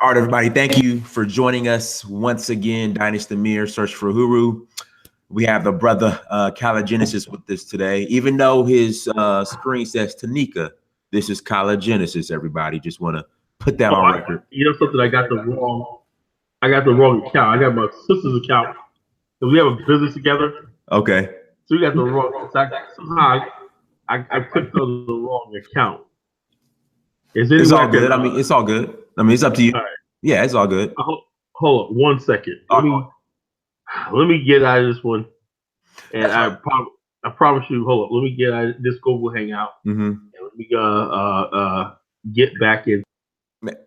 All right, everybody. Thank you for joining us once again. Dynasty Mir, Search for Huru. We have the brother Genesis with us today. Even though his screen says Tanika, this is Genesis. Everybody, just want to put that on record. You know something? I got the wrong account. I got my sister's account. So we have a business together. Okay. So we got the wrong. Somehow I clicked on the wrong account. It's all good. I mean, it's all good. I mean, it's up to you. All right. Yeah, it's all good. Hold on 1 second. Let me get out of this one. And I promise you, hold on. Let me get out of this Google Hangout. And let me get back in.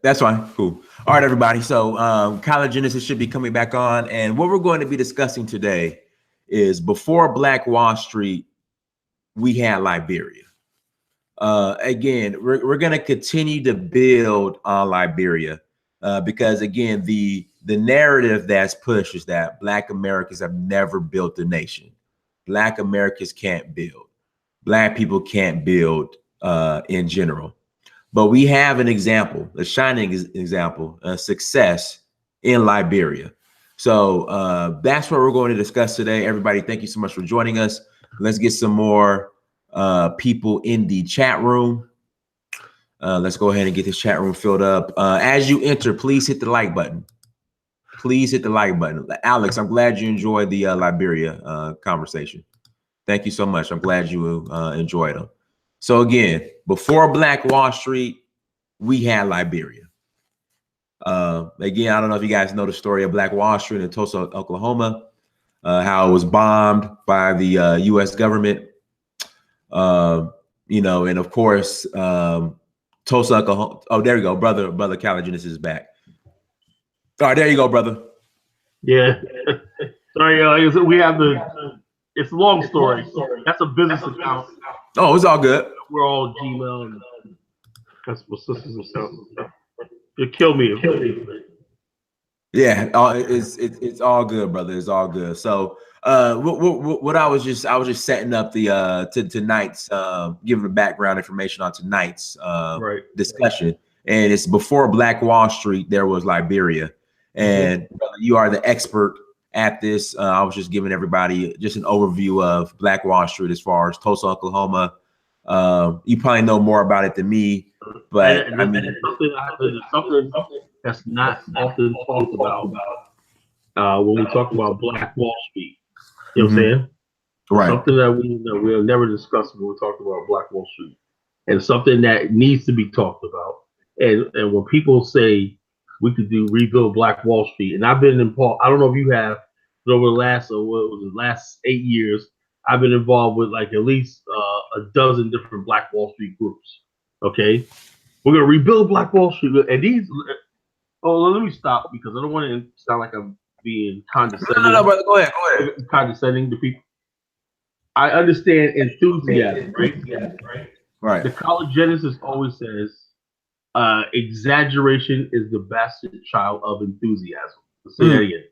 That's fine. Cool. All right, everybody. So Genesis should be coming back on. And what we're going to be discussing today is before Black Wall Street, we had Liberia. Again, we're going to continue to build on Liberia because, again, the narrative that's pushed is that Black Americans have never built a nation. Black Americans can't build. Black people can't build in general. But we have an example, a shining example, a success in Liberia. So that's what we're going to discuss today. Everybody, thank you so much for joining us. Let's get some more people in the chat room. Let's go ahead and get this chat room filled up. As you enter, please hit the like button. Please hit the like button. Alex, I'm glad you enjoyed the Liberia conversation. Thank you so much. I'm glad you enjoyed them. So again, before Black Wall Street, we had Liberia. Again, I don't know if you guys know the story of Black Wall Street in Tulsa, Oklahoma, how it was bombed by the U.S. government. You know, and of course, Tulsa, Oklahoma. Oh, there you go, brother Genesis is back. All right, there you go, brother. Yeah. Sorry, we have it's a long story. That's a business account. Oh, it's all good. We're all Gmail and that's what sisters and stuff. You kill me. Yeah, it's all good, brother. It's all good. So what I was just setting up the tonight's giving the background information on tonight's discussion. And it's before Black Wall Street, there was Liberia. And brother, you are the expert at this. I was just giving everybody just an overview of Black Wall Street as far as Tulsa, Oklahoma. You probably know more about it than me, but I mean, it's something that's not often talked about when we talk about Black Wall Street. You know what I'm saying? Right. Something that we'll never discuss when we talk about Black Wall Street, and something that needs to be talked about. And when people say we could rebuild Black Wall Street, and I've been involved. I don't know if you have, but over the last 8 years, I've been involved with like at least a dozen different Black Wall Street groups. Okay, we're gonna rebuild Black Wall Street, and these. Oh, let me stop because I don't want to sound like I'm being condescending. No, brother, go ahead. Condescending to people. I understand enthusiasm, right? Right. The Genesis always says, exaggeration is the bastard child of enthusiasm. Let's say that again.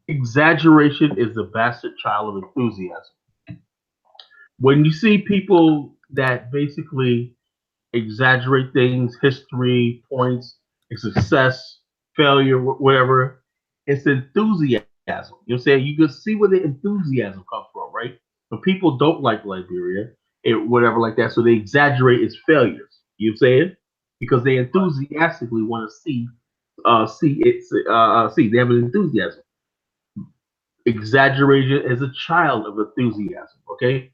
Exaggeration is the bastard child of enthusiasm. When you see people that basically exaggerate things, history, points, success, failure, whatever, it's enthusiasm. You know what I'm saying? You can see where the enthusiasm comes from, right? But people don't like Liberia, whatever like that, so they exaggerate its failures. You know what I'm saying? Because they enthusiastically want to see it. They have an enthusiasm. Exaggeration is a child of enthusiasm. Okay,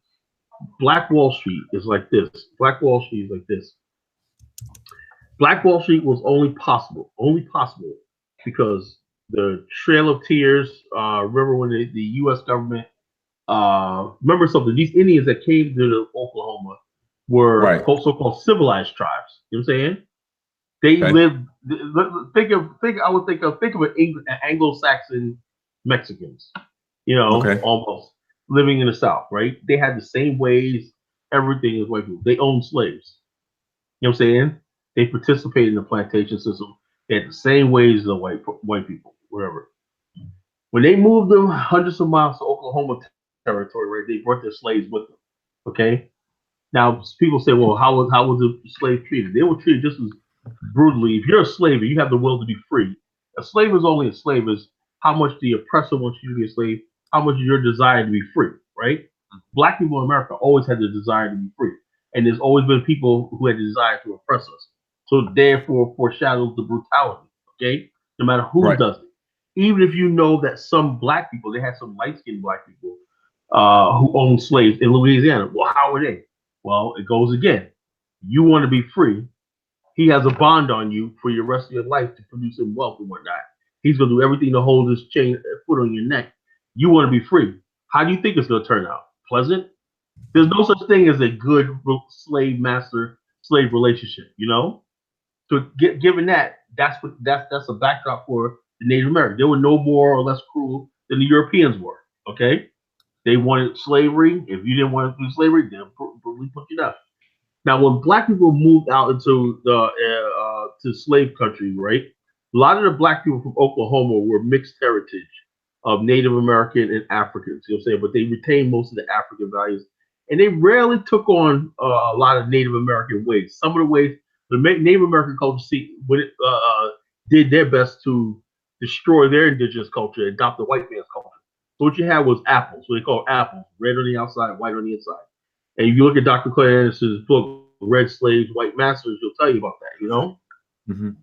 Black Wall Street is like this. Black Wall Street is like this. Black Wall Street was only possible because the Trail of Tears. Remember when the U.S. government? Remember something? These Indians that came to Oklahoma were so-called civilized tribes. You know what I'm saying? They lived. Think of an Anglo-Saxon Mexicans. You know, almost living in the South, right? They had the same ways. Everything is white people. They owned slaves. You know what I'm saying? They participated in the plantation system. They had the same ways as the white people, whatever. When they moved them hundreds of miles to Oklahoma territory, right? They brought their slaves with them. Okay. Now people say, well, how was the slave treated? They were treated just as brutally. If you're a slave and you have the will to be free, a slave is only a slave is how much the oppressor wants you to be a slave, how much your desire to be free, right? Black people in America always had the desire to be free. And there's always been people who had the desire to oppress us. So therefore foreshadows the brutality, okay? No matter who does it. Even if you know that some black people, they had some light-skinned black people who owned slaves in Louisiana. Well, how are they? Well, it goes again. You want to be free. He has a bond on you for your rest of your life to produce him wealth and whatnot. He's going to do everything to hold this chain foot on your neck. You want to be free. How do you think it's going to turn out? Pleasant? There's no such thing as a good slave master slave relationship, you know? So given that, that's a backdrop for the Native Americans. They were no more or less cruel than the Europeans were, okay? They wanted slavery. If you didn't want to do slavery, they'll brutally put you down. Now, when black people moved out into the to slave country, right? A lot of the black people from Oklahoma were mixed heritage of Native American and Africans. You know what I'm saying? But they retained most of the African values, and they rarely took on a lot of Native American ways. Some of the ways the Native American culture did their best to destroy their indigenous culture, adopt the white man's culture. So what you had was apples. What they call apples, red on the outside, white on the inside. And if you look at Dr. Clay Anderson's book, Red Slaves, White Masters, he'll tell you about that, you know? Mm-hmm.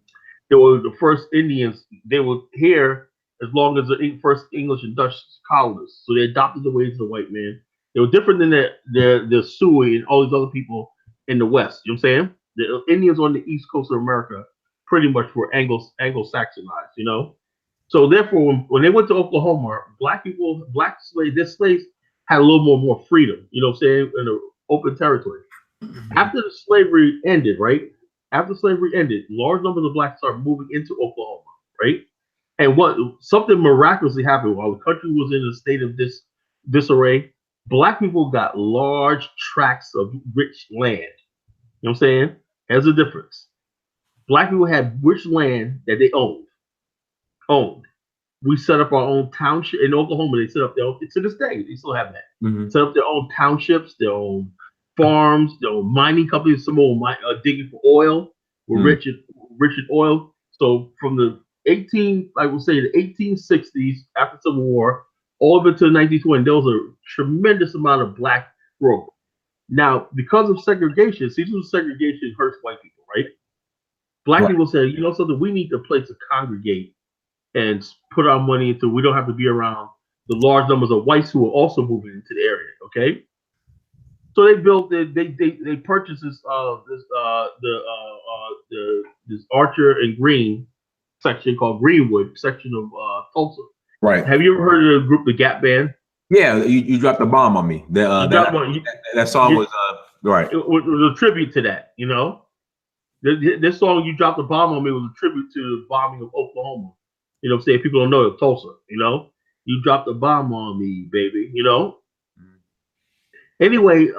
They were the first Indians. They were here as long as the first English and Dutch colonists. So they adopted the ways of the white man. They were different than the Sioux and all these other people in the West. You know what I'm saying? The Indians on the East Coast of America pretty much were Anglo-Saxonized, you know? So therefore, when they went to Oklahoma, black slaves, their slaves had a little more freedom, you know what I'm saying, in an open territory. After the slavery ended, right? After slavery ended, large numbers of blacks started moving into Oklahoma, right? And something miraculously happened while the country was in a state of disarray. Black people got large tracts of rich land. You know what I'm saying? There's a difference. Black people had rich land that they owned. We set up our own township in Oklahoma. They set up their own, to this day, they still have that. Mm-hmm. Set up their own townships, their own farms, their own mining companies. Some of them digging for oil. Were rich in oil. So from the 1860s after Civil War, all the way to the 1920s, there was a tremendous amount of black growth. Now, because of segregation, segregation hurts white people, right? Black people say, you know something, we need a place to congregate and put our money into. We don't have to be around the large numbers of whites who are also moving into the area. Okay, so they built. They purchased this this Archer and Green section called Greenwood section of Tulsa. Right. Have you ever heard of the group the Gap Band? Yeah, you dropped a bomb on me. That song was right. It was a tribute to that. You know, this song "You Dropped a Bomb on Me" was a tribute to the bombing of Oklahoma. You know what I'm saying? People don't know it, Tulsa, you know? You dropped a bomb on me, baby, you know? Anyway,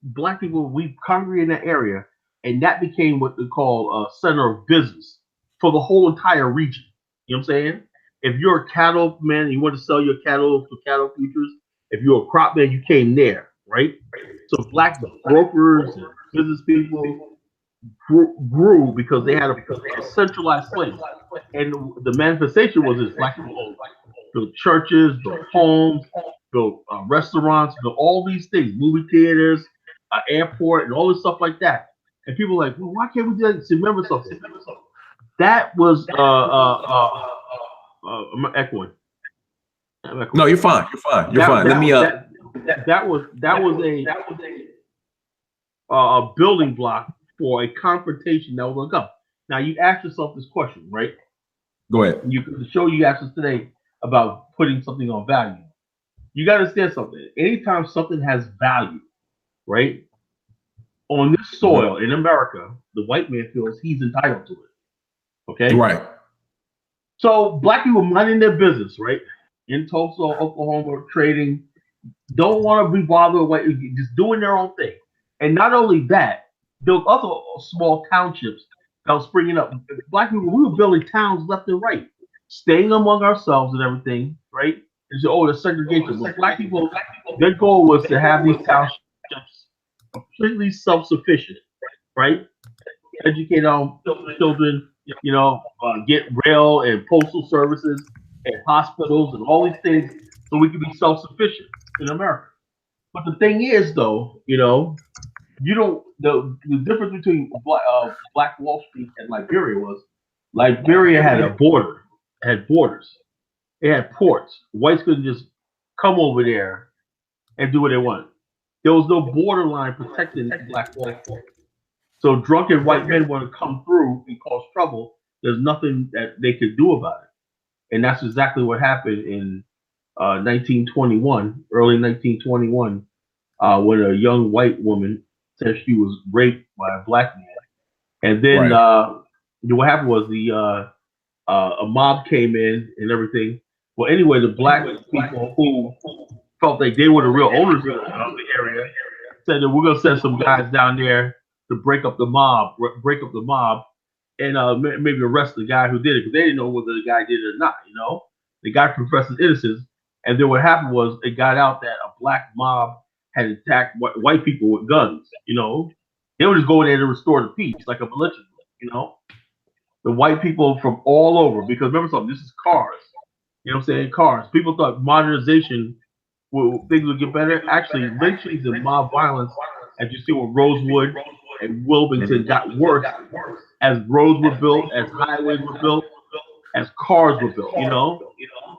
black people, we congregate in that area, and that became what they call a center of business for the whole entire region. You know what I'm saying? If you're a cattle man, you want to sell your cattle to cattle futures, if you're a crop man, you came there, right? So black brokers and business people grew because they had a centralized place. And the manifestation was this: black people built churches, built homes, built restaurants, built all these things, movie theaters, airport, and all this stuff like that. And people are like, well, why can't we do that? Remember something. That was I'm echoing. No, you're fine. You're fine. Let me that was a building block for a confrontation that was going to come. Now you ask yourself this question, right? Go ahead. The show you asked us today about putting something on value. You got to understand something. Anytime something has value, right? On this soil in America, the white man feels he's entitled to it. Okay? Right. So black people minding their business, right? In Tulsa, Oklahoma, trading, don't want to be bothered with white, just doing their own thing. And not only that, there was other small townships that was springing up. Black people, we were building towns left and right, staying among ourselves and everything, right? And so, the segregation. But black people, their goal was to have these townships completely self-sufficient, right? educate our children, get rail and postal services and hospitals and all these things so we can be self-sufficient in America. But the thing is, though, you don't. The difference between Black Wall Street and Liberia was Liberia had a border, had borders, it had ports. Whites couldn't just come over there and do what they wanted. There was no borderline protecting Black Wall Street. So drunken white men want to come through and cause trouble. There's nothing that they could do about it, and that's exactly what happened in 1921, early 1921, when a young white woman said she was raped by a black man, and then what happened was a mob came in and everything. Well, anyway, the black people who felt like they were the real owners of the area said that we're gonna send some guys down there to break up the mob, and maybe arrest the guy who did it, because they didn't know whether the guy did it or not. The guy professed his innocence, and then what happened was it got out that a black mob had attacked white people with guns. They were just going there to restore the peace, like a militia. The white people from all over, because remember something, this is cars. You know what I'm saying? Cars. People thought modernization, things would get better. Actually, lynchings and mob violence, as you see with Rosewood and Wilmington, got worse as roads were built, as highways were built, as cars were built.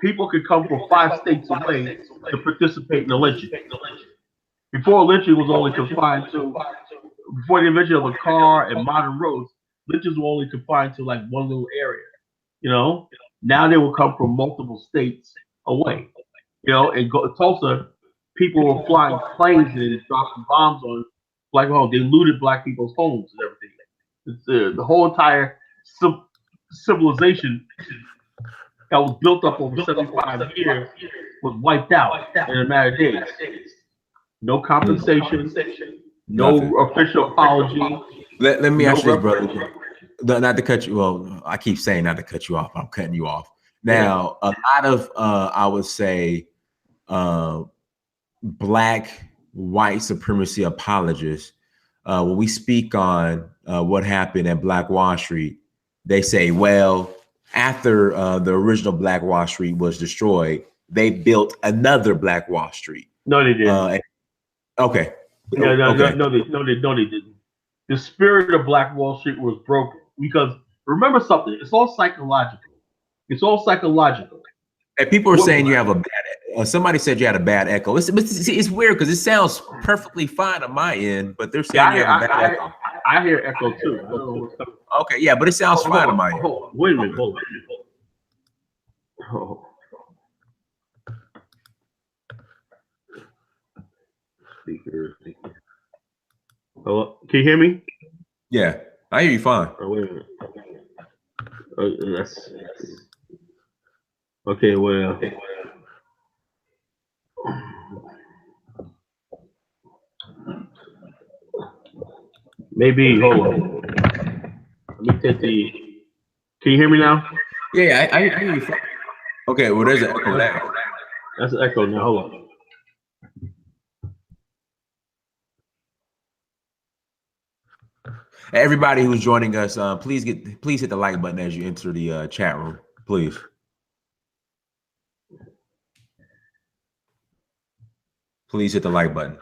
People could come from 5 states away to participate in the lynching. Before, lynching was only confined to, before the invention of a car and modern roads, lynchings were only confined to one little area. Now they will come from multiple states away. In Tulsa, people were flying planes and dropping bombs on black homes. They looted black people's homes and everything. The whole entire civilization that was built up over 75 years was wiped out in a matter of days. No compensation, no official apology. Let me ask you this, brother. Not to cut you. Well, I keep saying not to cut you off. I'm cutting you off. Now, a lot of I would say black white supremacy apologists, when we speak on what happened at Black Wall Street, they say, well, after the original Black Wall Street was destroyed, they built another Black Wall Street. No, they didn't. Okay. No, they didn't. The spirit of Black Wall Street was broken because remember something. It's all psychological. And people are saying you have a bad. Somebody said you had a bad echo. It's weird because it sounds perfectly fine on my end, but they're saying you have a bad echo. I hear echo too. I don't know what's coming. Okay, yeah, but it sounds fine on my end. Wait a minute. Hold on. Speaker. Hello, can you hear me? Yeah, I hear you fine. Oh, wait a minute. That's okay. Well, maybe. Hold on. Let me take the. Can you hear me now? Yeah, I hear you fine. Okay, well, there's an echo now. That's an echo now. Hold on. Everybody who's joining us, please hit the like button as you enter the chat room, please. Please hit the like button.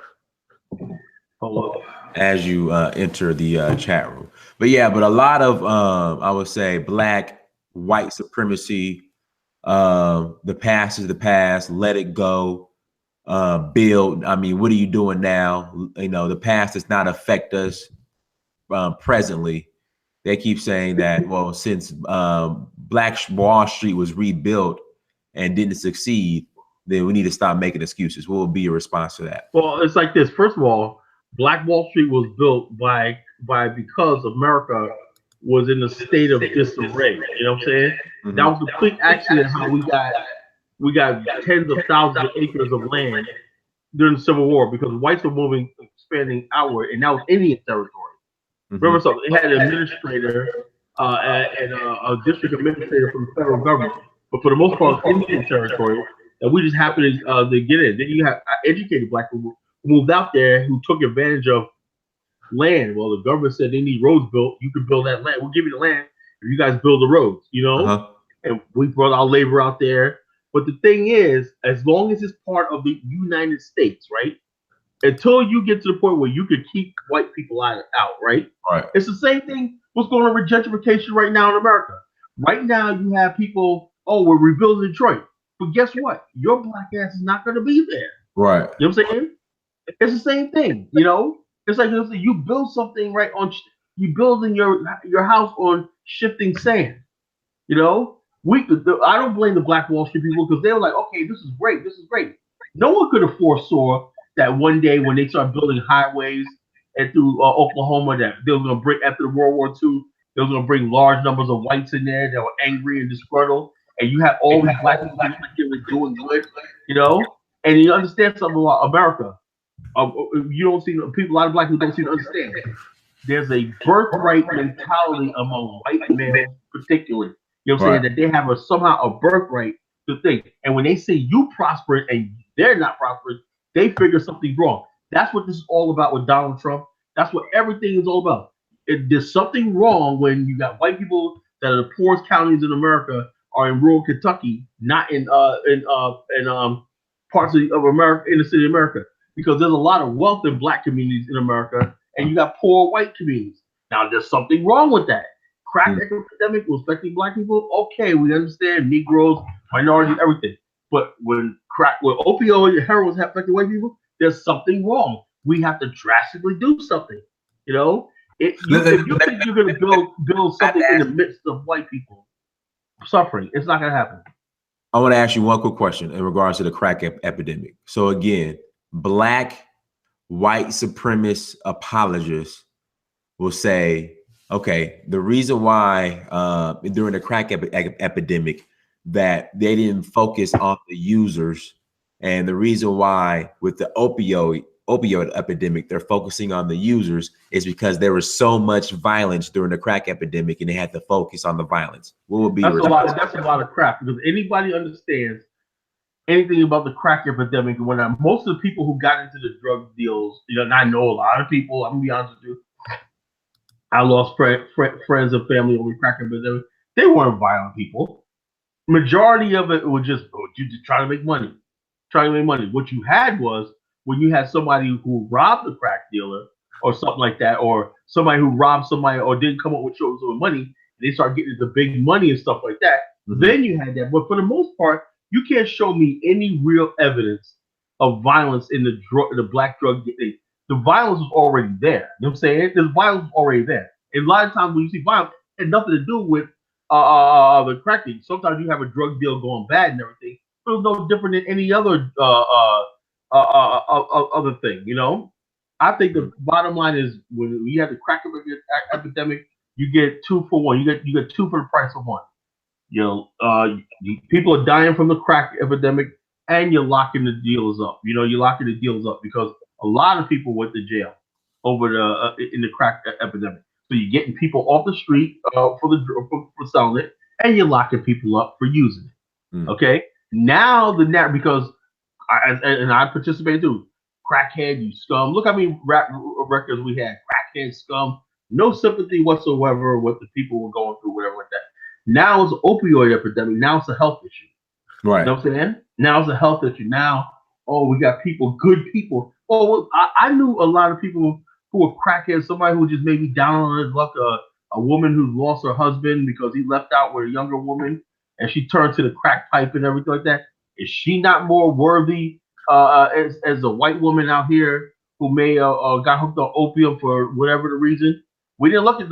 Hello. As you enter the chat room. But yeah, but a lot of I would say black white supremacy, the past is the past, let it go, build. I mean, what are you doing now? The past does not affect us. Presently, they keep saying that, well, since Black Wall Street was rebuilt and didn't succeed, then we need to stop making excuses. What would be your response to that? Well, it's like this. First of all, Black Wall Street was built because America was in a state of disarray. You know what I'm saying? Mm-hmm. That was a complete accident how we got tens of thousands of acres of land during the Civil War because whites were expanding outward, and that was Indian territory. Mm-hmm. Remember something? They had an administrator and a district administrator from the federal government, but for the most part, Indian territory, and we just happened to get in. Then you have educated black people who moved out there who took advantage of land. Well, the government said they need roads built. You can build that land. We'll give you the land if you guys build the roads, you know? Uh-huh. And we brought our labor out there. But the thing is, as long as it's part of the United States, right? Until you get to the point where you can keep white people out, right? Right. It's the same thing what's going on with gentrification right now in America. Right now, you have people, oh, we're rebuilding Detroit. But guess what? Your black ass is not going to be there. Right. You know what I'm saying? It's the same thing, you know? It's like you build something right on, you building your house on shifting sand, you know? I don't blame the Black Wall Street people because they were like, okay, this is great, this is great. No one could have foresaw that one day when they start building highways and through Oklahoma that they were going to bring after the World War II, they were going to bring large numbers of whites in there that were angry and disgruntled, and you have all these black people like they were doing good, you know. And you understand something about America. You don't see people. A lot of black people don't seem to understand. There's a birthright mentality among white males, particularly. You know what I'm saying? That they have somehow a birthright to think. And when they see you prospering and they're not prospering, they figure something's wrong. That's what this is all about with Donald Trump. That's what everything is all about. There's something wrong when you got white people that are the poorest counties in America are in rural Kentucky, not in parts of America, in the city of America, because there's a lot of wealth in black communities in America, and you got poor white communities. Now, there's something wrong with that. Crack epidemic was affecting black people. Okay, we understand Negroes, minorities, everything. But when opioid and heroin was affecting white people, there's something wrong. We have to drastically do something. You know, if you think you're going to build something in the midst of white people suffering, it's not going to happen. I want to ask you one quick question in regards to the crack epidemic. So again, black white supremacist apologists will say, okay, the reason why during the crack epidemic that they didn't focus on the users, and the reason why with the opioid epidemic they're focusing on the users is because there was so much violence during the crack epidemic and they had to focus on the violence. What would be that's a lot of crap, because anybody understands anything about the crack epidemic, when most of the people who got into the drug deals, you know, and I know a lot of people, I'm gonna be honest with you, I lost friends and family over the crack epidemic. They weren't violent people. Majority of it was just trying to make money. Trying to make money. What you had was when you had somebody who robbed the crack dealer or something like that, or somebody who robbed somebody or didn't come up with short of money, and they start getting the big money and stuff like that. Mm-hmm. Then you had that. But for the most part, you can't show me any real evidence of violence in the black drug thing. The violence was already there. You know what I'm saying? The violence was already there. And a lot of times when you see violence, it had nothing to do with the crack thing. Sometimes you have a drug deal going bad and everything, but it was no different than any other other thing. You know, I think the bottom line is when you have the crack epidemic, you get 2 for 1. You get 2 for the price of 1. You know, people are dying from the crack epidemic, and you're locking the deals up. You know, you're locking the deals up because a lot of people went to jail over in the crack epidemic. So you're getting people off the street for selling it, and you're locking people up for using it. Okay, now because I participated too. Crackhead, you scum. Look how many rap records we had. Crackhead, scum. No sympathy whatsoever with the people were going through, whatever like that. Now it's an opioid epidemic. Now it's a health issue. Right. You know what I'm saying? Now it's a health issue. Now, we got people, good people. Oh, I knew a lot of people who were crackheads. Somebody who just maybe down on his luck. A woman who lost her husband because he left out with a younger woman, and she turned to the crack pipe and everything like that. Is she not more worthy as a white woman out here who may got hooked on opium for whatever the reason? We didn't look at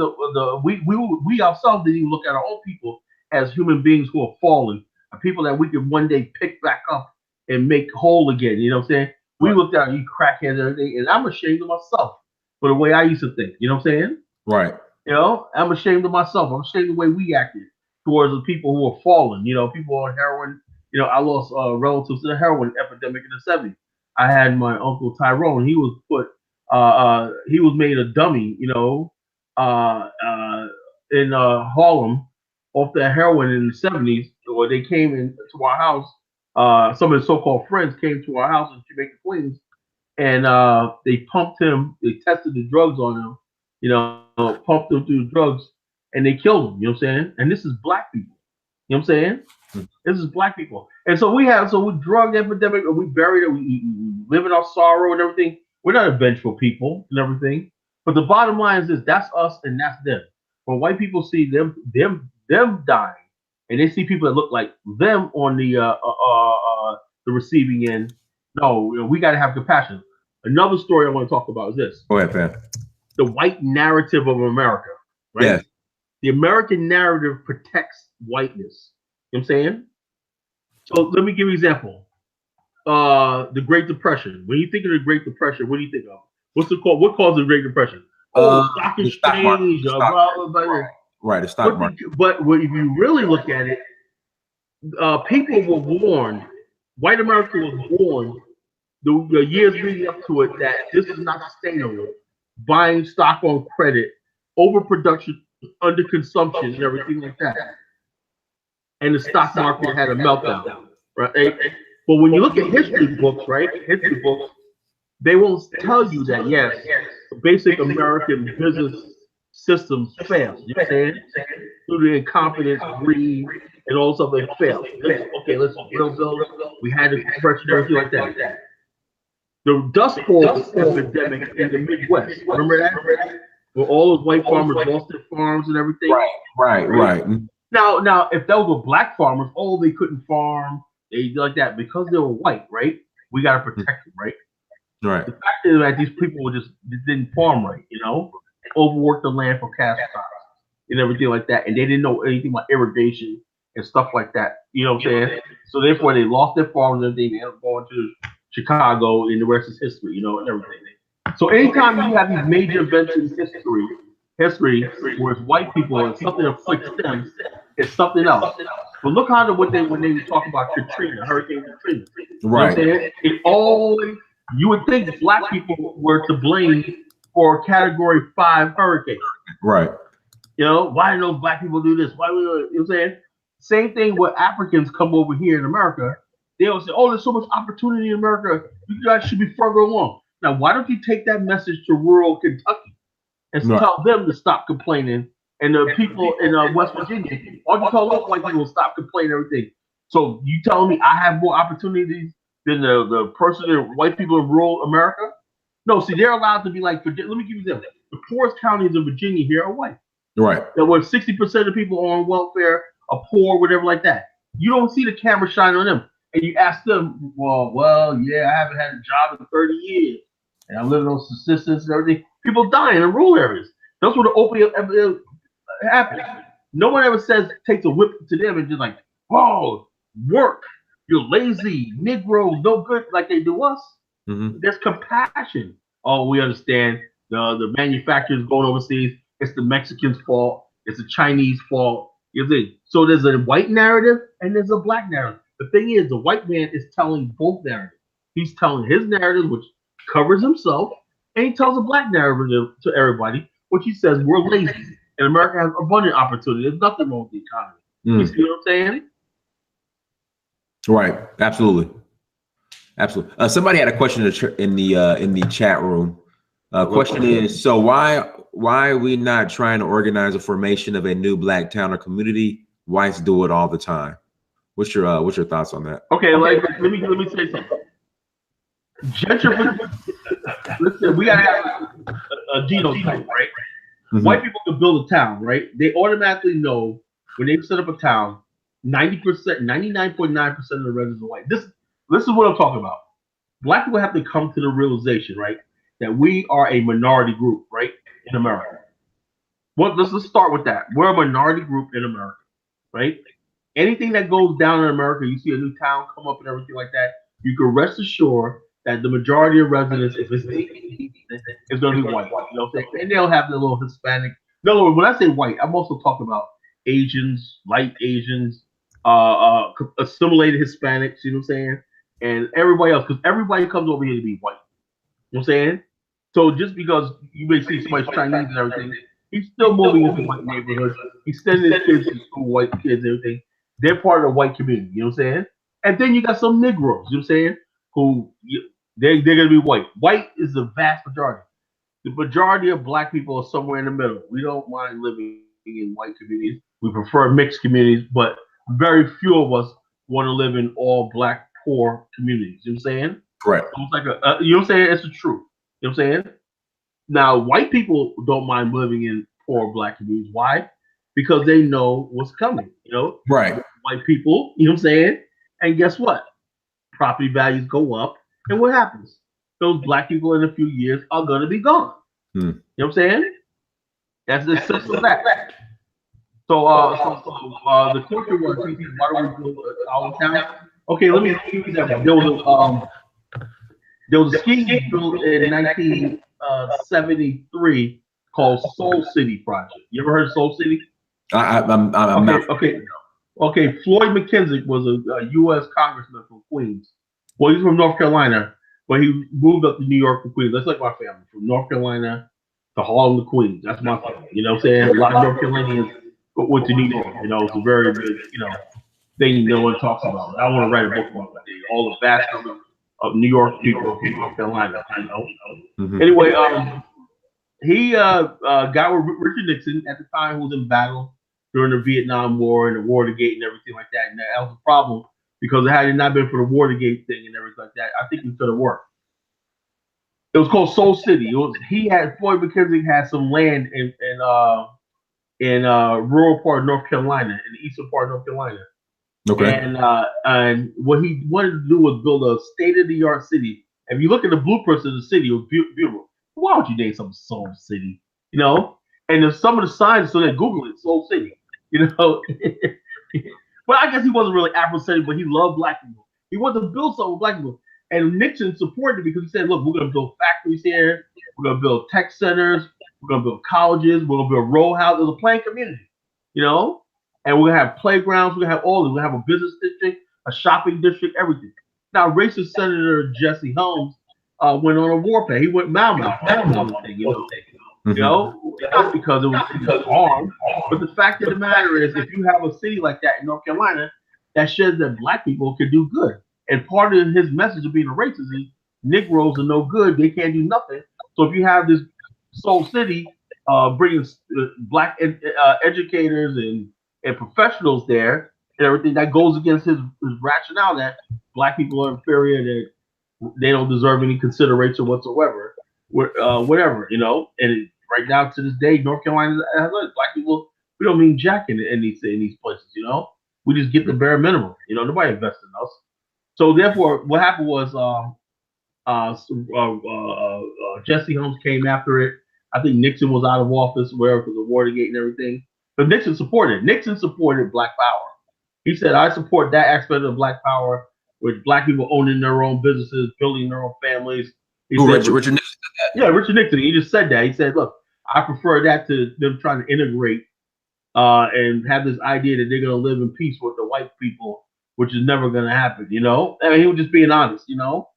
we ourselves didn't even look at our own people as human beings who are fallen, people that we could one day pick back up and make whole again. You know what I'm saying? We looked at you crackheads and everything, and I'm ashamed of myself for the way I used to think. You know what I'm saying? Right. You know, I'm ashamed of myself. I'm ashamed of the way we acted towards the people who are fallen. You know, people on heroin. You know, I lost relatives to the heroin epidemic in the 70s. I had my uncle Tyrone. He was he was made a dummy. You know, in Harlem off the heroin in the 70s, or they came into our house. Some of his so-called friends came to our house in Jamaica, Queens, and they pumped him. They tested the drugs on him, pumped him through the drugs, and they killed him. You know what I'm saying? And this is black people. You know what I'm saying? This is black people. And so we drug epidemic, and we buried it. We live in our sorrow and everything. We're not a vengeful people and everything. But the bottom line is this: that's us and that's them. When white people see them dying, and they see people that look like them on the receiving end, no, we got to have compassion. Another story I want to talk about is this: Go ahead, Pan. the white narrative of America, right? Yes. The American narrative protects whiteness. You know what I'm saying? So let me give you an example. The Great Depression. When you think of the Great Depression, what do you think of? What caused the Great Depression? Stock exchange. Right, the stock market. But if you really look at it, people were warned. White America was warned the years leading up to it that this is not sustainable. Buying stock on credit, overproduction, underconsumption, and everything like that. And the stock market had a meltdown, right? But when you look at history books, right? History books, they won't tell you that, yes, basic American business systems failed. You know what I'm saying? Through the incompetence, greed, and all stuff, they failed. Let's build. We had the depression, everything like that. The Dust Bowl epidemic in the Midwest. Remember that? Where all those white farmers lost their farms and everything. Right. Now, if those were black farmers, they couldn't farm, they like that because they were white, right? We got to protect them, right? Right. The fact is that these people just didn't farm right, overworked the land for cash crops and everything like that, and they didn't know anything about irrigation and stuff like that. You know what I'm saying? So therefore, they lost their farms and everything. They ended up going to Chicago, and the rest is history, and everything. So anytime you have these major events in history where it's white people and something afflicts them, it's something else. But look how when they talk about Katrina, Hurricane Katrina. You know what I'm saying? It always, you would think black people were to blame for a Category 5 hurricane. Right. Why do those black people do this? Why you know what I'm saying? Same thing when Africans come over here in America. They always say, there's so much opportunity in America. You guys should be further along. Now, why don't you take that message to rural Kentucky and tell them to stop complaining? And the people in West Virginia, why don't you tell those white people to stop complaining and everything? So you telling me I have more opportunities than the white people in rural America? No, see, they're allowed to be like, let me give you this. The poorest counties in Virginia here are white. Right. That where 60% of people on welfare are poor, whatever like that. You don't see the camera shine on them. And you ask them, yeah, I haven't had a job in 30 years. And I'm living on subsistence and everything. People dying in rural areas. That's where the opiate epidemic happens. No one ever takes a whip to them and just like, work. You're lazy, Negro, no good, like they do us. Mm-hmm. There's compassion. We understand the manufacturers going overseas. It's the Mexicans' fault. It's the Chinese fault. So there's a white narrative and there's a black narrative. The thing is, the white man is telling both narratives. He's telling his narrative, which covers himself, and he tells a black narrative to everybody, which he says we're lazy and America has abundant opportunity. There's nothing wrong with the economy. You see what I'm saying? Right. Absolutely. Somebody had a question in the chat room. Question is, so why are we not trying to organize a formation of a new black town or community? Whites do it all the time. What's your thoughts on that? Okay, let me say something. Gentrification. Listen, we gotta have a genotype, right? Mm-hmm. White people can build a town, right? They automatically know when they set up a town, 90%, 99.9% of the residents are white. This is what I'm talking about. Black people have to come to the realization, right, that we are a minority group, right, in America. Well, let's start with that. We're a minority group in America, right? Anything that goes down in America, you see a new town come up and everything like that, you can rest assured that the majority of residents, if it's is going to be white. You know what I'm saying? And they'll have the little Hispanic. In other words, when I say white, I'm also talking about Asians, light Asians, assimilated Hispanics, you know what I'm saying? And everybody else, because everybody comes over here to be white. You know what I'm saying? So just because you may see somebody's Chinese and everything, he's still moving into white neighborhoods. He's sending his kids to school, white kids and everything. They're part of the white community, you know what I'm saying? And then you got some Negroes, you know what I'm saying, who They're going to be white. White is the vast majority. The majority of black people are somewhere in the middle. We don't mind living in white communities. We prefer mixed communities, but very few of us want to live in all black poor communities. You know what I'm saying? Correct. Almost like you know what I'm saying? It's the truth. You know what I'm saying? Now, white people don't mind living in poor black communities. Why? Because they know what's coming. You know, Right. white people. You know what I'm saying? And guess what? Property values go up, and what happens? Those black people in a few years are going to be gone. Hmm. You know what I'm saying? That's the simple fact. So, the question was, why don't we build our town? Okay, let me give you that one. There was a scheme built in 1973 called Soul City Project. You ever heard of Soul City? I'm not. Okay. Floyd McKenzie was a U.S. congressman from Queens. Well, he's from North Carolina, but he moved up to New York from Queens. That's like my family, from North Carolina to Harlem to Queens. That's my family. You know what I'm saying? A lot of North Carolinians went to New York. You know, it's a very big, thing no one talks about. I want to write a book about it. All the vast number of New York people from North Carolina. You know. Mm-hmm. Anyway, he got with Richard Nixon at the time, who was in battle during the Vietnam War and the Watergate and everything like that. And that was a problem because had it not been for the Watergate thing and everything like that, I think it could have worked. It was called Soul City. Floyd McKenzie had some land in rural part of North Carolina, in the eastern part of North Carolina. Okay. And what he wanted to do was build a state-of-the-art city. If you look at the blueprints of the city, it was beautiful. Why would you name something Soul City? You know? And there's some of the signs, so they Google it, Soul City. You know? But I guess he wasn't really Afrocentric, but he loved black people. He wanted to build something with black people. And Nixon supported it because he said, look, we're going to build factories here. We're going to build tech centers. We're going to build colleges. We're going to build row houses. It was a planned community, you know? And we're going to have playgrounds. We're going to have all of it. We're going to have a business district, a shopping district, everything. Now, racist Senator Jesse Helms went on a warpath. He went Mau thing, you know? Mm-hmm. You know, not because it was harm, but the fact of the matter is, if you have a city like that in North Carolina, that shows that black people can do good. And part of his message of being a racist is Negroes are no good; they can't do nothing. So if you have this Soul City bringing black educators and professionals there and everything, that goes against his rationale that black people are inferior, that they don't deserve any consideration whatsoever. Whatever, you know. And right now, to this day, North Carolina has black people. We don't mean jack in these places, you know. We just get the bare minimum, you know. Nobody invests in us. So therefore, what happened was Jesse Helms came after it. I think Nixon was out of office, wherever, because of Watergate and everything. But Nixon supported black power. He said, "I support that aspect of black power, with black people owning their own businesses, building their own families." Richard Nixon. Yeah, Richard Nixon. He just said that. He said, "Look, I prefer that to them trying to integrate and have this idea that they're going to live in peace with the white people, which is never going to happen." You know, I mean, he was just being honest. You know,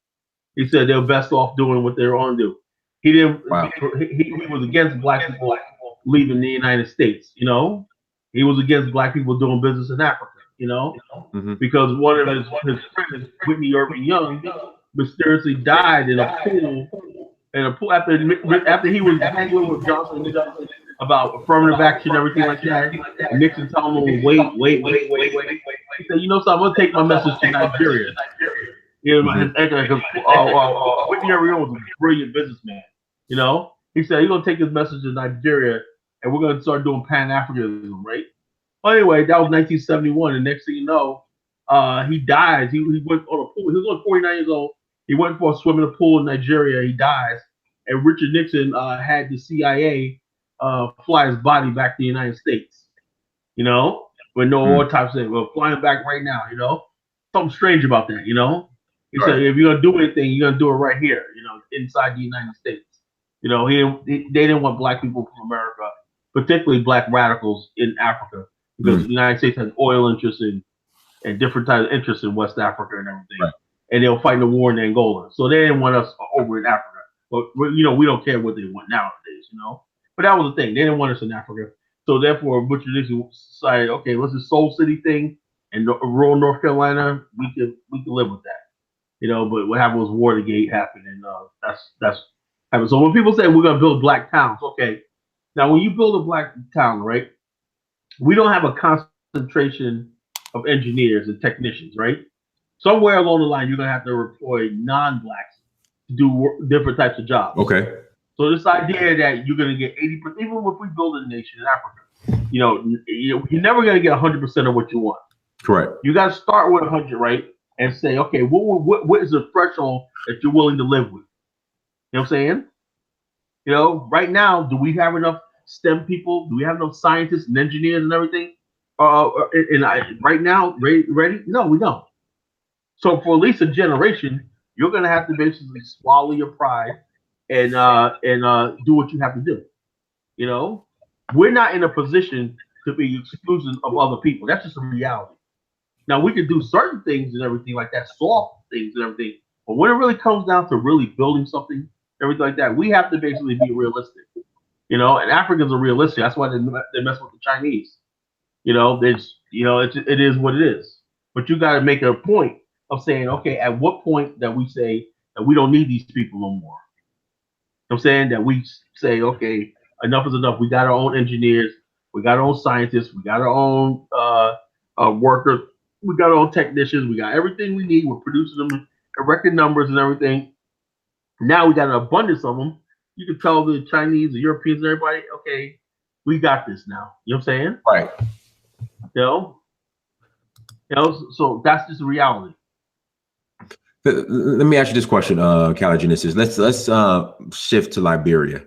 he said they're best off doing what they're on to do. He didn't. Wow. He was against black people leaving the United States. You know, he was against black people doing business in Africa. You know, because one of his friends, Whitney Irving Young, mysteriously died in a pool. After he was hanging with Johnson about affirmative action and everything like that, Nixon told him, wait. He said, you know something, I'm going to take my message to Nigeria. You know, Whitney Irving Young was a brilliant businessman. You know, he said, he's going to take his message to Nigeria and we're going to start doing Pan-Africanism, right? Well, anyway, that was 1971. And next thing you know, he dies. He went on a pool. He was only 49 years old. He went for a swim in a pool in Nigeria. He dies. And Richard Nixon had the CIA fly his body back to the United States. You know, with no autopsy. We're flying back right now, you know. Something strange about that, you know. He said, if you're going to do anything, you're going to do it right here, you know, inside the United States. You know, they didn't want black people from America, particularly black radicals in Africa, because the United States has oil interests and different types of interests in West Africa and everything. Right. And they were fighting the war in Angola. So they didn't want us over in Africa. But, you know, we don't care what they want nowadays, you know. But that was the thing. They didn't want us in Africa. So therefore, Richard Nixon decided, okay, let's do Soul City thing in rural North Carolina. We could live with that. you know. But what happened was Watergate happened, and that's happened. So when people say we're gonna build black towns, okay, now when you build a black town, right, we don't have a concentration of engineers and technicians, right? Somewhere along the line, you're gonna have to employ non-blacks to do different types of jobs. Okay. So this idea that you're gonna get 80%, even if we build a nation in Africa, you're never gonna get 100% of what you want. Correct. You got to start with 100, right? And say, okay, what is the threshold that you're willing to live with? You know what I'm saying? You know, right now, do we have enough STEM people? Do we have enough scientists and engineers and everything? Right now, ready? No, we don't. So for at least a generation, you're gonna have to basically swallow your pride and do what you have to do. You know, we're not in a position to be exclusive of other people. That's just a reality. Now we can do certain things and everything like that, soft things and everything. But when it really comes down to really building something, everything like that, we have to basically be realistic. You know, and Africans are realistic. That's why they mess with the Chinese. You know, it is what it is. But you got to make a point of saying, okay, at what point that we say that we don't need these people no more? You know what I'm saying that we say, okay, enough is enough. We got our own engineers, we got our own scientists, we got our own workers, we got our own technicians, we got everything we need. We're producing them in record numbers and everything. Now we got an abundance of them. You can tell the Chinese, the Europeans, and everybody, okay, we got this now. You know what I'm saying? Right. You know, so that's just the reality. Let me ask you this question, Caligenesis. Let's shift to Liberia.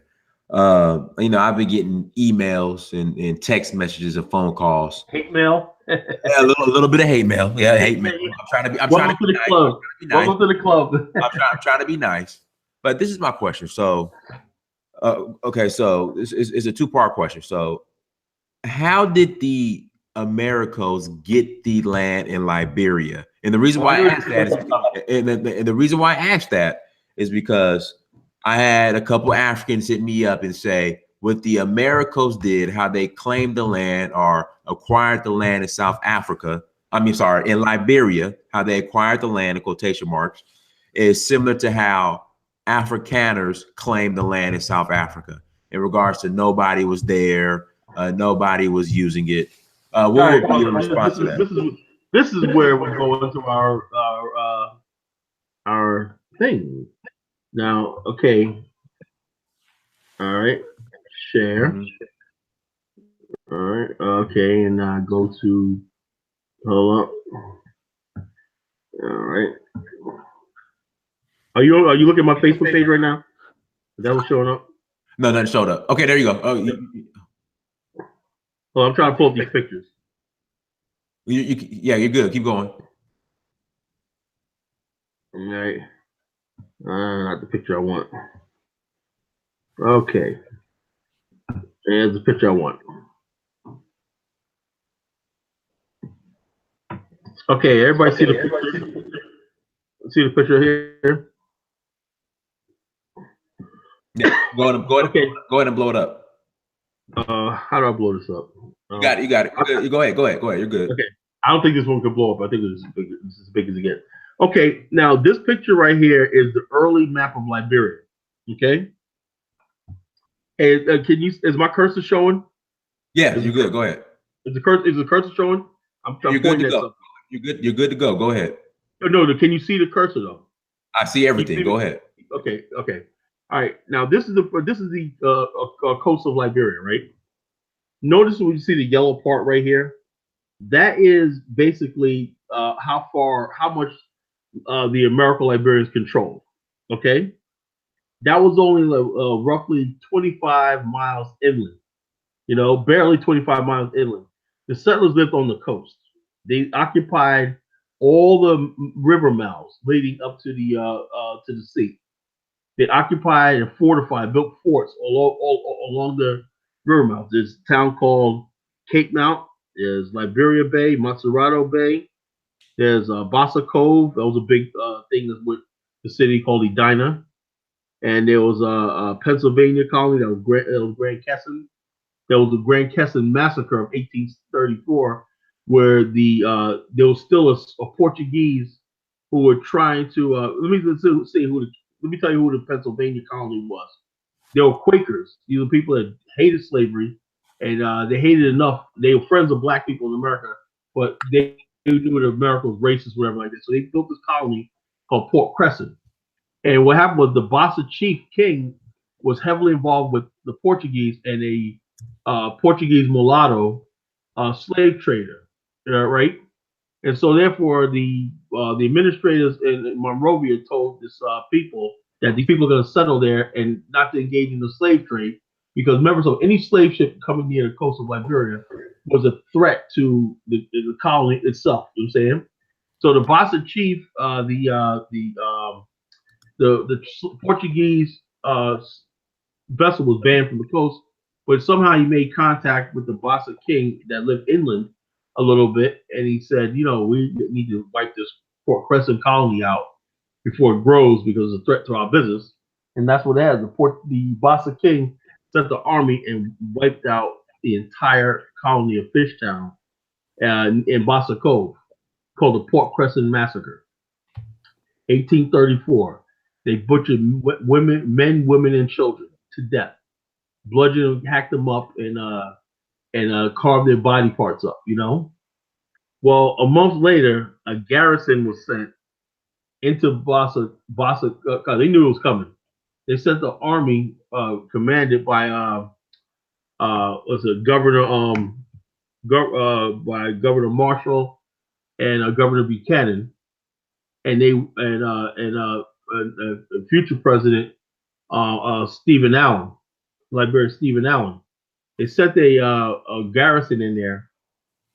You know, I've been getting emails and text messages and phone calls. Hate mail. Yeah, a little bit of hate mail. Yeah, hate mail. I'm trying to be. Welcome to the club. Welcome to the club. I'm trying to be nice. But this is my question. So, okay, so this is a two-part question. So, how did the Americans get the land in Liberia? And the reason why I asked that is, and the reason why I asked that is because I had a couple Africans hit me up and say what the Americans did, how they claimed the land or acquired the land in South Africa. In Liberia, how they acquired the land in quotation marks is similar to how Afrikaners claimed the land in South Africa in regards to nobody was there, nobody was using it. What would be your response to that? This is where we go into our thing. Now, okay. All right. Share. All right. Okay, and go to hold up. All right. Are you looking at my Facebook page right now? Is that what's showing up? No, nothing showed up. Okay, there you go. Oh, I'm trying to pull up these pictures. Yeah, you're good. Keep going. All right. Not the picture I want. Okay. There's the picture I want. Okay, everybody see the picture? See the picture here? Yeah, go ahead and blow it up. How do I blow this up? You got it. Go ahead. You're good. Okay. I don't think this one could blow up. I think it's as big as it gets. Okay, now this picture right here is the early map of Liberia. Okay. And is my cursor showing? Yeah, you're good. Go ahead. Is the cursor showing? You're good to go. You're good to go. Go ahead. No, can you see the cursor though? I see everything. Go ahead. Okay. All right. Now this is the coast of Liberia, right? Notice when you see the yellow part right here, that is basically how much the American Liberians control. Okay, that was only roughly 25 miles inland. You know, barely 25 miles inland. The settlers lived on the coast. They occupied all the river mouths leading up to the sea. They occupied and fortified, built forts all along the river mouth. There's a town called Cape Mount. There's Liberia Bay, Montserrat Bay. There's Bassa Cove. That was a big thing with the city called Edina. And there was a Pennsylvania colony that was Grand Kesson. There was the Grand Kesson massacre of 1834, where there was still a Portuguese who were trying to let me see let me tell you who the Pennsylvania colony was. They were Quakers. These were people that hated slavery, and they hated it enough. They were friends of black people in America, but they knew that America was racist, whatever like that. So they built this colony called Port Crescent. And what happened was the Bassa chief king was heavily involved with the Portuguese and a Portuguese mulatto slave trader, right? And so therefore the administrators in Monrovia told this people that these people are going to settle there and not to engage in the slave trade because remember, so any slave ship coming near the coast of Liberia was a threat to the colony itself. You know what I'm saying? So the Bassa chief, the Portuguese vessel was banned from the coast, but somehow he made contact with the Bassa king that lived inland a little bit, and he said, you know, we need to wipe this Port Crescent colony out before it grows because it's a threat to our business. And that's what that is. The Bassa king sent the army and wiped out the entire colony of Fishtown in Bassa Cove, called the Port Crescent Massacre, 1834. They butchered women, men, women, and children to death, bludgeoned, hacked them up, and carved their body parts up. You know. Well, a month later, a garrison was sent into Bassa. They knew it was coming. They sent the army, commanded by was it by Governor Marshall and Governor Buchanan, and future president Stephen Allen, Liberian Stephen Allen. They sent a garrison in there,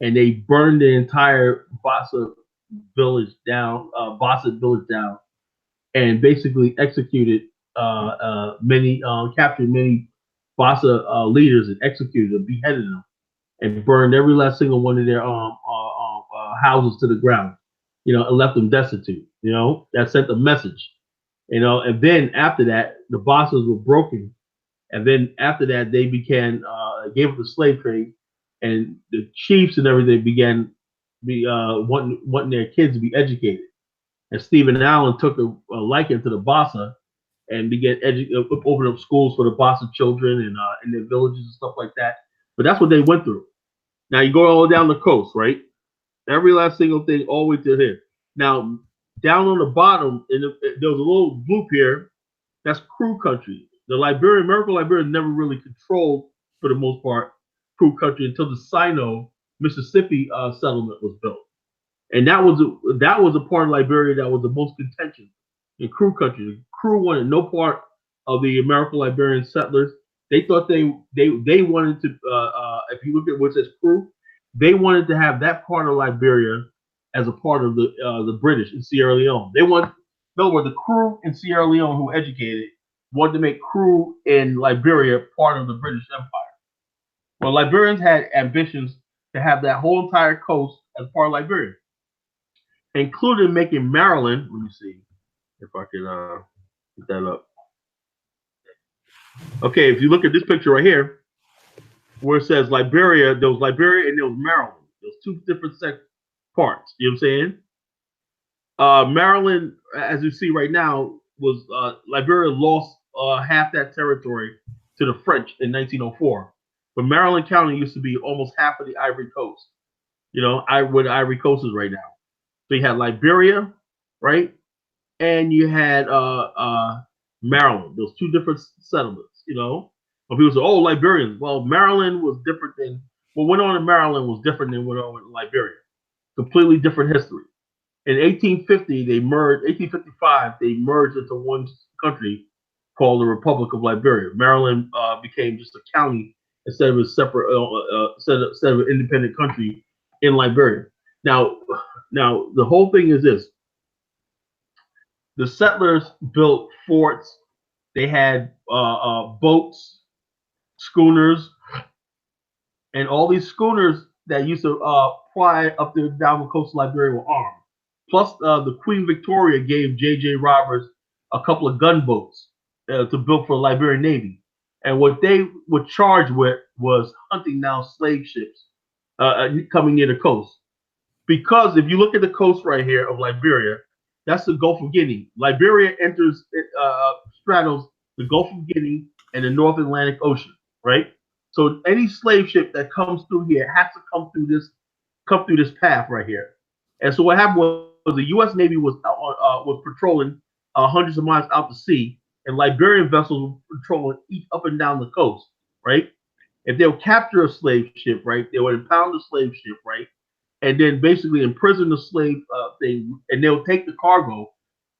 and they burned the entire Bassa village down, and basically executed captured many Bassa leaders and executed them, beheaded them, and burned every last single one of their houses to the ground. You know, and left them destitute. You know, that sent a message. You know, and then after that, the Bassas were broken, and then after that, they gave up the slave trade, and the chiefs and everything began wanting their kids to be educated. And Stephen Allen took a liking to the Bassa and began opening up schools for the Bassa children and in their villages and stuff like that. But that's what they went through. Now you go all down the coast, right? Every last single thing, all the way to here. Now, down on the bottom, there was a little loop here. That's Crew country. The American Liberia never really controlled, for the most part, Crew country until the Sino, Mississippi settlement was built. And that was a part of Liberia that was the most contentious in Crew country. Crew wanted no part of the American Liberian settlers. They thought they wanted to. If you look at what says Crew, they wanted to have that part of Liberia as a part of the British in Sierra Leone. They want, in other words, the Crew in Sierra Leone who were educated wanted to make Crew in Liberia part of the British Empire. Well, Liberians had ambitions to have that whole entire coast as part of Liberia, including making Maryland. Let me see if I can get that up. Okay, if you look at this picture right here, where it says Liberia, there was Liberia and there was Maryland. There's two different parts. You know what I'm saying? Maryland, as you see right now, was Liberia lost half that territory to the French in 1904. But Maryland County used to be almost half of the Ivory Coast. You know, where the Ivory Coast is right now. So you had Liberia, right? And you had Maryland. Those two different settlements, you know. When people say, oh, Liberians. Well, Maryland was different than what went on in Maryland was different than what went on in Liberia. Completely different history. In 1850, they merged. 1855, they merged into one country called the Republic of Liberia. Maryland became just a county instead of a separate, instead of an independent country in Liberia. Now, the whole thing is this: the settlers built forts. They had boats, schooners, and all these schooners that used to ply up the down the coast of Liberia were armed. Plus, the Queen Victoria gave J.J. Roberts a couple of gunboats to build for the Liberian Navy. And what they were charged with was hunting down slave ships coming near the coast. Because if you look at the coast right here of Liberia, That's the Gulf of Guinea. Liberia enters, straddles the Gulf of Guinea and the North Atlantic Ocean, right? So any slave ship that comes through here has to come through this path right here. And so what happened was the U.S. Navy was patrolling hundreds of miles out to sea, and Liberian vessels were patrolling up and down the coast, right? If they would capture a slave ship, right, they would impound the slave ship, right, and then basically imprison the slave thing, and they'll take the cargo.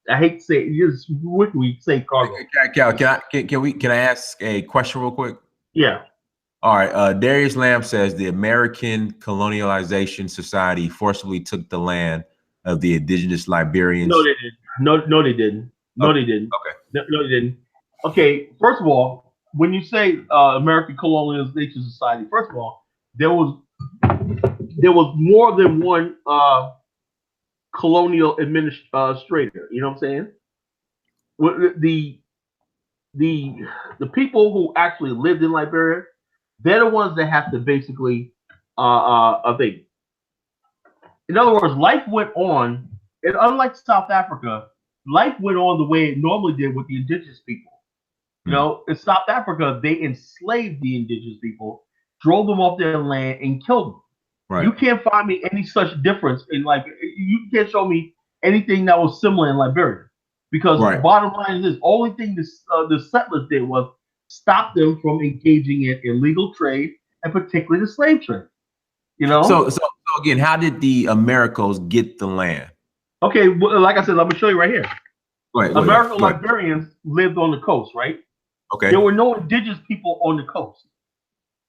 I hate to say it, just we say cargo. Cal, can I ask a question real quick? Yeah. All right. Darius Lamb says the American Colonialization Society forcibly took the land of the indigenous Liberians. No, they didn't. No, they didn't. No, they didn't. Okay. No, they didn't. Okay. First of all, when you say American Colonialization Society, first of all, there was more than one colonial administrator. You know what I'm saying? The people who actually lived in Liberia, they're the ones that have to basically think. In other words, life went on, and unlike South Africa, life went on the way it normally did with the indigenous people. You know, in South Africa, they enslaved the indigenous people, drove them off their land, and killed them. Right. You can't find me any such difference in you can't show me anything that was similar in Liberia, because the bottom line is this: only thing the settlers did was stop them from engaging in illegal trade, and particularly the slave trade. You know. So again, how did the Americans get the land? Okay, well, like I said, let me show you right here. American Liberians lived on the coast, right? Okay. There were no indigenous people on the coast.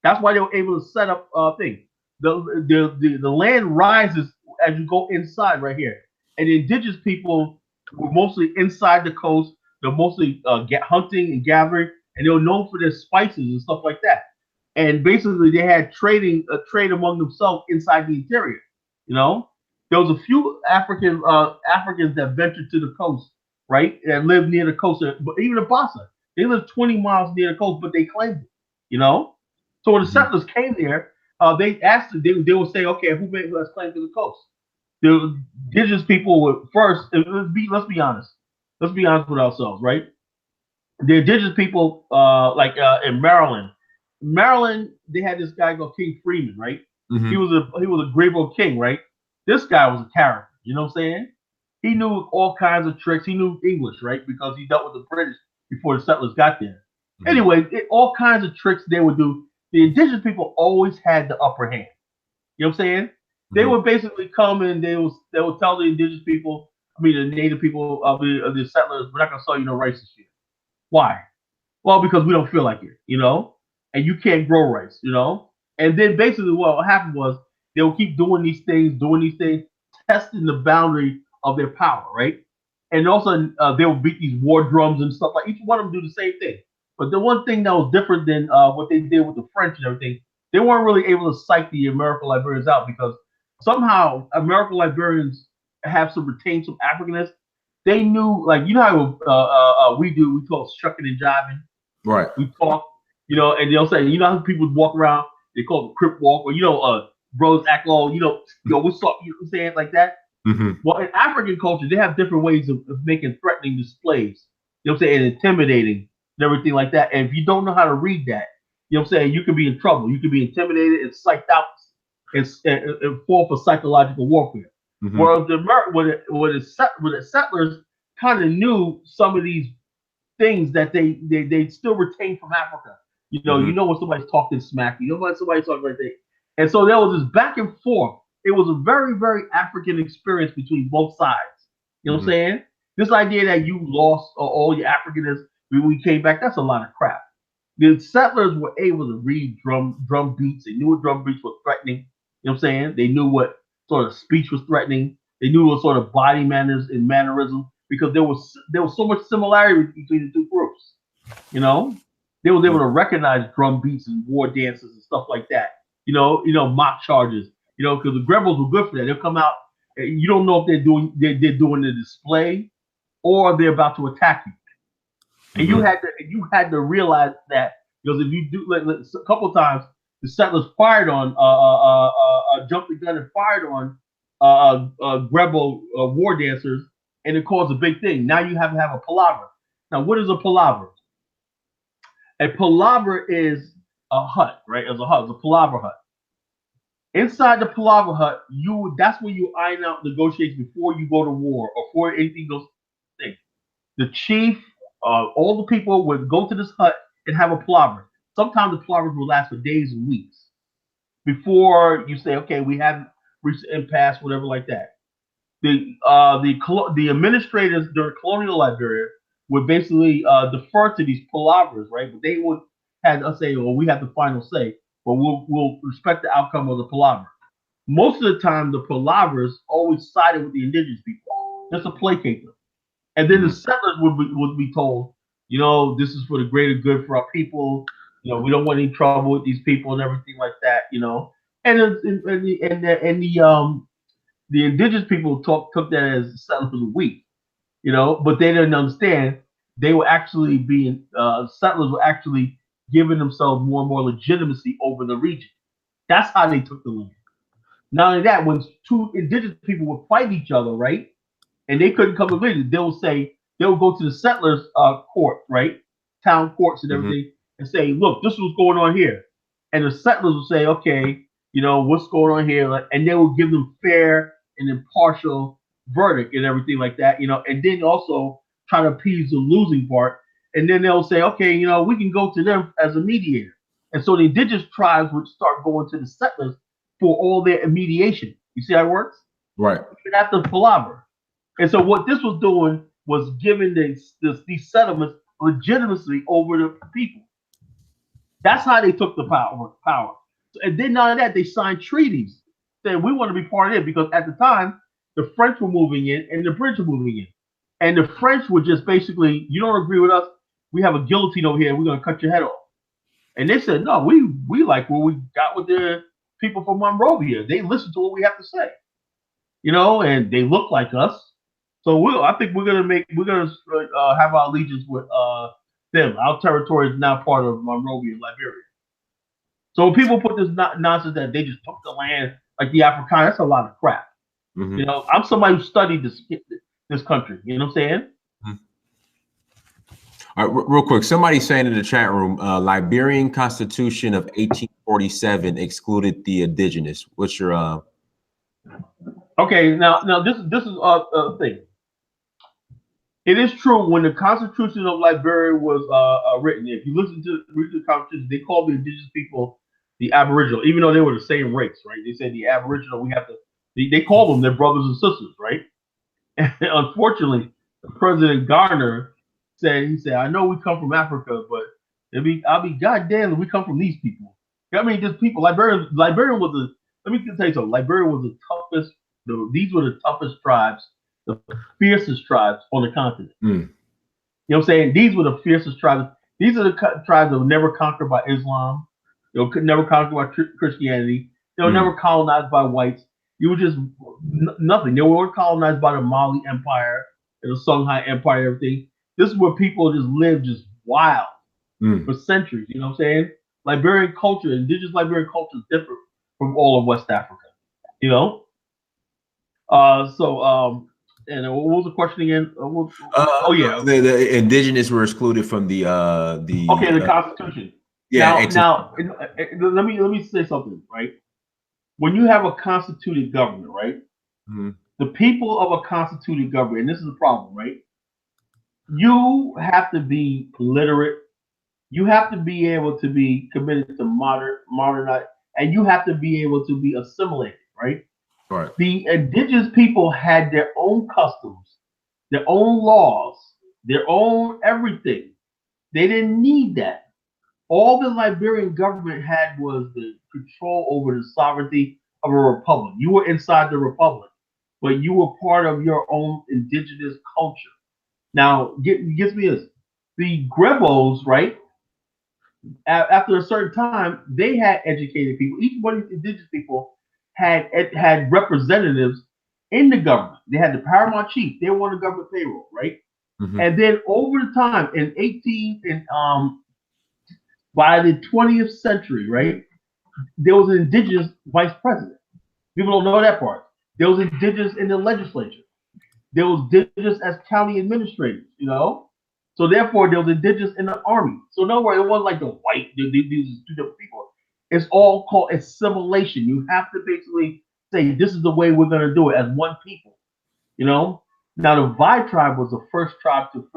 That's why they were able to set up things. The land rises as you go inside right here, and the indigenous people were mostly inside the coast. They're mostly hunting and gathering, and they were known for their spices and stuff like that. And basically, they had trade among themselves inside the interior. You know, there was a few Africans that ventured to the coast, right, and lived near the coast. But even in Bassa, they lived 20 miles near the coast, but they claimed it. You know, so when the settlers came there, they asked them, they would say, okay, who has claim to the coast? The indigenous people were first. Let's be honest. Let's be honest with ourselves, right? The indigenous people, in Maryland, they had this guy called King Freeman, right? Mm-hmm. He was a Greyboy king, right? This guy was a character. You know what I'm saying? He knew all kinds of tricks. He knew English, right? Because he dealt with the British before the settlers got there. Mm-hmm. Anyway, all kinds of tricks they would do. The indigenous people always had the upper hand. You know what I'm saying? Mm-hmm. They would basically come and they would tell the indigenous people, the native people of the settlers, we're not gonna sell you no rice this year. Why? Well, because we don't feel like it, you know, and you can't grow rice, you know. And then basically what happened was they would keep doing these things, testing the boundary of their power, right? And also they would beat these war drums and stuff like each one of them do the same thing. But the one thing that was different than what they did with the French and everything, they weren't really able to psych the American Liberians out, because somehow American Liberians have retained some Africanists. They knew, like, you know how we call shucking and jiving. Right. We talk, you know, and they'll say, you know how people walk around, they call it the crip walk, or, you know, brothers act all, what's up, you know what I'm saying, like that. Mm-hmm. Well, in African culture, they have different ways of making threatening displays, you know what I'm saying, and intimidating and everything like that. And if you don't know how to read that, you know what I'm saying, you can be in trouble. You can be intimidated and psyched out and fall for psychological warfare. Mm-hmm. Whereas the settlers kind of knew some of these things that they still retained from Africa. You know, mm-hmm. You know when somebody's talking smack, you know when somebody's talking like that. And so there was this back and forth. It was a very, very African experience between both sides. You know mm-hmm. what I'm saying? This idea that you lost all your Africanness when we came back, that's a lot of crap. The settlers were able to read drum beats. They knew what drum beats were threatening. You know what I'm saying? They knew what sort of speech was threatening. They knew what sort of body manners and mannerism, because there was so much similarity between the two groups. You know, they was able to recognize drum beats and war dances and stuff like that. You know, mock charges. You know, because the rebels were good for that. They'll come out, and you don't know if they're doing the display or they're about to attack you. And mm-hmm. you had to realize that, because if you do, a couple of times the settlers fired on jumped the gun and fired on rebel war dancers, and it caused a big thing. Now you have to have a palaver. Now, what is a palaver? A palaver is a hut, right? It's a hut. It's a palaver hut. Inside the palaver hut, that's where you iron out negotiations before you go to war or before anything goes. The chief, all the people would go to this hut and have a palaver. Sometimes the palavers will last for days and weeks before you say, okay, we haven't reached an impasse, whatever like that. The administrators during colonial Liberia would basically defer to these palavers, right? But they would have us say, well, we have the final say, but we'll respect the outcome of the palaver. Most of the time, the palavers always sided with the indigenous people, just to placate them. And then the settlers would be told, you know, this is for the greater good for our people. You know, we don't want any trouble with these people and everything like that. You know, and the indigenous people took that as settlers were weak. You know, but they didn't understand they were actually being settlers were actually giving themselves more and more legitimacy over the region. That's how they took the land. Not only that, when two indigenous people would fight each other, right? And they couldn't come to visit, they'll go to the settlers' court, right? Town courts and everything, and say, look, this is what's going on here. And the settlers will say, okay, you know, what's going on here? And they will give them fair and impartial verdict and everything like that, you know, and then also try to appease the losing part. And then they'll say, okay, you know, we can go to them as a mediator. And so the indigenous tribes would start going to the settlers for all their mediation. You see how it works? Right. That's the palaver. And so what this was doing was giving these settlements legitimacy over the people. That's how they took the power. And then not only that, they signed treaties saying we want to be part of it, because at the time the French were moving in and the British were moving in. And the French were just basically, you don't agree with us, we have a guillotine over here, we're going to cut your head off. And they said, no, we like what we got with the people from Monrovia. They listen to what we have to say, you know, and they look like us. So I think we're gonna have our allegiance with them. Our territory is now part of Monrovia, Liberia. So when people put this nonsense that they just took the land like the Afrikaners, that's a lot of crap. You know, I'm somebody who studied this country. You know what I'm saying? All right, real quick. Somebody's saying in the chat room, Liberian Constitution of 1847 excluded the indigenous. What's your Okay, now this is a thing. It is true, when the Constitution of Liberia was written, if you read the Constitution, they called the indigenous people the Aboriginal, even though they were the same race, right? They said the Aboriginal, they call them their brothers and sisters, right? And unfortunately, President Garner said, I know we come from Africa, but I'll be goddamn if we come from these people. I mean, just people. Liberia was let me tell you something. Liberia was the toughest. These were the toughest tribes, the fiercest tribes on the continent. You know what I'm saying? These were the fiercest tribes. These are the tribes that were never conquered by Islam. They were never conquered by Christianity. They were never colonized by whites. You were just nothing. They weren't colonized by the Mali Empire and the Songhai Empire and everything. This is where people just lived just wild for centuries. You know what I'm saying? Liberian culture, indigenous Liberian culture is different from all of West Africa. You know? And what was the question again? The indigenous were excluded from the Constitution. Yeah. Now, let me say something, right? When you have a constituted government, right? The people of a constituted government, and this is the problem, right? You have to be literate. You have to be able to be committed to modernize, and you have to be able to be assimilated, right? Right. The indigenous people had their own customs, their own laws, their own everything. They didn't need that. All the Liberian government had was the control over the sovereignty of a republic. You were inside the republic, but you were part of your own indigenous culture. Now, gets me this. The Grebos, right? After a certain time, they had educated people. Each one of the indigenous people had representatives in the government. They had the paramount chief. They were on the government payroll, right? And then over the time, by the 20th century, right, there was an indigenous vice president. People don't know that part. There was indigenous in the legislature. there was indigenous as county administrators, you know. So therefore, there was indigenous in the army. So in other words, it wasn't like the white, these two different people. It's all called assimilation. You have to basically say, this is the way we're going to do it as one people, you know. Now, the Vi tribe was the first tribe to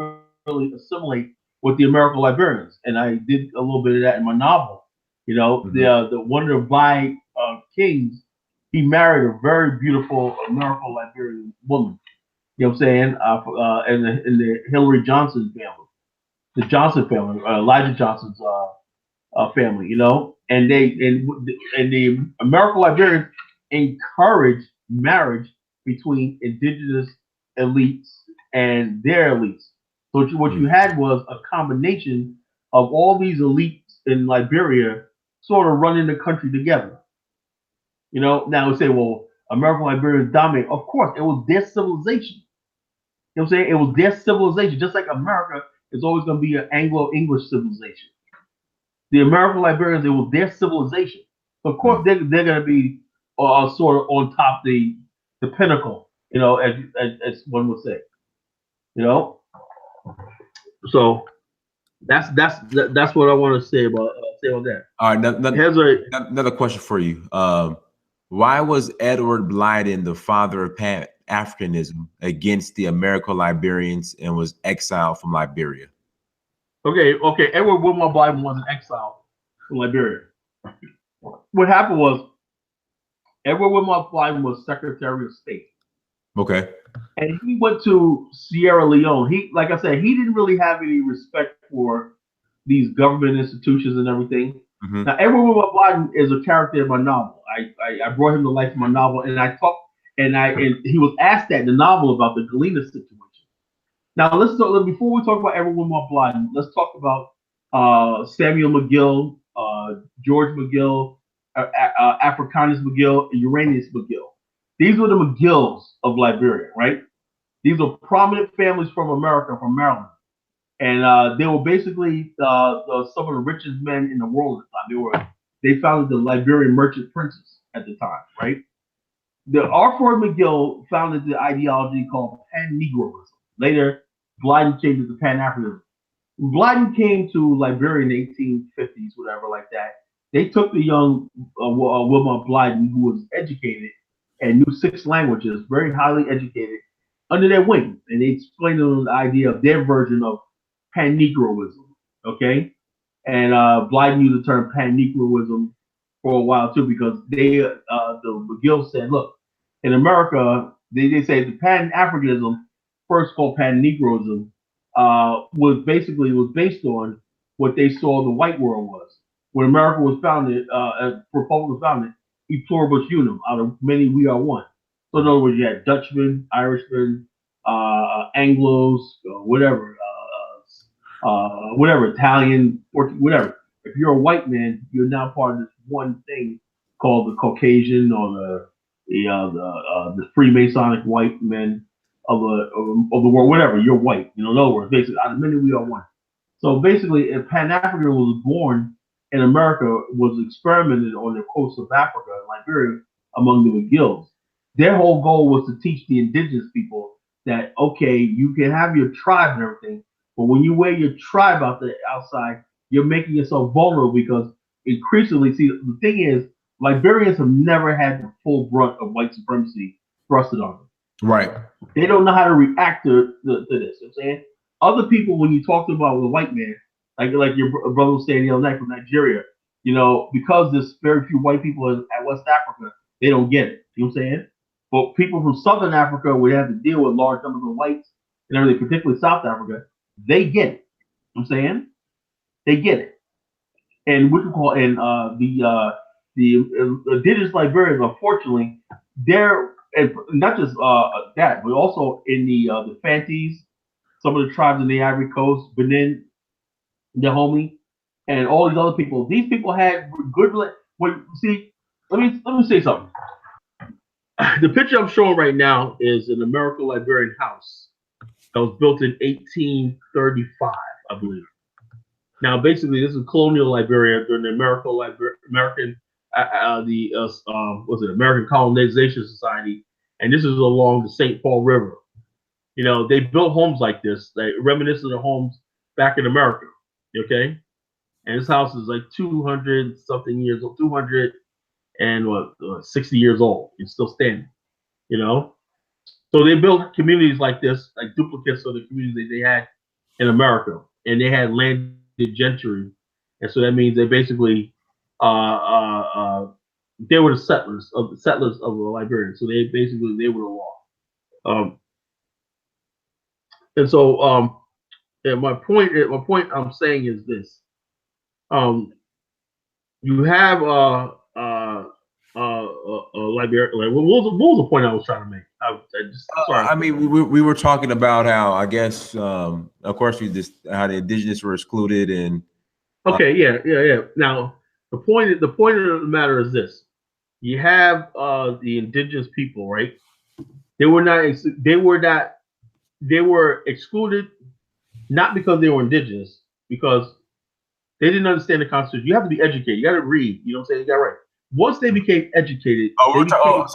really assimilate with the American Liberians, and I did a little bit of that in my novel. You know, the one of the Vi kings, he married a very beautiful American Liberian woman. You know what I'm saying? In the Hillary Johnson family, the Johnson family, Elijah Johnson's family. You know, and the American Liberians encouraged marriage between indigenous elites and their elites. So what you had was a combination of all these elites in Liberia sort of running the country together. You know, now we say, well, American Liberians dominate. Of course, it was their civilization. You know what I'm saying? It was their civilization, just like America is always going to be an Anglo-English civilization. The American Liberians, it was their civilization. So of course, they're going to be sort of on top the pinnacle, you know, as one would say. You know, so that's what I want to say about that. All right, another question for you. Why was Edward Blyden the father of Pan-Africanism against the American Liberians and was exiled from Liberia? Okay. Edward Wilmot Blyden was an exile from Liberia. What happened was Edward Wilmot Blyden was Secretary of State. Okay. And he went to Sierra Leone. Like I said, he didn't really have any respect for these government institutions and everything. Now, Edward Wilmot Blyden is a character in my novel. I brought him to life in my novel, and he was asked that in the novel about the Galena situation. Now, before we talk about Edward Wilmot Blyden, let's talk about Samuel McGill, George McGill, Africanus McGill, and Uranius McGill. These were the McGills of Liberia, right? These are prominent families from America, from Maryland. And they were basically some of the richest men in the world at the time. They founded the Liberian Merchant Princes at the time, right? The Arthur McGill founded the ideology called Pan-Negroism. Later, Blyden changed it to Pan-Africanism. When Blyden came to Liberia in the 1850s, whatever like that, they took the young Wilmot Blyden, who was educated and knew 6 languages, very highly educated, under their wing. And they explained to them the idea of their version of Pan-Negroism, okay? And Blyden used the term Pan-Negroism for a while too, because the McGill said, look, in America, they say the Pan-Africanism, first called Pan-Negroism, was based on what they saw the white world was. When America was founded, Republic was founded, e pluribus unum, out of many we are one. So in other words, you had Dutchmen, Irishmen, Anglos, whatever, Italian, whatever. If you're a white man, you're now part of this one thing called the Caucasian or the Freemasonic white men of the world, whatever. You're white. You know, in other words, basically, out of many we are one. So basically, if Pan-African was born in America, was experimented on the coast of Africa and Liberia among the McGills. Their whole goal was to teach the indigenous people that, okay, you can have your tribe and everything, but when you wear your tribe outside, you're making yourself vulnerable because increasingly, see, the thing is, Liberians have never had the full brunt of white supremacy thrusted on them. Right. They don't know how to react to this. You know what I'm saying? Other people, when you talk about the white man, like your brother was saying the other night from Nigeria, you know, because there's very few white people at West Africa, they don't get it. You know what I'm saying? But people from Southern Africa, would have to deal with large numbers of whites and everything, particularly South Africa, they get it. You know what I'm saying? They get it. And what you call the indigenous Liberians, unfortunately, they're not just that, but also in the Fantis, some of the tribes in the Ivory Coast, Benin, Dahomey, and all these other people. These people had good. See, let me say something. The picture I'm showing right now is an American Liberian house that was built in 1835, I believe. Now, basically, this is colonial Liberia during the American Colonization Society, and this is along the St. Paul River. You know, they built homes like this, like reminiscent of homes back in America. Okay, and this house is like 200 something years old, 200 and 60 years old. It's still standing. You know, so they built communities like this, like duplicates of the communities that they had in America, and they had landed gentry, and so that means they basically uh, uh, uh, they were the settlers of Liberia. So they were the law. Um, and so and my point I'm saying is this: you have Liberia. Like, what was the point I was trying to make? Sorry. I mean, we were talking about how, I guess, of course, how the indigenous were excluded, and Okay, yeah. Now, the point of the matter is this: you have the indigenous people, right? They were not. They were not. They were excluded not because they were indigenous, because they didn't understand the Constitution. You have to be educated. You got to read. You know what I'm saying? You got to write. Once they became educated, I'm sorry. We were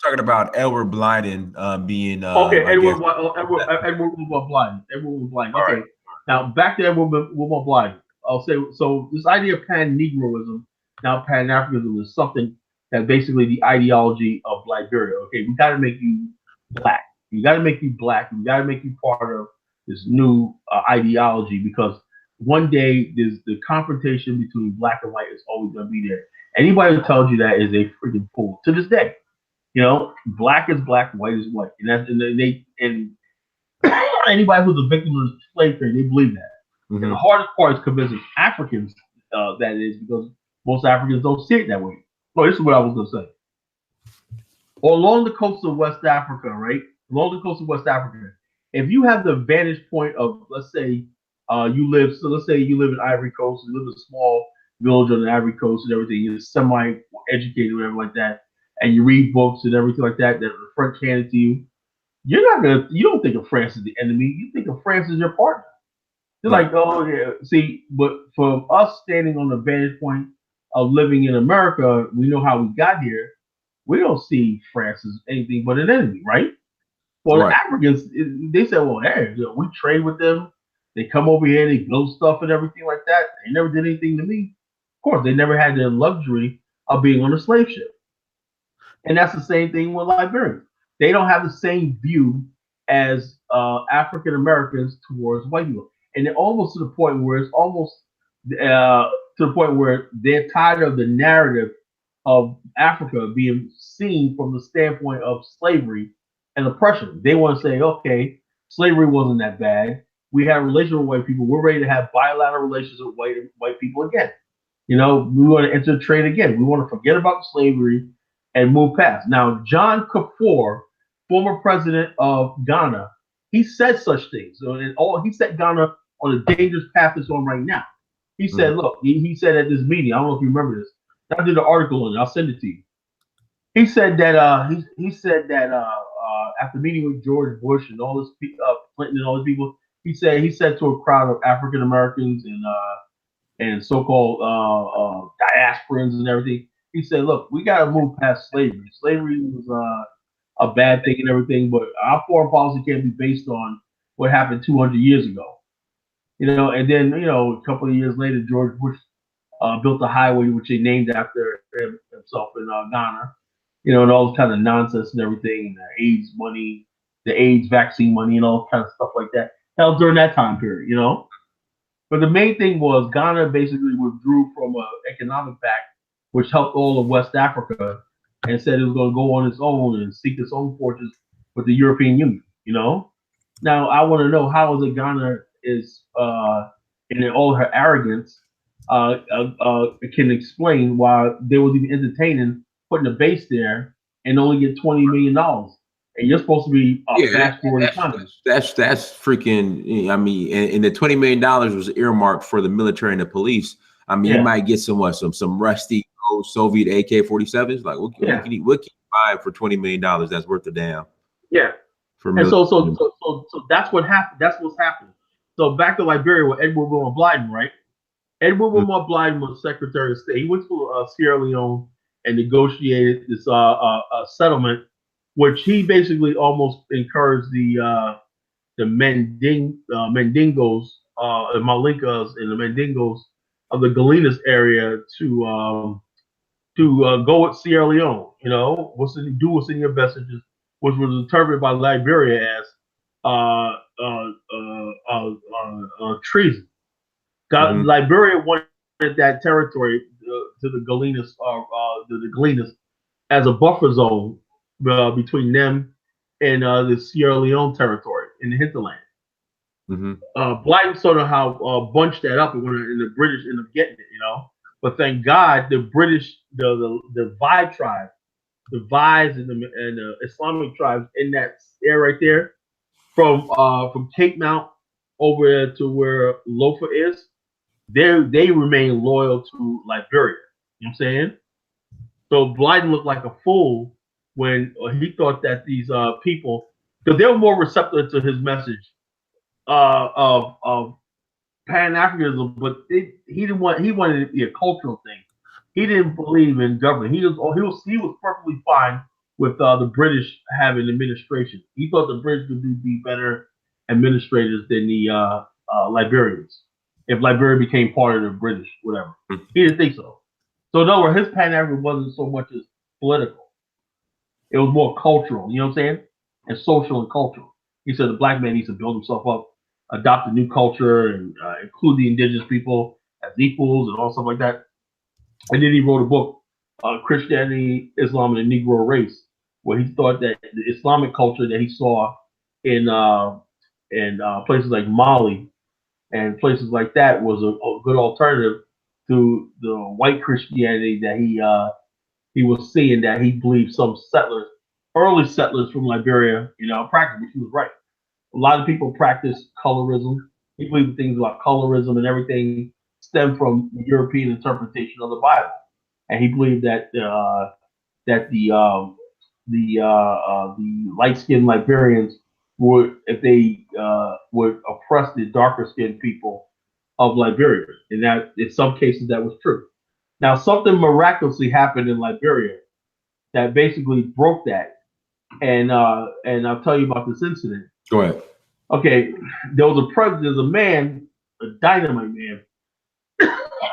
talking about Edward Blyden being okay. Edward Edward Blyden. Edward Blyden. Okay. Right. Now back to Edward Blyden. I'll say so. This idea of pan-Negroism, now Pan-Africanism, is something that basically the ideology of Liberia. Okay, we got to make you black. You got to make you black. You got to make you part of this new ideology, because one day there's the confrontation between black and white is always going to be there. Anybody who tells you that is a freaking fool to this day. You know, black is black, white is white, and that's and anybody who's a victim of slavery, they believe that. Mm-hmm. And the hardest part is convincing Africans that is, because most Africans don't see it that way. So this is what I was going to say. Along the coast of West Africa, right? Along the coast of West Africa, if you have the vantage point of, let's say, let's say you live in Ivory Coast, you live in a small village on the Ivory Coast and everything, you're semi-educated, whatever like that, and you read books and everything like that are French handed to you, you don't think of France as the enemy, you think of France as your partner. They're like, oh yeah, see, but for us standing on the vantage point of living in America, we know how we got here. We don't see France as anything but an enemy, right? Well, Right. the Africans, they said, well, hey, we trade with them. They come over here, they build stuff and everything like that. They never did anything to me. Of course, they never had the luxury of being on a slave ship. And that's the same thing with Liberians. They don't have the same view as African Americans towards white people. And they're almost to the point where it's almost to the point where they're tired of the narrative of Africa being seen from the standpoint of slavery and oppression. They want to say, okay, slavery wasn't that bad. We had a relationship with white people. We're ready to have bilateral relations with white people again. You know, we want to enter trade again. We want to forget about slavery and move past. Now, John Kufuor, former president of Ghana, he said such things. So he set Ghana on a dangerous path it's on right now. He said, look, he said at this meeting, I don't know if you remember this. I did an article on it. I'll send it to you. He said that he said that after meeting with George Bush and all this Clinton and all these people, he said to a crowd of African Americans and so-called diasporans and everything, he said, look, we got to move past slavery. Slavery was a bad thing and everything, but our foreign policy can't be based on what happened 200 years ago. You know, and then, you know, a couple of years later, George Bush built a highway which he named after himself in Ghana, you know, and all this kind of nonsense and everything, and the AIDS money, the AIDS vaccine money, and all kind of stuff like that. Hell, during that time period, you know. But the main thing was Ghana basically withdrew from an economic pact, which helped all of West Africa, and said it was going to go on its own and seek its own fortunes with the European Union, you know. Now, I want to know how is it Ghana is, in all her arrogance, can explain why they was even entertaining putting a base there and only get $20 million. And you're supposed to be fast forward economy. That's freaking. I mean, and the $20 million was earmarked for the military and the police. I mean, you might get some rusty old Soviet AK-47s. Like, what can you buy for $20 million? That's worth a damn. Yeah. And so that's what happened. That's what's happening. So back to Liberia with Edward Wilmot Blyden, right? Edward Wilmot Blyden was Secretary of State. He went to Sierra Leone and negotiated this settlement, which he basically almost encouraged the the Mandingos, the Malinkas, and the Mandingos of the Galenas area to go with Sierra Leone. You know, do what's in your best interest, which was interpreted by Liberia as treason. Liberia wanted that territory to the Galenas as a buffer zone between them and the Sierra Leone territory in the hinterland. Blyden sort of how bunched that up, and the British ended up getting it, you know. But thank God, the British, the Vai tribe, the Vais and the Islamic tribes in that area right there, from Cape Mount over to where Lofa is, they remain loyal to Liberia. You know what I'm saying? So Blyden looked like a fool when he thought that these people, because they were more receptive to his message of Pan-Africanism, but he wanted it to be a cultural thing. He didn't believe in government. He was perfectly fine with the British having administration. He thought the British would be better administrators than the Liberians if Liberia became part of the British, whatever. He didn't think so. So in other words, his Pan-Africanism wasn't so much as political. It was more cultural, you know what I'm saying? And social and cultural. He said the black man needs to build himself up, adopt a new culture, and include the indigenous people as equals and all stuff like that. And then he wrote a book, Christianity, Islam, and the Negro Race, where he thought that the Islamic culture that he saw in places like Mali and places like that was a good alternative to the white Christianity that he was seeing, that he believed some early settlers from Liberia, practiced, which he was right. A lot of people practice colorism. He believed things like colorism and everything stem from the European interpretation of the Bible, and he believed that the light-skinned Liberians would, if they would oppress the darker-skinned people of Liberia, and that in some cases that was true. Now, something miraculously happened in Liberia that basically broke that, and I'll tell you about this incident. Go ahead. Okay, there's a man, a dynamite man,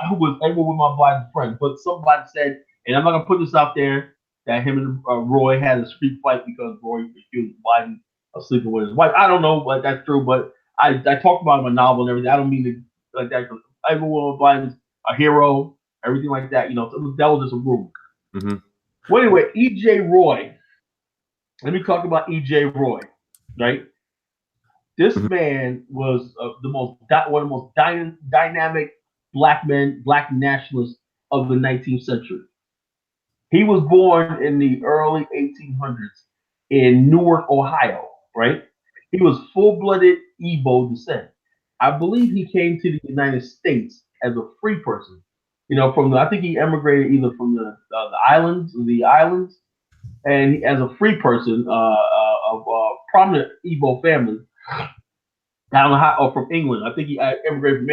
who was able with my blind friend, but somebody said, and I'm not gonna put this out there, that him and Roy had a street fight because Roy accused Biden of sleeping with his wife. I don't know if that's true, but I talked about it in my novel and everything. I don't mean to like that, because everyone with Biden's a hero, everything like that. That was just a rumor. Well, anyway, E.J. Roy. Let me talk about E.J. Roy, right? This man was one of the most dynamic black nationalists of the 19th century. He was born in the early 1800s in Newark, Ohio, right? He was full-blooded Igbo descent. I believe he came to the United States as a free person. I think he emigrated either from the islands, and as a free person of prominent Igbo family. I don't know how, or from England. I think he immigrated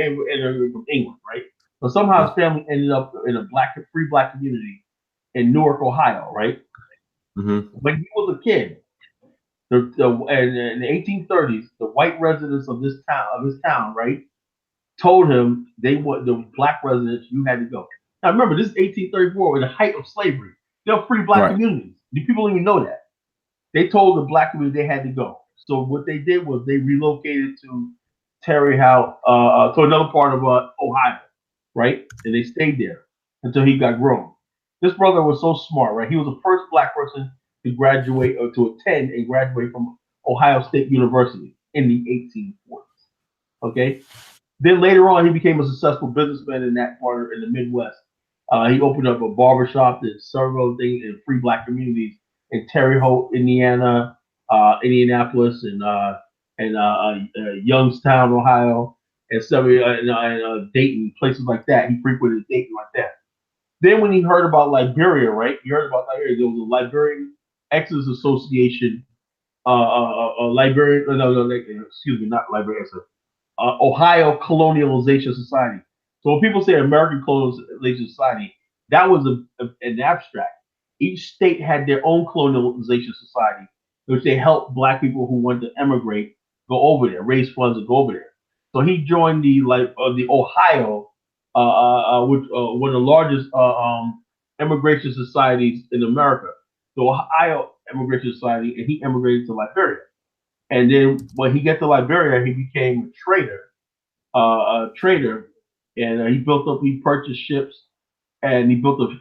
from England, right? But somehow his family ended up in a free black community in Newark, Ohio, right? When he was a kid, in the 1830s, the white residents of this town, right, told him the black residents, you had to go. Now remember, this is 1834, in the height of slavery. There were free black communities. The people didn't even know that. They told the black community they had to go. So what they did was they relocated to Terry House, to another part of Ohio, right? And they stayed there until he got grown. This brother was so smart, right? He was the first black person to graduate or to attend and graduate from Ohio State University in the 1840s. Okay. Then later on, he became a successful businessman in that part in the Midwest. He opened up a barbershop that served other things in free black communities in Terre Haute, Indiana, Indianapolis, and Youngstown, Ohio, and Dayton, places like that. He frequented Dayton like that. Then when he heard about Liberia, right? He heard about Liberia. There was a Liberian Exodus Association, Ohio Colonialization Society. So when people say American Colonialization Society, that was an abstract. Each state had their own colonialization society, which they helped black people who wanted to emigrate go over there, raise funds and go over there. So he joined the Ohio, which one of the largest immigration societies in America, the Ohio Immigration Society, and he immigrated to Liberia. And then when he got to Liberia, he became a trader, and he purchased ships, and he built a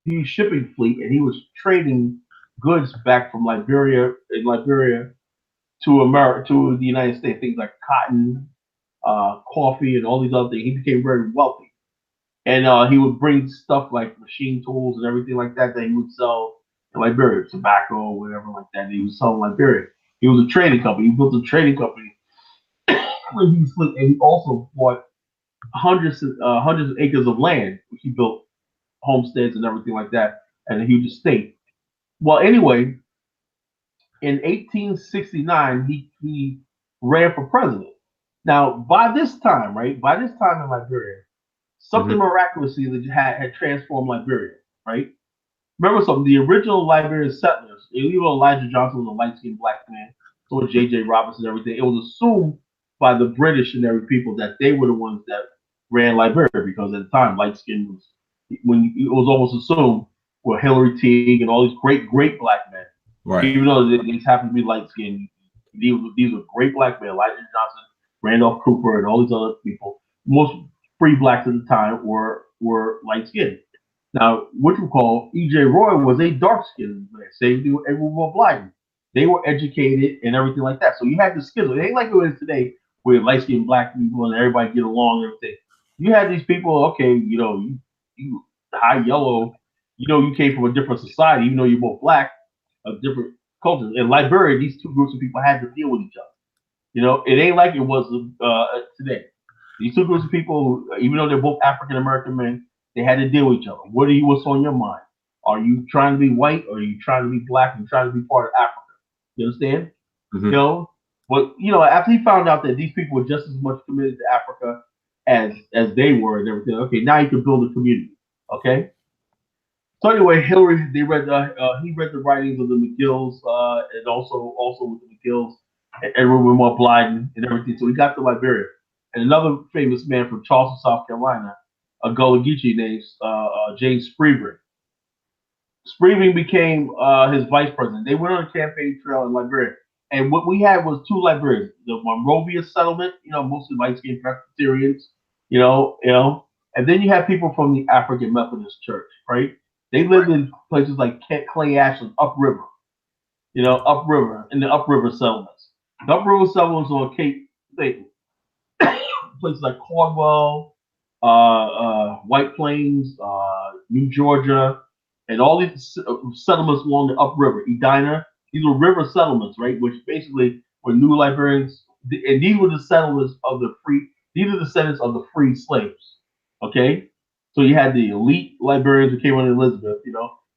huge shipping fleet, and he was trading goods back from Liberia to America, to the United States, things like cotton, coffee, and all these other things. He became very wealthy, and he would bring stuff like machine tools and everything like that he would sell in Liberia, tobacco or whatever like that. He was selling in Liberia. He was a trading company. He built a trading company. And he also bought hundreds of acres of land, which he built homesteads and everything like that, and a huge estate. Well, anyway, in 1869, he ran for president. Now, by this time in Liberia, something miraculously had transformed Liberia, right? Remember something, the original Liberian settlers, even though Elijah Johnson was a light-skinned black man, so was J.J. Robinson and everything, it was assumed by the British and every people that they were the ones that ran Liberia, because at the time, light-skinned was, when it was almost assumed, were Hillary Teague and all these great black men. Right. Even though these happened to be light-skinned, these were great black men. Elijah Johnson, Randolph Cooper, and all these other people. Most free blacks at the time were light-skinned. Now, what you call E.J. Roy was a dark-skinned man. Same thing with Edward Moore Blyden. They were educated and everything like that. So you had the skills. It ain't like it is today, where light-skinned black people and everybody get along and everything. You had these people, okay, you high yellow, you came from a different society, even though you're both black, of different cultures. In Liberia, these two groups of people had to deal with each other. It ain't like it was today. These two groups of people, even though they're both African American men, they had to deal with each other. What's on your mind? Are you trying to be white, or are you trying to be black and trying to be part of Africa? You understand? But after he found out that these people were just as much committed to Africa as they were and everything, okay, now you can build a community. Okay. So anyway, he read the writings of the McGills, and also with the McGills and Edward Moore Blyden and everything. So he got to Liberia, and another famous man from Charleston, South Carolina, a Gullah Geechee named James Spivey. Spivey became his vice president. They went on a campaign trail in Liberia, and what we had was two Liberians: the Monrovia settlement, mostly light-skinned Presbyterians, and then you have people from the African Methodist Church, right? They lived in places like Clay Ashland, upriver, in the upriver settlements. The upriver settlements on Cape Satan, places like Caldwell, White Plains, New Georgia, and all these settlements along the upriver, Edina. These were river settlements, right? Which basically were new Liberians, and these were the settlers of the free. These are the descendants of the free slaves. Okay. So you had the elite Liberians who came under Elizabeth,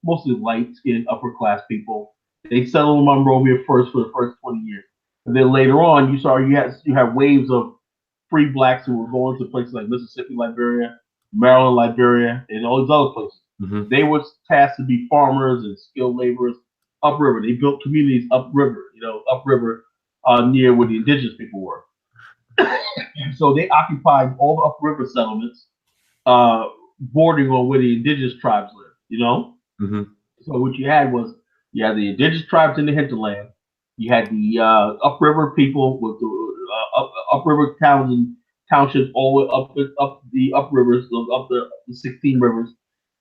mostly light-skinned, upper-class people. They settled in Monrovia for the first 20 years. And then later on, you had waves of free blacks who were going to places like Mississippi, Liberia, Maryland, Liberia, and all these other places. They were tasked to be farmers and skilled laborers upriver. They built communities upriver, near where the indigenous people were. So they occupied all the upriver settlements, bordering on where the indigenous tribes live, So what you had the indigenous tribes in the hinterland. You had the upriver people with the upriver towns and townships all the way up the uprivers, up the 16 rivers.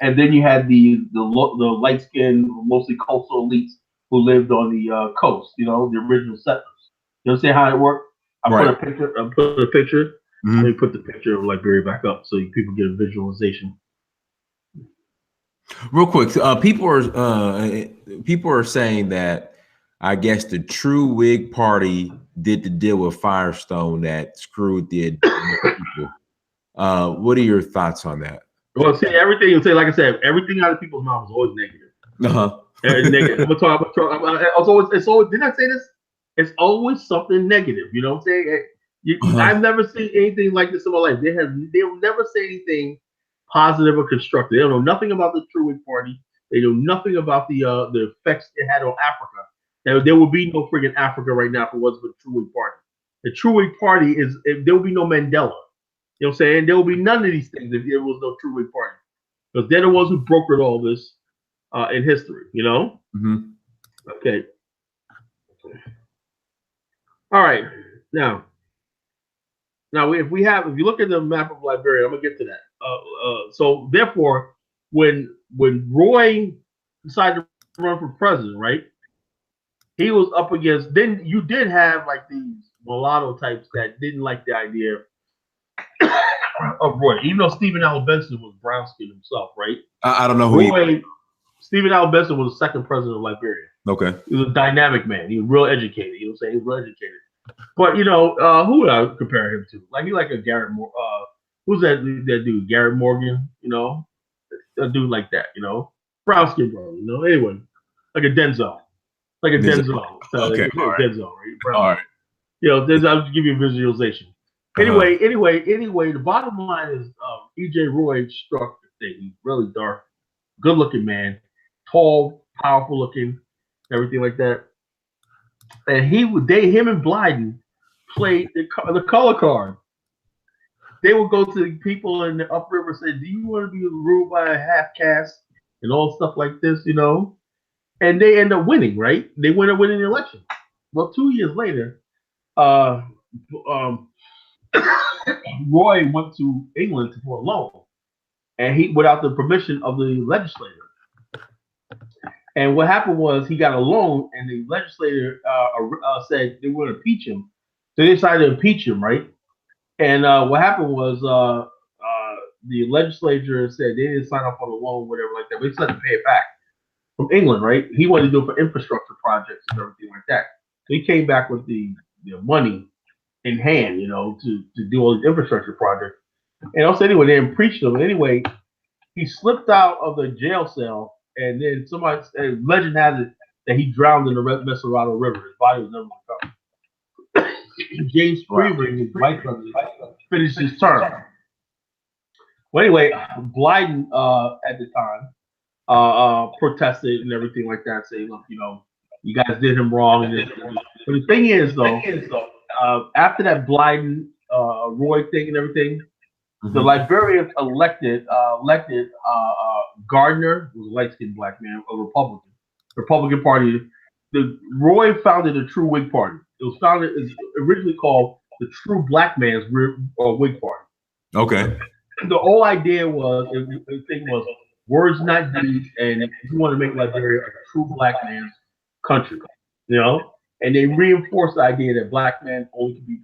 And then you had the light-skinned, mostly coastal elites who lived on the coast, the original settlers. You understand how it worked? I put a picture. Let me put the picture of Liberia back up so people get a visualization. Real quick, people are saying that I guess the true Whig Party did the deal with Firestone that screwed the people. What are your thoughts on that? Well, see, everything you say, like I said, everything out of people's mouth is always negative. Negative. It's always. Didn't I say this? It's always something negative. You know what I'm saying? I've never seen anything like this in my life. They'll never say anything positive or constructive. They don't know nothing about the True Whig Party. They know nothing about the effects it had on Africa. There would be no friggin' Africa right now if it wasn't for the True Whig Party. The true Whig Party is there will be no Mandela. You know what I'm saying? There will be none of these things if there was no true Whig Party, because they're the ones who brokered all this in history. You know? Mm-hmm. Okay. All right. Now, if you look at the map of Liberia, I'm gonna get to that. So therefore, when Roy decided to run for president, right? He was up against. Then you did have like these mulatto types that didn't like the idea of Roy, even though Stephen L. Benson was brown skinned himself, right? I don't know who Roy. Stephen L. Benson was the second president of Liberia. Okay. He was a dynamic man. He was real educated. You know what I'm saying? He was real educated. But you know, who would I compare him to? Like he like a Garrett. Who's that dude? Garrett Morgan. You know, a dude like that. You know, brown skin brother. You know, anyway, like a Denzel. Like a Denzel. Okay. Like all right. Denzel, right? All right. You know, I'll just give you a visualization. Anyway, the bottom line is E.J. Roy struck the thing. He's really dark, good looking man, tall, powerful looking, everything like that. And him and Blyden played the color card. They would go to the people in the upriver and say, "Do you want to be ruled by a half caste?" and all stuff like this, you know? And they end up winning, right? They end up winning the election. Well, 2 years later, Roy went to England for a loan, and he without the permission of the legislator. And what happened was he got a loan, and the legislator said they were going to impeach him. So they decided to impeach him, right? And what happened was the legislature said they didn't sign up on the loan, whatever like that. But they said to pay it back from England, right? He wanted to do it for infrastructure projects and everything like that. So he came back with the money in hand, you know, to do all these infrastructure projects. And also, anyway, they impeached him. And anyway, he slipped out of the jail cell, and then legend has it that he drowned in the Messerado River. His body was never recovered. James Freeman, his vice president, finished his term. Well, anyway, Blyden at the time protested and everything like that, saying, "Look, you know, you guys did him wrong." But the thing is, though, after that Blyden Roy thing and everything, the Liberians elected Gardner, who was a light-skinned black man, a Republican Party. Roy founded the True Whig Party. It was originally called the True Black Man's Whig Party. Okay. The whole idea was, the thing was, words not deeds, and you want to make Liberia a true black man's country, you know. And they reinforced the idea that black men only can be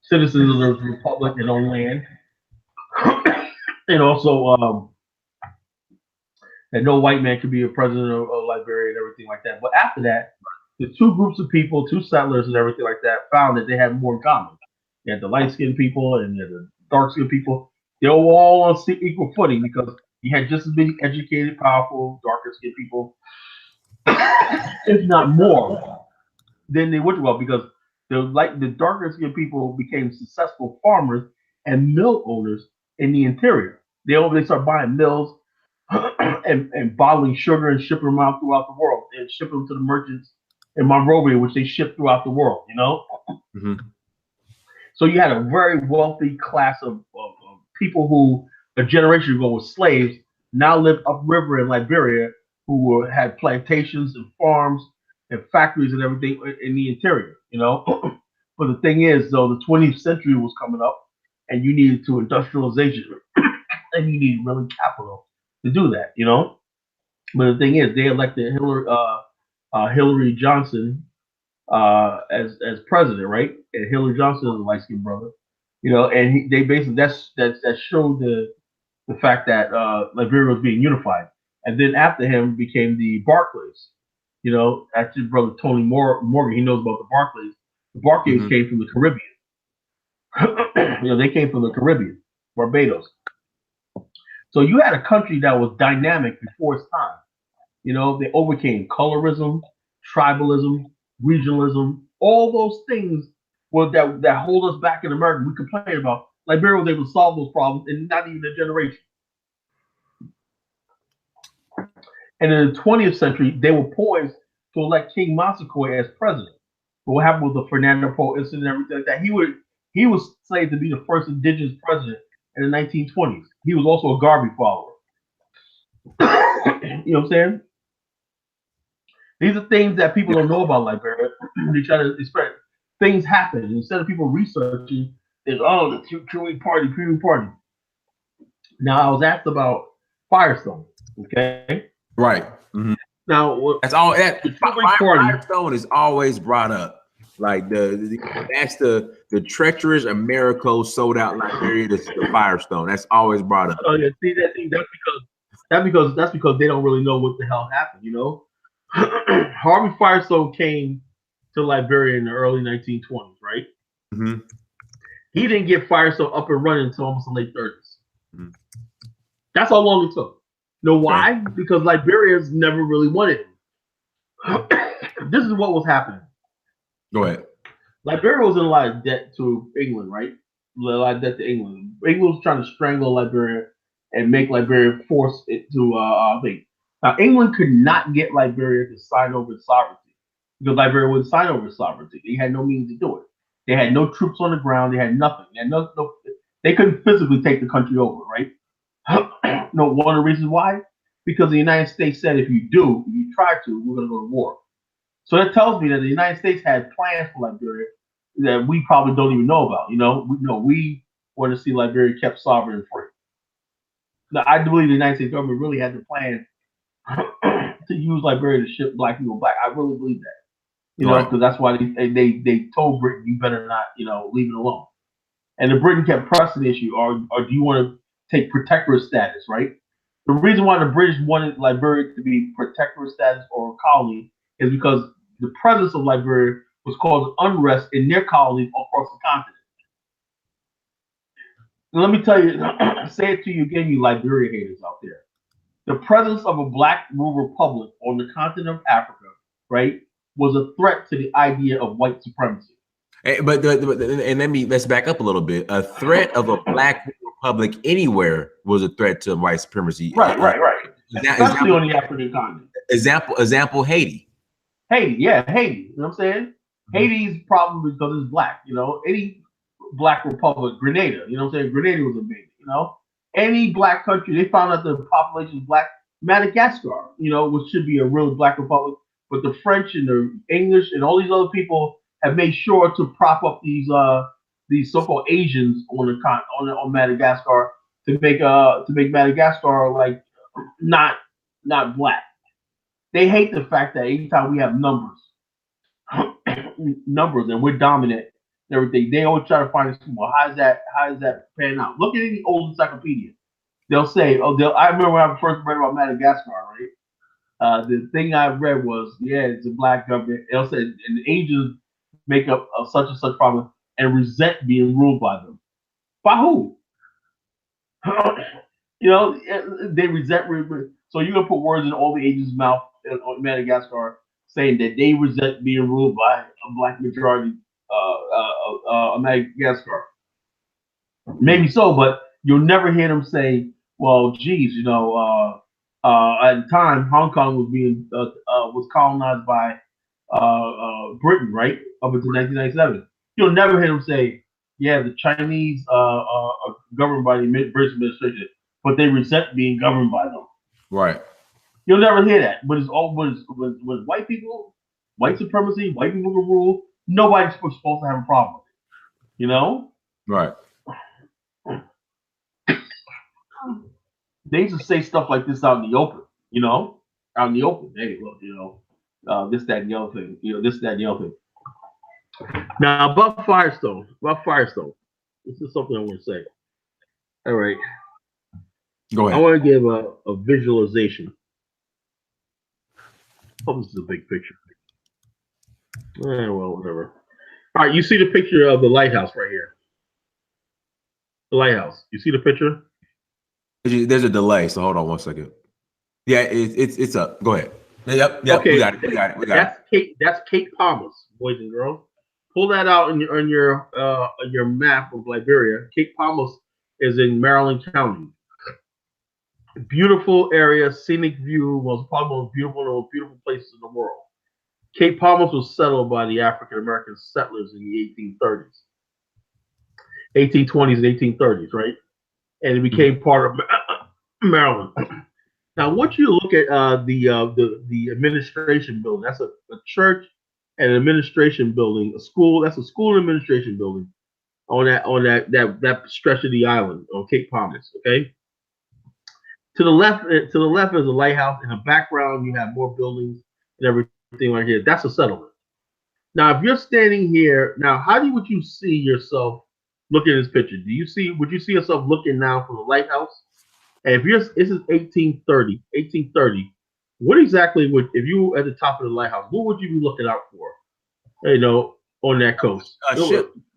citizens of the republic and own land, and also that no white man could be a president of Liberia and everything like that. But after that, the two groups of people, two settlers and everything like that, found that they had more in common. You had the light-skinned people and you had the dark-skinned people. They were all on equal footing because you had just as many educated, powerful, darker-skinned people, if not more, than they would. Well, because the darker-skinned people became successful farmers and mill owners in the interior. They started buying mills and bottling sugar and shipping them out throughout the world and shipping them to the merchants in Monrovia, which they shipped throughout the world, you know? Mm-hmm. So you had a very wealthy class of people who a generation ago were slaves, now live upriver in Liberia, who had plantations and farms and factories and everything in the interior, you know? But the thing is, though, the 20th century was coming up, and you needed to industrialization, and you needed really capital to do that, you know? But the thing is, they elected Hillary Johnson as president, right? And Hillary Johnson is a light-skinned brother, you know, and they basically that showed the fact that Liberia was being unified. And then after him became the Barclays, you know, that's his brother Tony Morgan. He knows about the Barclays. The Barclays came from the Caribbean. You know, they came from the Caribbean, Barbados. So you had a country that was dynamic before its time. You know, they overcame colorism, tribalism, regionalism, all those things that hold us back in America. We complain about. Liberia was able to solve those problems in not even a generation. And in the 20th century, they were poised to elect King Massacre as president. But what happened with the Fernando Po incident and everything like that? He was slated to be the first indigenous president in the 1920s. He was also a Garvey follower. You know what I'm saying? These are things that people don't know about Liberia. They try to spread. Things happen. Instead of people researching, there's the Cuban party, Cuban party. Now I was asked about Firestone. Okay. Right. Mm-hmm. Now that's all. That party. Firestone is always brought up. Like that's the treacherous Americo sold out Liberia to the Firestone. That's always brought up. Oh yeah, see that thing. That's because they don't really know what the hell happened. You know, Harvey Firestone came to Liberia in the early 1920s, right? Mm-hmm. He didn't get Firestone up and running until almost the late 30s. Mm-hmm. That's how long it took. You know why? Okay. Because Liberians never really wanted him. This is what was happening. Go ahead. Liberia was in a lot of debt to England, right? A lot of debt to England. England was trying to strangle Liberia and make Liberia force it to think. Now, England could not get Liberia to sign over its sovereignty because Liberia wouldn't sign over its sovereignty. They had no means to do it. They had no troops on the ground. They had nothing. They had they couldn't physically take the country over, right? No, one of the reasons why? Because the United States said if you try to, we're going to go to war. So that tells me that the United States had plans for Liberia that we probably don't even know about. You know, we want to see Liberia kept sovereign and free. Now, I believe the United States government really had the plan to use Liberia to ship black people back. I really believe that. You know, because that's why they told Britain, you better not, leave it alone. And the Britain kept pressing the issue, or do you want to take protectorate status, right? The reason why the British wanted Liberia to be protectorate status or colony is because the presence of Liberia was causing unrest in their colonies across the continent. And let me tell you, say it to you again, you Liberia haters out there. The presence of a black rule republic on the continent of Africa, right, was a threat to the idea of white supremacy. But let's back up a little bit. A threat of a black republic anywhere was a threat to white supremacy. Right. Especially on the African continent. Example, Haiti. Haiti. You know what I'm saying? Mm-hmm. Haiti's problem is because it's black. Any black republic, Grenada. You know what I'm saying? Grenada was invaded. Any black country, they found out the population is black. Madagascar, which should be a real black republic, but the French and the English and all these other people have made sure to prop up these so-called Asians on Madagascar to make Madagascar like not black. They hate the fact that anytime we have numbers and we're dominant and everything, they always try to find us. Well, how does that pan out? Look at any old encyclopedia. They'll say, I remember when I first read about Madagascar, right? The thing I read was, it's a black government. They'll say, and the Asians make up such and such problem and resent being ruled by them. By who? They resent. So you're gonna put words in all the Asians' mouth on Madagascar, saying that they resent being ruled by a black majority of Madagascar. Maybe so, but you'll never hear them say, "Well, geez, at the time Hong Kong was colonized by Britain, right, up until 1997." You'll never hear them say, "Yeah, the Chinese are governed by the British administration, but they resent being governed by them." Right. You'll never hear that. But it's all with white people, white supremacy, white people can rule. Nobody's supposed to have a problem with it. Right. They used to say stuff like this out in the open. Out in the open. Hey, look, this, that, and the other thing. This, that, and the other thing. Now about Firestone. This is something I want to say. All right. Go ahead. I want to give a visualization. Oh, this is a big picture. Well, whatever. All right, you see the picture of the lighthouse right here. The lighthouse. You see the picture? There's a delay, so hold on 1 second. Yeah, it's up. Go ahead. Yep. Okay. We got it. That's Cape Palmas, boys and girls. Pull that out in your map of Liberia. Cape Palmas is in Maryland County. Beautiful area, scenic view, probably one of the most beautiful places in the world. Cape Palmas was settled by the African American settlers in the 1830s, 1820s, and 1830s, right? And it became part of Maryland. Now, once you look at the administration building, that's a church and an administration building, a school. That's a school and administration building on that stretch of the island on Cape Palmas. Okay. To the left is a lighthouse. In the background, you have more buildings and everything right here. That's a settlement. Now, if you're standing here now, would you see yourself looking at this picture? Would you see yourself looking now from the lighthouse? And this is 1830, what exactly if you were at the top of the lighthouse, what would you be looking out for? You know, on that coast.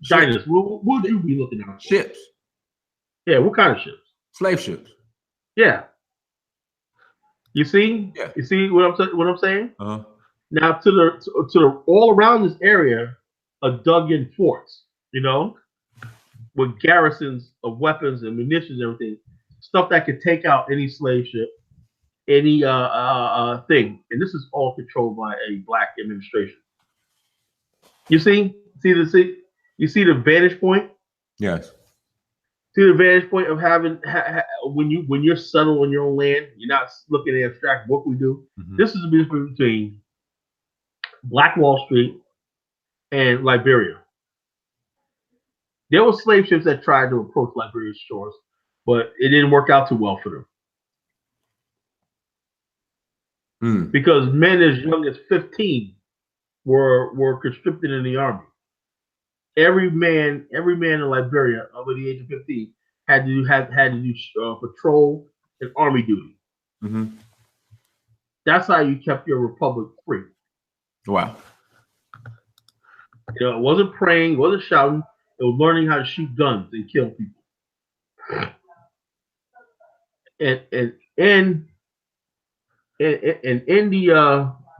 Ships. What would you be looking out for? Ships. Yeah, what kind of ships? Slave ships. Yeah. You see? Yeah. You see what I'm saying? Uh-huh. Now to the all around this area are dug in forts, you know, with garrisons of weapons and munitions and everything, stuff that could take out any slave ship, any thing. And this is all controlled by a black administration. You see the vantage point? Yes. See the vantage point of having when you're settled on your own land, you're not looking at abstract what we do. Mm-hmm. This is the difference between Black Wall Street and Liberia. There were slave ships that tried to approach Liberia's shores, but it didn't work out too well for them. Because men as young as 15 were conscripted in the army. Every man in Liberia over the age of 15 had to do patrol and army duty. Mm-hmm. That's how you kept your republic free. Wow. You know, it wasn't praying, it wasn't shouting, it was learning how to shoot guns and kill people. And in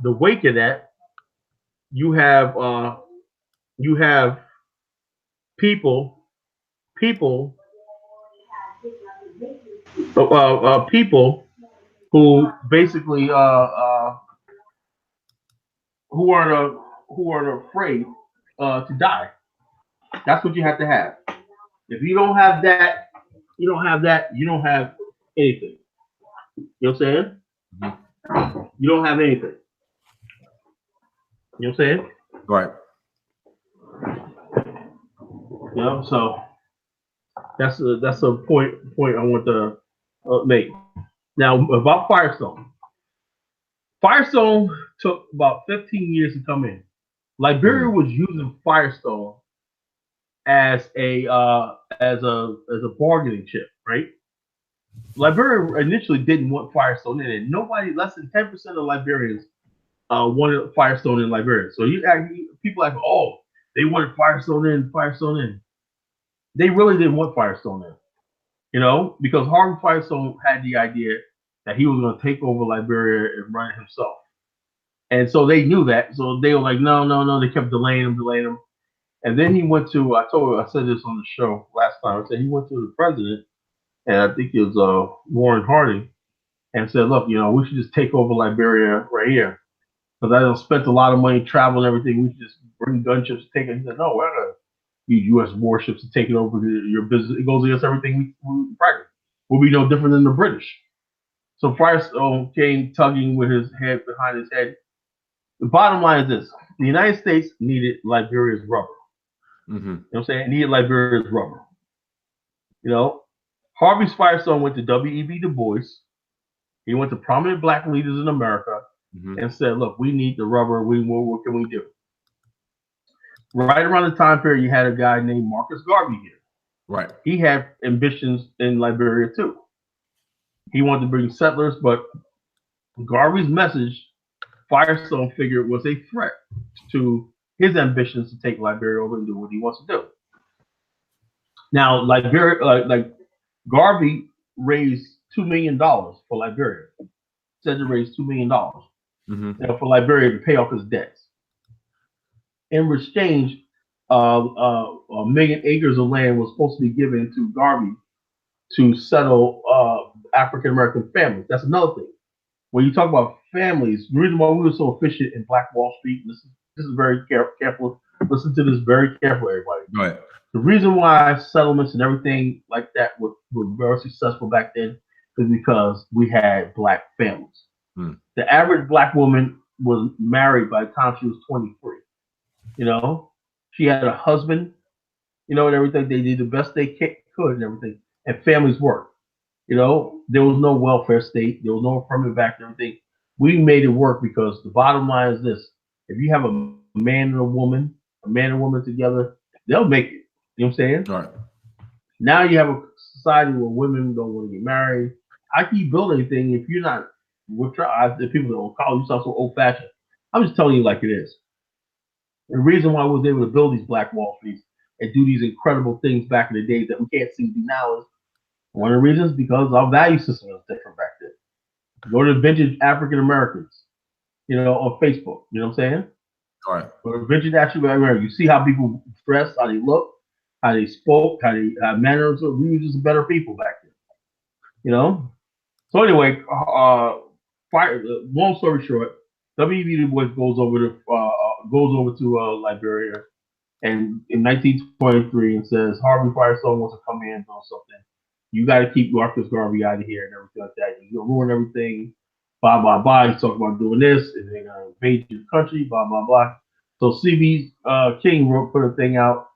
the wake of that, you have people who basically who aren't afraid to die. That's what you have to have. If you don't have that, you don't have anything. You know what I'm saying? Mm-hmm. You don't have anything. You know what I'm saying? Right. You know, so that's a point I want to make. Now about Firestone. Firestone took about 15 years to come in. Liberia was using Firestone as a bargaining chip, right? Liberia initially didn't want Firestone in it. Nobody, less than 10% of Liberians wanted Firestone in Liberia. So people like, oh, they wanted Firestone in. They really didn't want Firestone in, you know, because Harvey Firestone had the idea that he was going to take over Liberia and run it himself. And so they knew that. So they were like, no. They kept delaying him. And then he went to, I said this on the show last time. I said he went to the president, and I think it was Warren Harding, and said, look, you know, we should just take over Liberia right here. Because I don't spent a lot of money traveling and everything. We should just bring gunships to take it. He said, no, we're not going to use U.S. warships to take it over your business. It goes against everything we practice. We'll be no different than the British. So Firestone came tugging with his head behind his head. The bottom line is this. The United States needed Liberia's rubber. Mm-hmm. You know what I'm saying? It needed Liberia's rubber. You know, Harvey Firestone went to W.E.B. Du Bois. He went to prominent black leaders in America and said, look, we need the rubber. What can we do? Right around the time period, you had a guy named Marcus Garvey here. Right. He had ambitions in Liberia, too. He wanted to bring settlers, but Garvey's message, Firestone figured, was a threat to his ambitions to take Liberia over and do what he wants to do. Now, Liberia, Garvey raised $2 million for Liberia. Said to raise $2 million for Liberia to pay off his debts. In exchange, a million acres of land was supposed to be given to Garvey to settle African American families. That's another thing. when you talk about families, the reason why we were so efficient in Black Wall Street, this is very careful. Listen to this very carefully, everybody. Go ahead. The reason why settlements and everything like that were very successful back then is because we had Black families. The average Black woman was married by the time she was 23. You know, she had a husband, and everything. They did the best they could and everything, and families worked. There was no welfare state, there was no affirmative act and everything. We made it work because the bottom line is this: if you have a man and a woman, together, they'll make it. You know what I'm saying? All right. Now you have a society where women don't want to get married. I keep building anything if you're not. The people that will call you so old-fashioned. I'm just telling you like it is. The reason why we was able to build these Black Wall Streets and do these incredible things back in the days that we can't seem to do now is one of the reasons because our value system was different back then. Go to vintage African Americans, on Facebook. You know what I'm saying? All right. Go to vintage African Americans. You see how people dress, how they look, how they spoke, how they manners. We were just better people back then. So anyway, long story short, W.E.B. Du Bois goes over to Liberia, and in 1923 and says Harvey Firestone wants to come in and do something. You got to keep Marcus Garvey out of here and everything like that. You're gonna ruin everything. Blah blah blah. He's talking about doing this, and they're gonna invade your country. Blah blah blah. So C.B. King put a thing out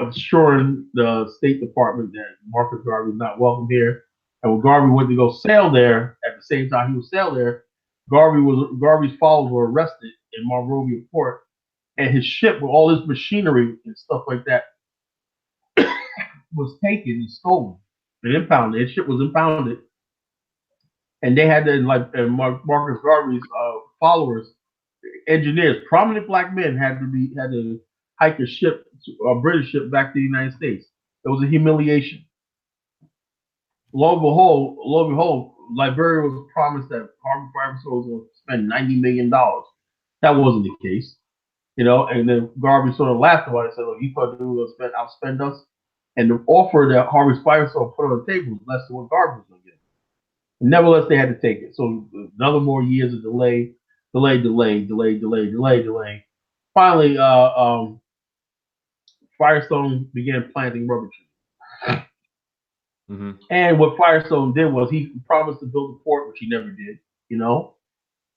assuring the State Department that Marcus Garvey is not welcome here. And when Garvey went to go sail there, at the same time he was sail there, Garvey's followers were arrested in Monrovia port, and his ship with all his machinery and stuff like that was taken and stolen and impounded. His ship was impounded, and they had to Marcus Garvey's followers, engineers, prominent Black men had to hike a British ship back to the United States. It was a humiliation. Lo and behold, Liberia was promised that Harvey Firestone was going to spend $90 million. That wasn't the case, and then Garvey sort of laughed about it and said, look, you thought they were going to outspend us? And the offer that Harvey Firestone put on the table was less than what Garvey was going to get. Nevertheless, they had to take it. So another more years of delay. Finally, Firestone began planting rubber trees. Mm-hmm. And what Firestone did was he promised to build a port, which he never did.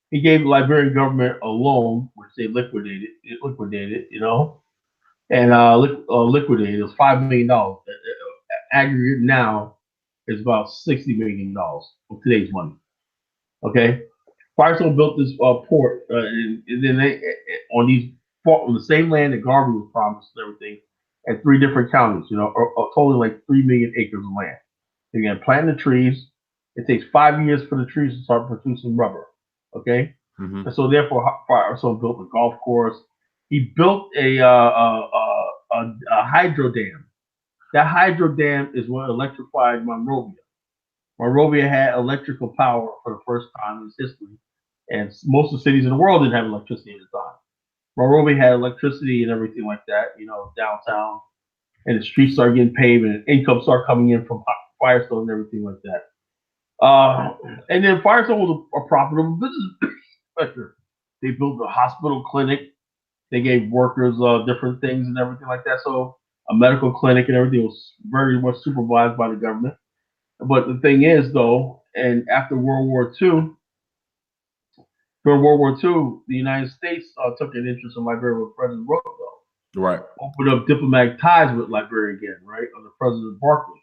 He gave the Liberian government a loan, which they liquidated. And liquidated. It was $5 million. Aggregate now is about $60 million of today's money. Okay, Firestone built this port, and then they on the same land that Garvey was promised and everything, and 3 different counties. Totally like 3 million acres of land. They began planting the trees. It takes 5 years for the trees to start producing rubber. Okay, and so therefore Firestone built a golf course. He built a hydro dam. That hydro dam is what electrified Monrovia. Monrovia had electrical power for the first time in its history, and most of the cities in the world didn't have electricity at the time. Monrovia had electricity and everything like that, downtown, and the streets started getting paved, and income started coming in from Firestone and everything like that. And then Firestone was a profitable business sector. They built a hospital clinic. They gave workers different things and everything like that. So a medical clinic and everything was very much supervised by the government. But the thing is, though, and after World War II, during World War II, the United States took an interest in Liberia with President Roosevelt. Right. Opened up diplomatic ties with Liberia again, right, under President Barkley.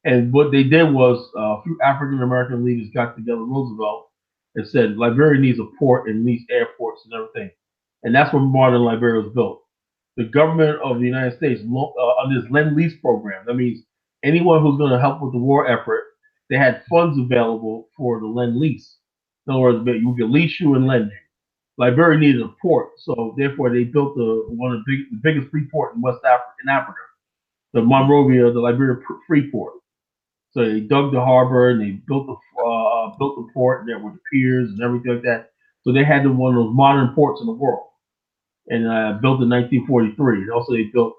And what they did was a few African American leaders got together with Roosevelt and said Liberia needs a port and needs airports and everything. And that's when modern Liberia was built. The government of the United States, under this Lend-Lease program, that means anyone who's going to help with the war effort, they had funds available for the Lend-Lease. In other words, you could lease you and lend you. Liberia needed a port, so therefore they built the biggest free port in Africa, the Monrovia, the Liberia Free Port. So they dug the harbor and they built the port there with the piers and everything like that. So they had one of those modern ports in the world, and built in 1943. And also they built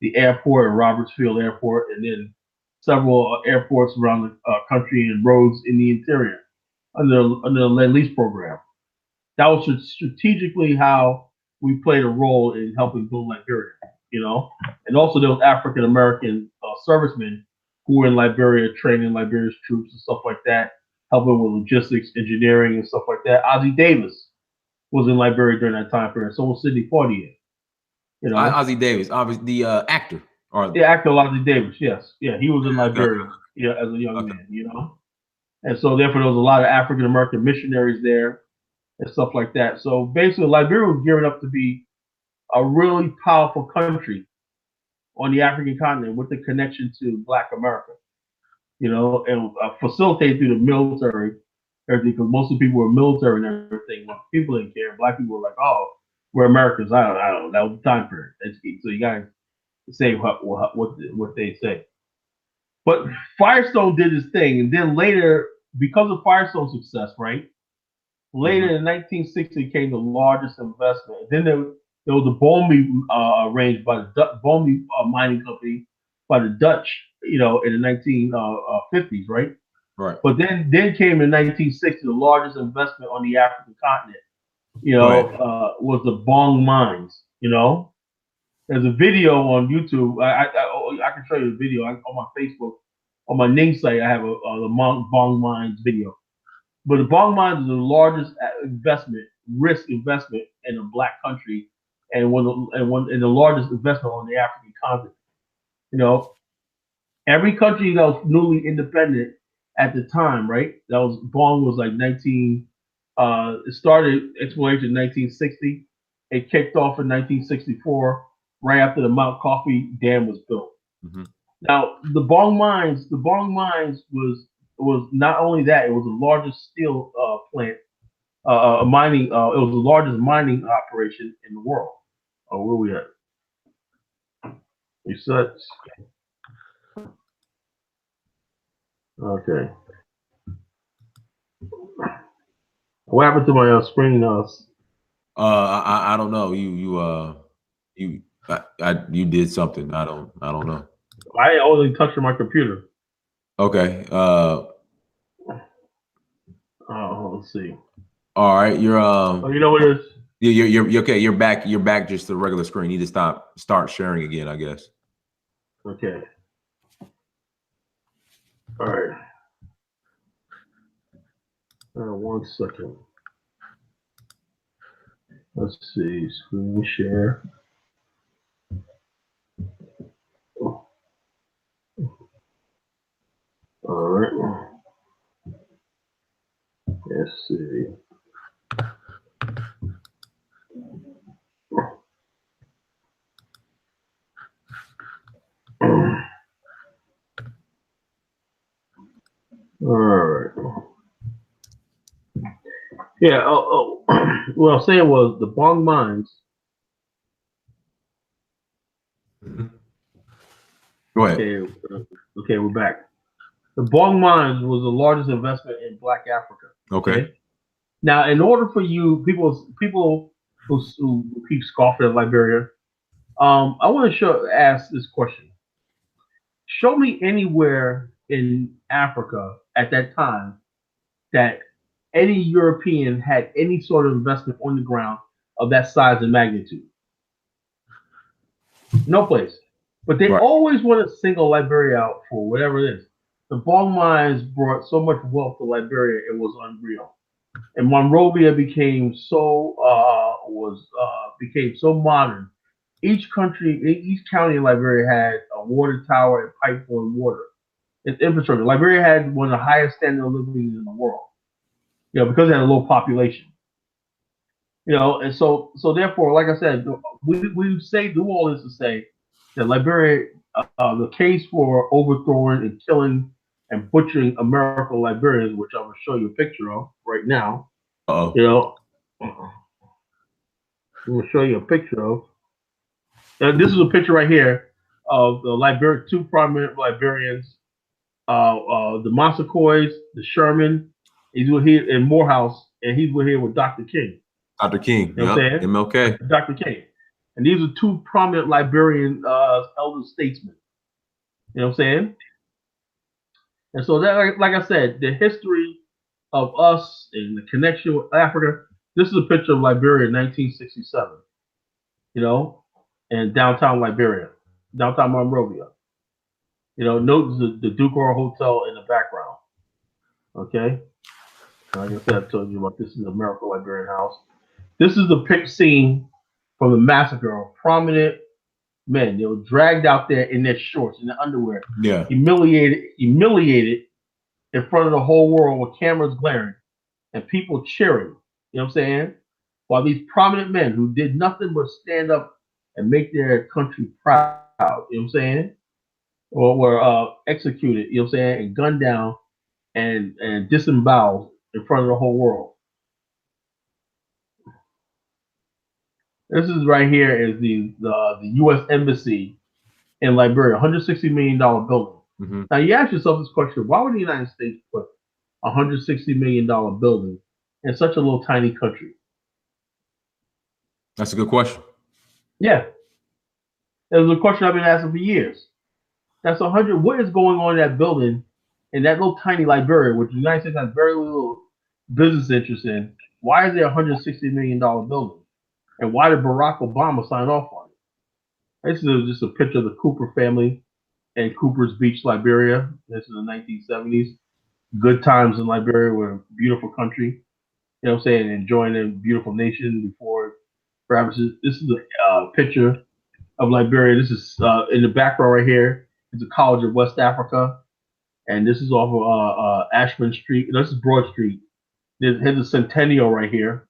the airport, Roberts Field Airport, and then several airports around the country and roads in the interior under the Lend-Lease program. That was strategically how we played a role in helping build Liberia, you know. And also there was African American servicemen who were in Liberia training Liberia's troops and stuff like that, helping with logistics, engineering, and stuff like that. Ozzie Davis was in Liberia during that time period. So was Sidney Poitier. You know, Ozzie Davis, obviously the actor, or the actor Ozzie Davis. Yes, yeah, he was in Liberia, yeah, as a young man. You know, and so therefore there was a lot of African American missionaries there and stuff like that. So basically, Liberia was gearing up to be a really powerful country on the African continent with the connection to Black America. You know, and facilitated through the military, everything, because most of the people were military and everything. Well, people didn't care. Black people were like, "Oh, we're Americans." I don't know. That was the time period. So you guys say what they say. But Firestone did his thing, and then later, because of Firestone's success, right? Later in 1960 came the largest investment. Then there was the Bomi range by the Bomi mining company by the Dutch, you know, in the 1950s, right? Right. But then came in 1960 the largest investment on the African continent, you know, was the Bong mines. You know, there's a video on YouTube. I can show you the video on my Facebook, on my Ning site. I have the Bong mines video. But the Bong mines is the largest risk investment in a Black country, and the largest investment on the African continent. You know, every country that was newly independent at the time, right? That was Bong was like 19. It started exploration in 1960. It kicked off in 1964, right after the Mount Coffee Dam was built. Mm-hmm. Now the Bong mines was not only that, it was the largest steel plant, mining. It was the largest mining operation in the world. Oh, where we at? Research. Okay. What happened to my screen? I don't know. You did something. I don't know. I only touched my computer. Okay. Let's see. All right. You're Oh, you know what it is? You're okay. You're back. You're back. Just the regular screen. You need to start sharing again, I guess. Okay. All right. 1 second. Let's see. Screen share. All right. Let's see. All right. Yeah. What I was saying was the Bong mines. Go ahead. Okay, we're back. The Bong mines was the largest investment in Black Africa. Okay. Now, in order for you people who keep scoffing at Liberia, I want to ask this question. Show me anywhere in Africa at that time that any European had any sort of investment on the ground of that size and magnitude. No place. But they always want to single Liberia out for whatever it is. The Bong mines brought so much wealth to Liberia, it was unreal. And Monrovia became so modern. Each county in Liberia had a water tower and pipeline water. Its infrastructure. Liberia had one of the highest standard of living in the world. You know, because it had a low population. You know, and so therefore, like I said, we do all this to say that Liberia, the case for overthrowing and killing and butchering American Liberians, which I'm going to show you a picture of right now. You know, I'm going to show you a picture of. And this is a picture right here of the two prominent Liberians, the Massacoys, the Sherman. He's here in Morehouse, and he's here with Dr. King. Dr. King, you know what I'm saying? MLK. Dr. King. And these are two prominent Liberian elder statesmen. You know what I'm saying? And so that, like I said, the history of us and the connection with Africa. This is a picture of Liberia in 1967. You know, in downtown Liberia, downtown Monrovia. You know, note the Duke-Or Hotel in the background. Okay. Like I said, I told you about this is the Miracle Liberian House. This is the scene from the massacre of prominent men. They were dragged out there in their shorts, in their underwear, Yeah. humiliated in front of the whole world with cameras glaring and people cheering. You know what I'm saying? While these prominent men who did nothing but stand up and make their country proud, you know what I'm saying? Or were executed, you know what I'm saying, and gunned down and disemboweled in front of the whole world. This is right here is the U.S. Embassy in Liberia, $160 million building. Mm-hmm. Now you ask yourself this question: why would the United States put a $160 million building in such a little tiny country? That's a good question. Yeah, it was a question I've been asking for years. That's 100. What is going on in that building, in that little tiny Liberia, which the United States has very little business interest in? Why is there a $160 million building? And why did Barack Obama sign off on it? This is just a picture of the Cooper family in Cooper's Beach, Liberia. This is the 1970s. Good times in Liberia were a beautiful country. You know what I'm saying? Enjoying a beautiful nation before perhaps. This is a picture of Liberia. This is in the background right here. It's a college of West Africa. And this is off of Ashman Street. No, this is Broad Street. Here's a centennial right here.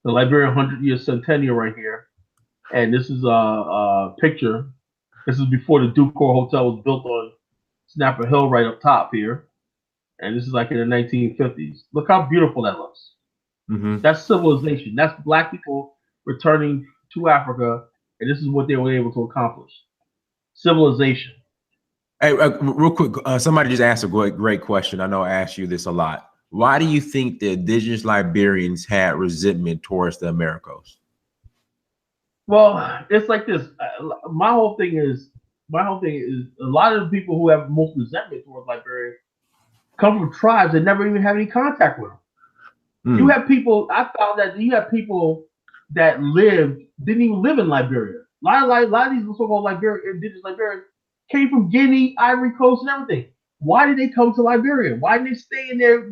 The Liberian 100-year centennial right here. And this is a picture. This is before the Duke-Or Hotel was built on Snapper Hill right up top here. And this is like in the 1950s. Look how beautiful that looks. Mm-hmm. That's civilization. That's Black people returning to Africa. And this is what they were able to accomplish. Civilization. Hey, real quick, somebody just asked a great question. I know I asked you this a lot. Why do you think the indigenous Liberians had resentment towards the Americas? Well, it's like this. My whole thing is a lot of the people who have most resentment towards Liberia come from tribes that never even have any contact with them. You have people. I found that you have people that didn't even live in Liberia. A lot of these so-called indigenous Liberians came from Guinea, Ivory Coast, and everything. Why did they come to Liberia? Why didn't they stay in their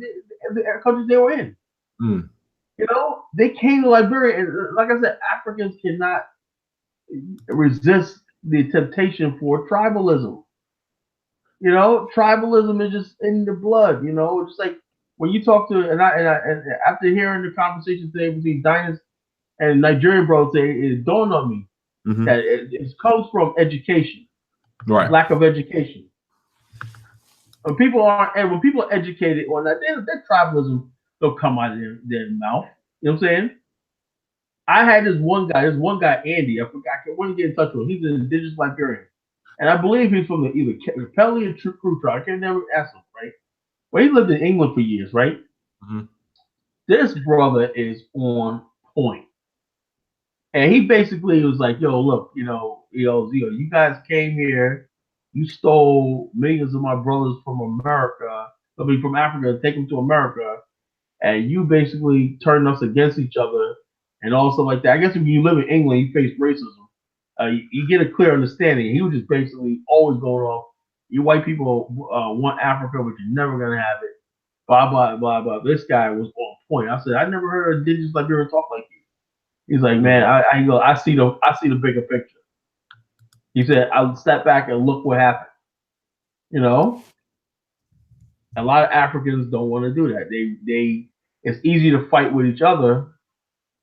countries they were in? You know, they came to Liberia, and like I said, Africans cannot resist the temptation for tribalism. You know, tribalism is just in the blood. You know, it's like when you talk to and after hearing the conversation today between Diners and Nigerian bros, it dawned on me that it comes from education, right? Lack of education. When people are educated on that, their tribalism don't come out of their mouth. You know what I'm saying? I had this one guy, Andy. I forgot. I want to get in touch with him. He's an indigenous Liberian, and I believe he's from either Pelly or Crew Tribe. I can never ask him, right? Well, he lived in England for years, right? This brother is on point, and he basically was like, "Yo, look, you guys came here, you stole millions of my brothers from America, from Africa, take them to America, and you basically turned us against each other." And also like that. I guess if you live in England, you face racism. You get a clear understanding. He was just basically always going off. You white people want Africa, but you're never gonna have it. Blah blah blah blah. This guy was on point. I said, I never heard an indigenous Liberian talk like you. He's like, man, I see the bigger picture. He said, I step back and look what happened. You know, a lot of Africans don't want to do that. It's easy to fight with each other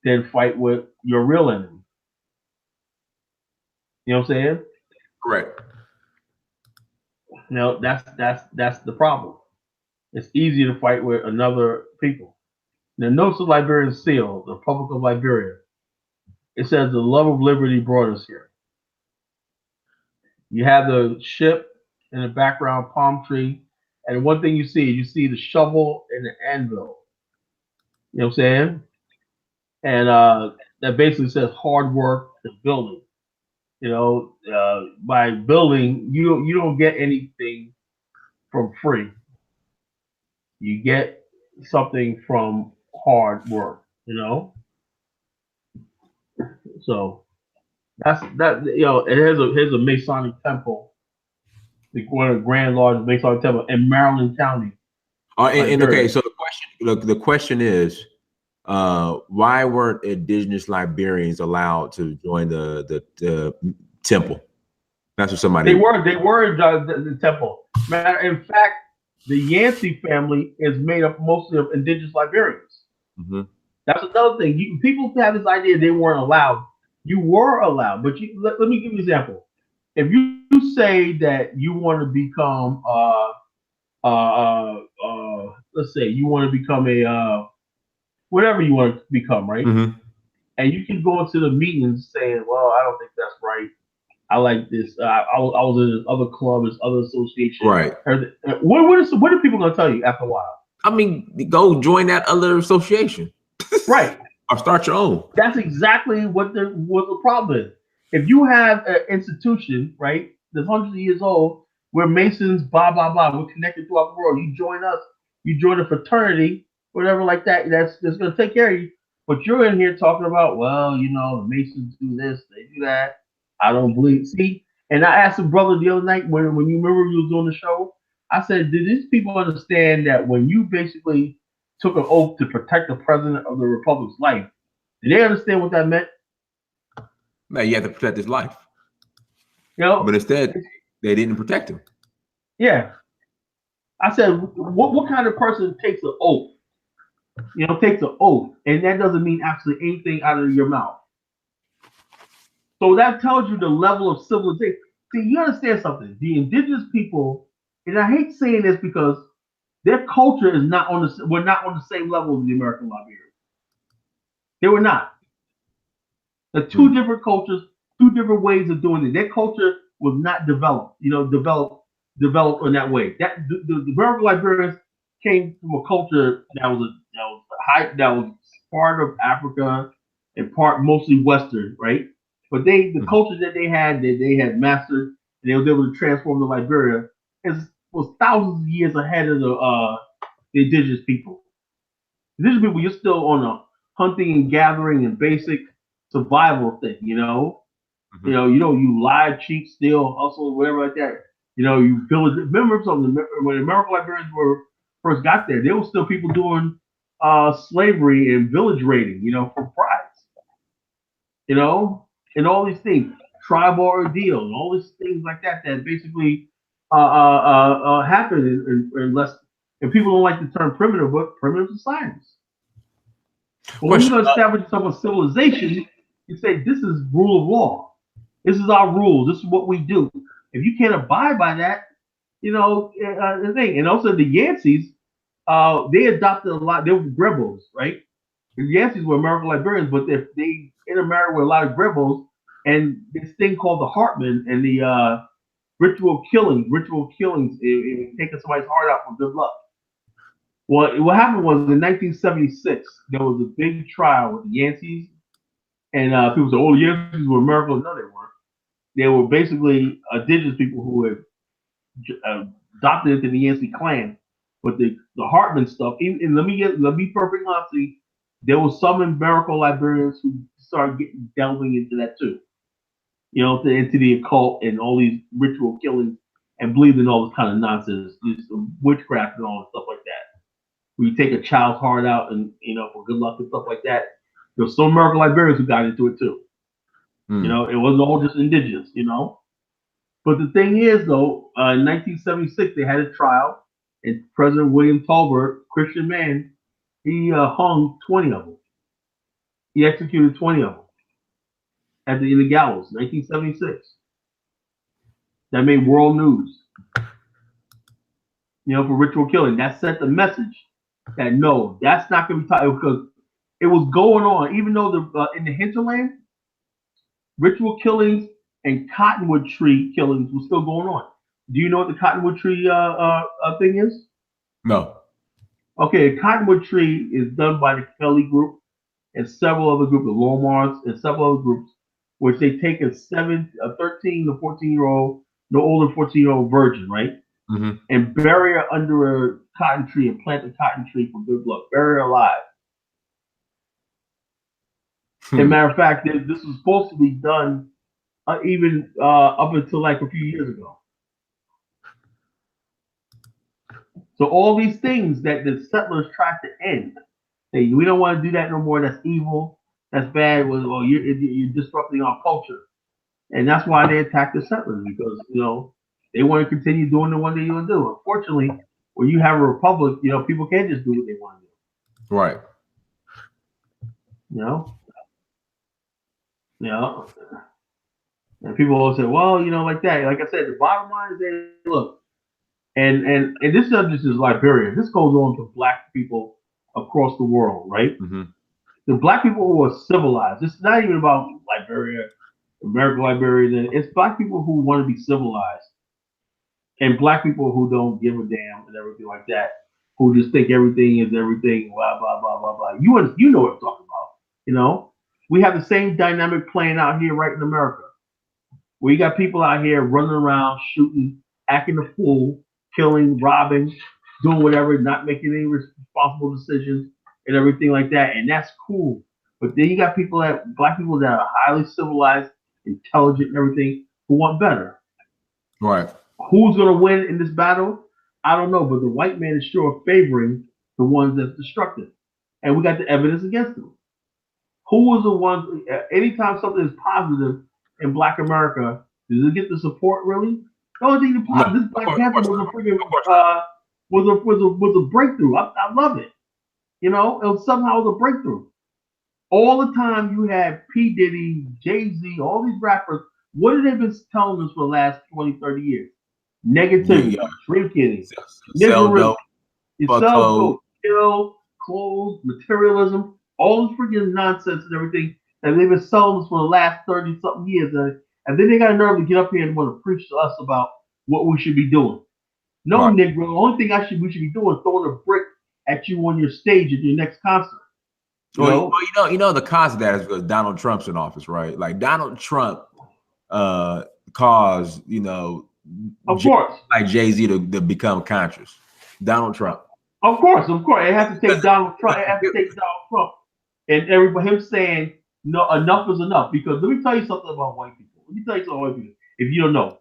than fight with your real enemy. You know what I'm saying? Correct. No, that's the problem. It's easy to fight with another people. The Notes of Liberian Seal, the Republic of Liberia. It says the love of liberty brought us here. You have the ship in the background, palm tree, and one thing you see the shovel and the anvil. You know what I'm saying? And that basically says hard work and building. You know, by building, you don't get anything from free. You get something from hard work, So that's that. It has a Masonic temple, one of the grand large Masonic temple in Maryland County. And okay, so the question is, why weren't indigenous Liberians allowed to join the temple? That's what somebody. They were the temple. In fact, the Yancey family is made up mostly of indigenous Liberians. Mm-hmm. That's another thing. People have this idea they weren't allowed. You were allowed, but let me give you an example. If you say that you want to become, let's say you want to become a whatever you want to become, right? Mm-hmm. And you can go into the meetings saying, "Well, I don't think that's right. I like this. I was in this other club, this other association." Right. What are people gonna tell you after a while? I mean, go join that other association. Right. Or start your own. That's exactly what the problem is. If you have an institution, right, that's hundreds of years old, we're Masons, blah blah blah, we're connected throughout the world. You join us, you join a fraternity, whatever like that. That's gonna take care of you. But you're in here talking about, well, the Masons do this, they do that. I don't believe. See, and I asked a brother the other night when you remember you was doing the show. I said, did these people understand that when you basically took an oath to protect the president of the republic's life, did they understand what that meant? Man, you have to protect his life. But instead, they didn't protect him. Yeah. I said, what kind of person takes an oath? Takes an oath, and that doesn't mean absolutely anything out of your mouth. So that tells you the level of civilization. See, you understand something. The indigenous people, and I hate saying this because their culture is not we're not on the same level as the American Liberians. They were not. The two different cultures, two different ways of doing it. Their culture was not developed, developed in that way. That the American Liberians came from a culture that was part of Africa and part mostly Western, right? But the culture that they had mastered, and they were able to transform the Liberia, was thousands of years ahead of the indigenous people. Indigenous people, you're still on a hunting and gathering and basic survival thing, Mm-hmm. You lie, cheat, steal, hustle, whatever like that. You pillage. Remember something? When American Liberians first got there, there were still people doing slavery and village raiding, for prize. And all these things, tribal ordeal, and all these things like that basically happen unless, and people don't like the term primitive, but primitive societies. But when you're going to establish some civilization, you say this is rule of law. This is our rules. This is what we do. If you can't abide by that, the thing. And also the Yanceys, they adopted a lot. They were rebels, right? The Yanceys were American Liberians, but they intermarried with a lot of rebels, and this thing called the Hartman and the ritual killings, taking somebody's heart out for good luck. Well, what happened was in 1976, there was a big trial with the Yanceys, and people said, "Oh, the Yanceys were American." No, they weren't. They were basically indigenous people who had adopted into the Yancey clan. But the Hartman stuff, and let me perfectly honest, there was some American Liberians who started delving into that too. Into the occult and all these ritual killings and believed in all this kind of nonsense, this witchcraft and all this stuff like that. Where you take a child's heart out and for good luck and stuff like that. There were some American Liberians who got into it too. It wasn't all just indigenous, But the thing is, though, in 1976, they had a trial, and President William Tolbert, Christian man, he hung 20 of them. He executed 20 of them in the gallows, 1976. That made world news, for ritual killing. That sent the message that no, that's not going to be taught, because it was going on, even though in the hinterland, ritual killings and cottonwood tree killings were still going on. Do you know what the cottonwood tree thing is? No. Okay, a cottonwood tree is done by the Kelly group and several other groups, the Lomars and several other groups, which they take a 13 to 14-year-old, no older 14-year-old virgin, right? and bury her under a cotton tree and plant a cotton tree for good luck. Bury her alive. As a matter of fact, this was supposed to be done even up until like a few years ago. So all these things that the settlers tried to end, hey, we don't want to do that no more. That's evil. That's bad. Well, you're disrupting our culture, and that's why they attacked the settlers, because they want to continue doing the one they want to do. Unfortunately, when you have a republic, people can't just do what they want to do. Right. And people always say, well, like that. Like I said, the bottom line is that, look, and this subject is Liberia. This goes on to black people across the world, right? The black people who are civilized. It's not even about Liberia, American Liberia. It's black people who want to be civilized, and black people who don't give a damn and everything like that, who just think everything is everything, blah blah blah blah blah. You know what I'm talking about. We have the same dynamic playing out here right in America. where you got people out here running around, shooting, acting a fool, killing, robbing, doing whatever, not making any responsible decisions and everything like that. And that's cool. But then you got people black people that are highly civilized, intelligent and everything, who want better. Right. Who's going to win in this battle? I don't know, but the white man is sure favoring the ones that's destructive. And we got the evidence against them. Who was the one, anytime something is positive in Black America, does it get the support really? The only thing this Black Panther was a freaking was a breakthrough. I love it. You know, it was somehow a breakthrough. All the time you had P. Diddy, Jay-Z, all these rappers, what have they been telling us for the last 20, 30 years? Negativity, drinking, niggering, yourself, kill, clothes, materialism, all this freaking nonsense and everything that they've been selling us for the last 30-something years. And then they got a nerve to get up here and want to preach to us about what we should be doing. No, right. Negro, the only thing we should be doing is throwing a brick at you on your stage at your next concert. You know, the cause of that is because Donald Trump's in office, right? Like Donald Trump caused, of course, like Jay-Z to become conscious. Donald Trump. Of course. It has to take Donald Trump. It has to take Donald Trump and everybody him saying no, enough is enough. Because let me tell you something about white people. Let me tell you something about white people. If you don't know,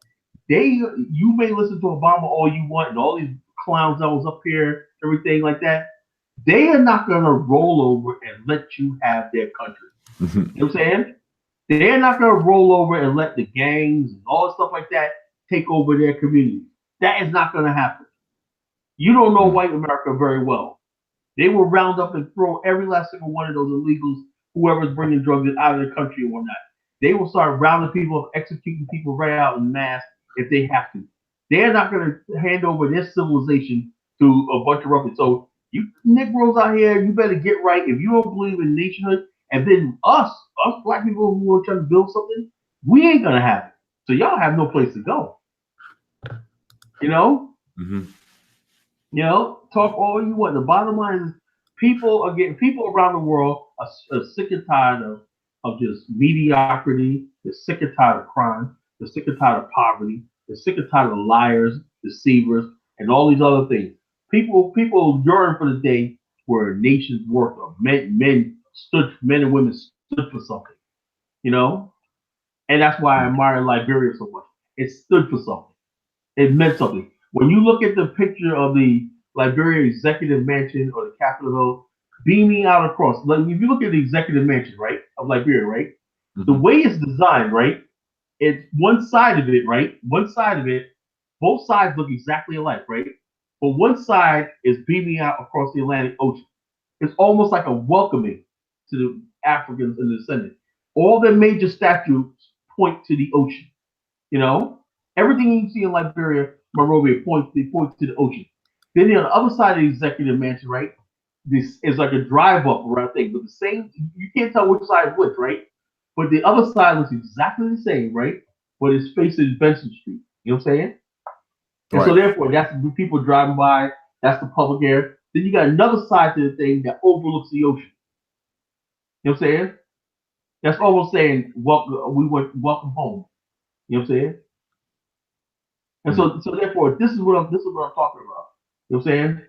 you may listen to Obama all you want and all these clowns that was up here, everything like that. They are not going to roll over and let you have their country. You know what I'm saying? They're not going to roll over and let the gangs and all stuff like that take over their community. That is not going to happen. You don't know white America very well. They will round up and throw every last single one of those illegals, whoever's bringing drugs out of the country and whatnot. They will start rounding people up, executing people right out in mass if they have to. They're not going to hand over their civilization to a bunch of ruffians. So you Negroes out here, you better get right. If you don't believe in nationhood, and then us black people who are trying to build something, we ain't going to have it. So y'all have no place to go. You know? You know, talk all you want. The bottom line is people around the world are sick and tired of just mediocrity. They're sick and tired of crime. They're sick and tired of poverty. They're sick and tired of liars, deceivers, and all these other things. People yearn for the day where nations work, or men and women stood for something. You know? And that's why I admire Liberia so much. It stood for something. It meant something. When you look at the picture of the Liberia Executive Mansion or the Capitol Hill beaming out across, like if you look at the Executive Mansion, right, of Liberia, right, the way it's designed, right, it's one side of it, right, both sides look exactly alike, right, but one side is beaming out across the Atlantic Ocean. It's almost like a welcoming to the Africans and the descendants. All the major statues point to the ocean, you know. Everything you see in Liberia, Monrovia points to the ocean. Then on the other side of the Executive Mansion, right, this is like a drive-up around thing, but the same, you can't tell which side is which, right? But the other side looks exactly the same, right? But it's facing Benson Street. You know what I'm saying? And so therefore, that's the people driving by, that's the public air. Then you got another side to the thing that overlooks the ocean. You know what I'm saying? That's almost saying, welcome home. You know what I'm saying? And so therefore, this is what I'm talking about. You know what I'm saying?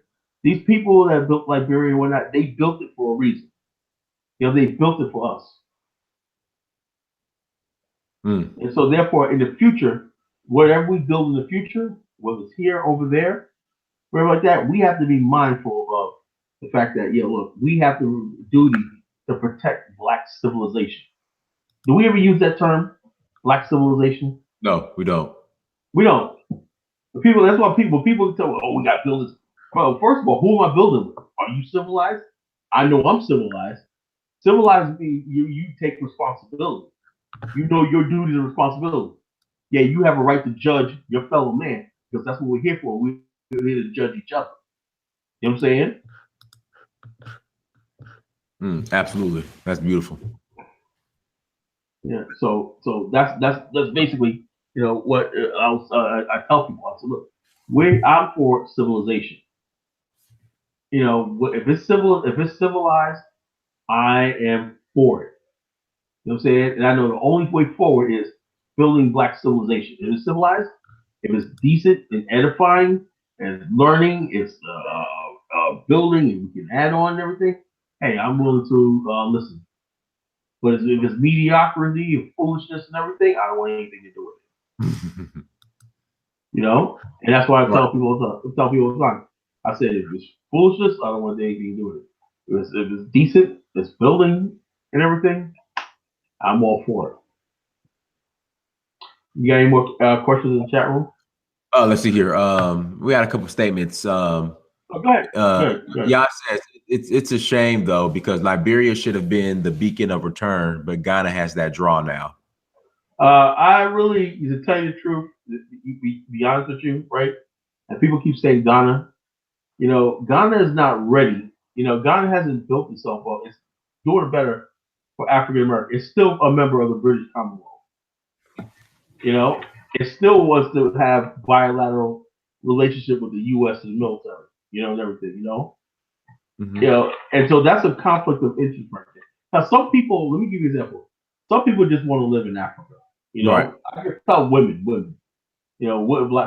These people that built Liberia and whatnot, they built it for a reason. You know, they built it for us. And so therefore, in the future, whatever we build in the future, whether it's here, over there, wherever like that, we have to be mindful of the fact that, look, we have the duty to protect Black civilization. Do we ever use that term, Black civilization? No, we don't. We don't. That's why people tell me, oh, we got to build this. Well, first of all, who am I building with? Are you civilized? I know I'm civilized. Civilized means you take responsibility. You know your duties and responsibility. Yeah, you have a right to judge your fellow man because that's what we're here for. We're here to judge each other. You know what I'm saying? Absolutely, that's beautiful. Yeah. So that's basically what I tell people. I said, look, I'm for civilization. If it's civilized, I am for it. You know what I'm saying? And I know the only way forward is building Black civilization. If it's civilized, if it's decent and edifying and learning, it's building and we can add on and everything, hey, I'm willing to listen. But if it's mediocrity and foolishness and everything, I don't want anything to do with it. And that's why I tell people all the time. I said, if it's foolishness, I don't want anything to do with it. If it's decent, it's building and everything, I'm all for it. You got any more questions in the chat room? Let's see here. We got a couple statements. Go ahead. Go ahead. Yas says it's a shame though because Liberia should have been the beacon of return, but Ghana has that draw now. I really, to tell you the truth, be honest with you, right? And people keep saying Ghana. Ghana is not ready. Ghana hasn't built itself up. It's doing better for African American. It's still a member of the British Commonwealth. It still wants to have bilateral relationship with the U.S. and the military, and everything, and so that's a conflict of interest right there. Now, some people, let me give you an example. Some people just want to live in Africa. Right. I can tell women,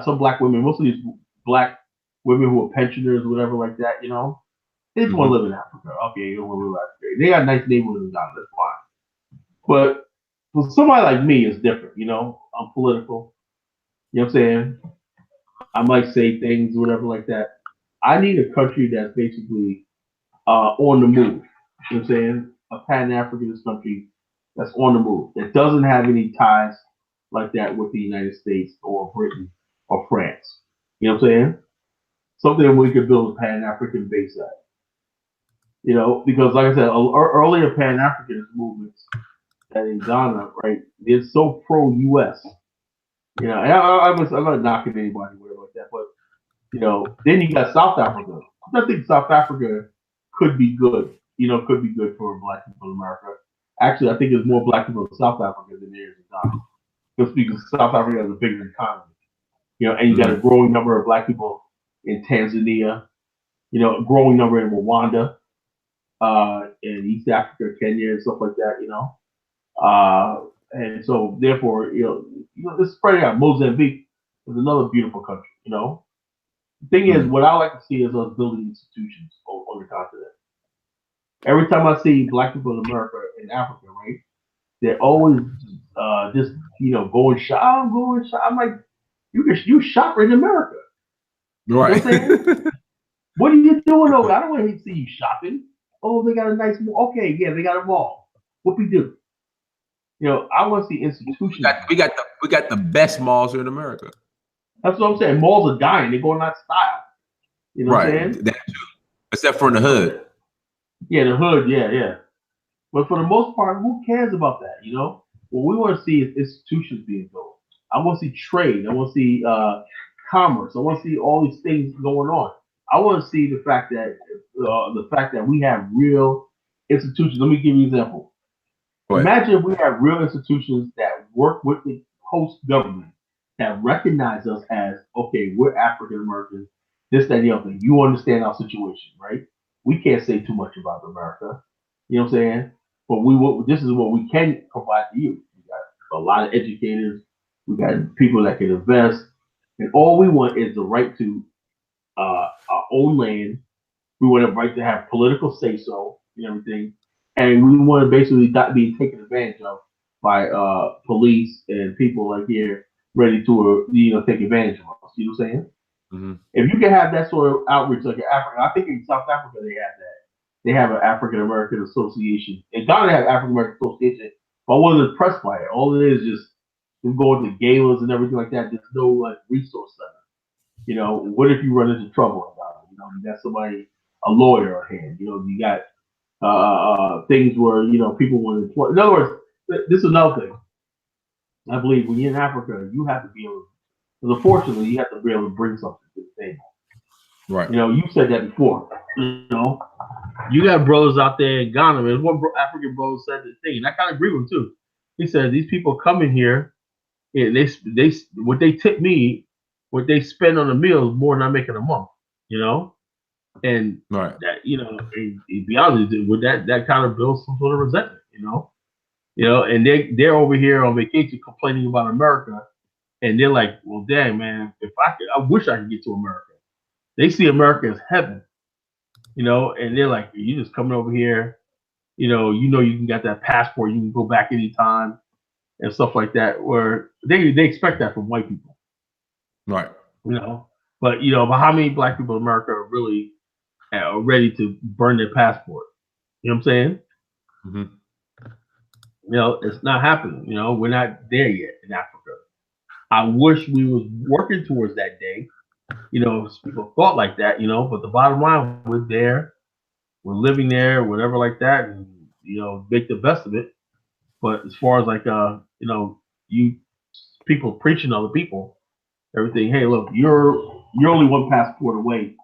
some Black women, most of these Black women who are pensioners or whatever like that, they just want to live in Africa. Okay, you don't want to live in Africa. They got nice neighborhoods in Ghana, that's fine. But for somebody like me, it's different. I'm political. You know what I'm saying? I might say things, whatever like that. I need a country that's basically on the move. You know what I'm saying? A Pan-Africanist country that's on the move. That doesn't have any ties like that with the United States or Britain or France. You know what I'm saying? Something that we could build a Pan-African base at. Because like I said, earlier Pan-Africanist movements that in Ghana, right, they're so pro-US. And I'm not knocking anybody like that, but then you got South Africa. I think South Africa could be good. Could be good for Black people in America. Actually, I think there's more Black people in South Africa than there is in Ghana. Just because South Africa has a bigger economy. And you got a growing number of Black people in Tanzania. A growing number in Rwanda, in East Africa, Kenya, and stuff like that. And so therefore, this spreading out. Mozambique is another beautiful country. The thing is, what I like to see is us building institutions on the continent. Every time I see Black people in America and Africa, right, they're always just going shop. I'm going shop. I'm like, you shop in America, right? You know what I'm saying? What are you doing over? I don't want to see you shopping. Oh, they got a nice mall. Okay, yeah, they got a mall. What we do? I want to see institutions. We got the best malls here in America. That's what I'm saying. Malls are dying. They're going out of style. You know what I'm saying? That too. Except for in the hood. Yeah, the hood. Yeah. But for the most part, who cares about that? What we want to see is institutions being built. I want to see trade. I want to see commerce. I want to see all these things going on. I want to see the fact that we have real institutions. Let me give you an example. Imagine if we have real institutions that work with the host government that recognize us as, okay, we're African Americans, this, that, and the other thing. You understand our situation, right? We can't say too much about America. You know what I'm saying? But this is what we can provide to you. We got a lot of educators. We got people that can invest. And all we want is the right to our own land. We want the right to have political say-so and everything. And we want to basically not be taken advantage of by police and people like here ready to take advantage of us. You know what I'm saying? Mm-hmm. If you can have that sort of outreach like in Africa, I think in South Africa they have that. They have an African American Association. In Ghana they have African American Association, but I wasn't impressed by it. All it is just them going to galas and everything like that. There's no like resource center. What if you run into trouble about it? You got somebody, a lawyer on hand. You got things where people want to. In other words, this is another thing. I believe when you're in Africa, you have to be able. Because unfortunately, you have to be able to bring something to the table. Right. You said that before. You got brothers out there in Ghana. There's one African brother said this thing, and I kind of agree with him too. He said these people come in here, and they what they tip me, what they spend on a meal is more than I make in a month. And right. that and be honest, with that kind of builds some sort of resentment. And they're over here on vacation complaining about America, and they're like, well, dang man, if I wish I could get to America. They see America as heaven. And they're like, you just coming over here, you can get that passport, you can go back anytime and stuff like that, where they expect that from white people. Right. But how many black people in America are really ready to burn their passport? You know what I'm saying? Mm-hmm. It's not happening. We're not there yet in Africa. I wish we was working towards that day. People thought like that, but the bottom line, we're there. We're living there, whatever like that, and make the best of it. But as far as like you people preaching to other people, everything, hey, look, you're only one passport away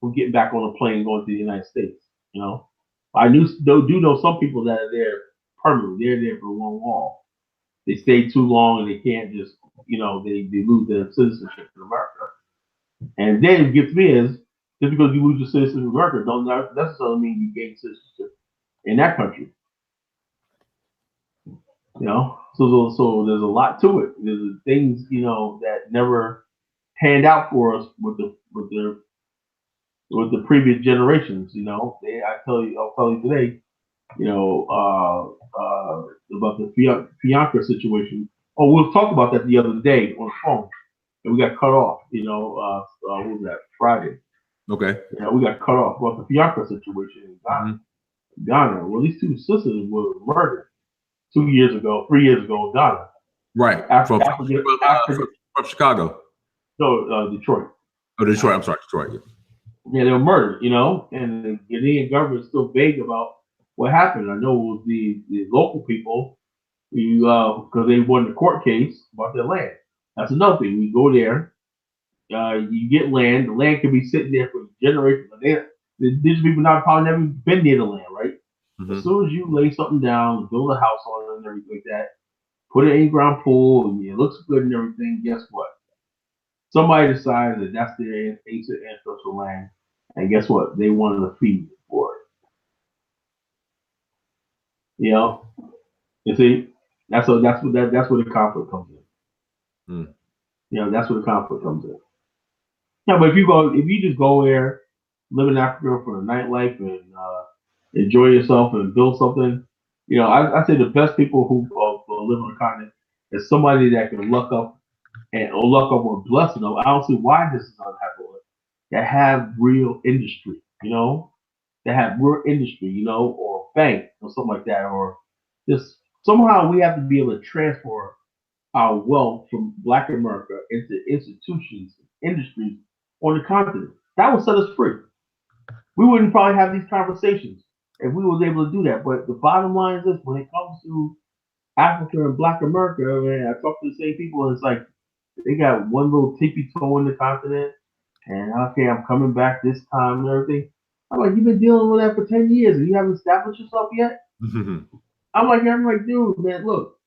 from getting back on a plane and going to the United States. I do know some people that are there permanently. They're there for the long haul. They stay too long and they can't just they lose their citizenship in America. And then it gets me is just because you lose your citizenship in America don't necessarily mean you gain citizenship in that country. So there's a lot to it. There's things that never panned out for us with the previous generations. I'll tell you today. About the Bianca situation. Oh, we'll talk about that the other day on the phone, and we got cut off. What was that? Friday. Okay. We got cut off about the Bianca situation in Ghana. Mm-hmm. Ghana. Well, these two sisters were murdered 3 years ago in Ghana. Right. From Chicago. No, Detroit. Oh, Detroit. I'm sorry, Detroit. Yeah, they were murdered. And the Ghanaian government is still vague about what happened. I know it was the local people, because they won the court case about their land. That's another thing. We go there, you get land. The land can be sitting there for generations. These people probably never been near the land, right? Mm-hmm. As soon as you lay something down, build a house on it and everything like that, put an in-ground pool, and it looks good and everything, guess what? Somebody decides that that's their ancient ancestral land, and guess what? They wanted a fee for it. You see, that's where the conflict comes in. That's where the conflict comes in. Yeah, but if you just go there, live in Africa for the nightlife and enjoy yourself and build something, I say the best people who live on the continent is somebody that can luck up or bless enough. I don't see why this is unhappening. That have real industry, that have real industry, or bank or something like that, or just somehow we have to be able to transfer our wealth from Black America into institutions, industries on the continent. That would set us free. We wouldn't probably have these conversations if we was able to do that. But the bottom line is this: when it comes to Africa and Black America, man, I talk to the same people, and it's like they got one little tippy toe in the continent, and okay, I'm coming back this time and everything. I'm like, you've been dealing with that for 10 years and you haven't established yourself yet? I'm like, dude, man, look,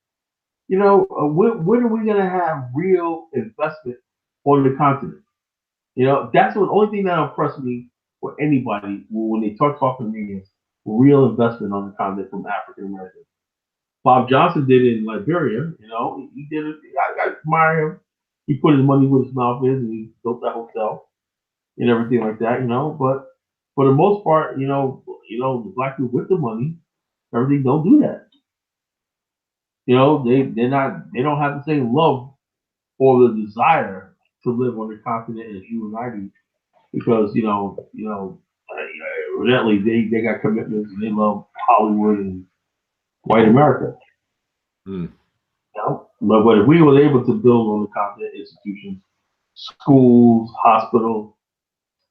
when are we going to have real investment on the continent? That's the only thing that impressed me for anybody when they talking to me is real investment on the continent from African Americans. Bob Johnson did it in Liberia, he did it. I admire him. He put his money where his mouth is, and he built that hotel and everything like that, you know. But for the most part, the black people with the money, everything don't do that. You know, they don't have the same love or the desire to live on the continent as you and I do, because evidently they got commitments and they love Hollywood and white America. Mm. You know? But if we were able to build on the continent institutions, schools, hospitals,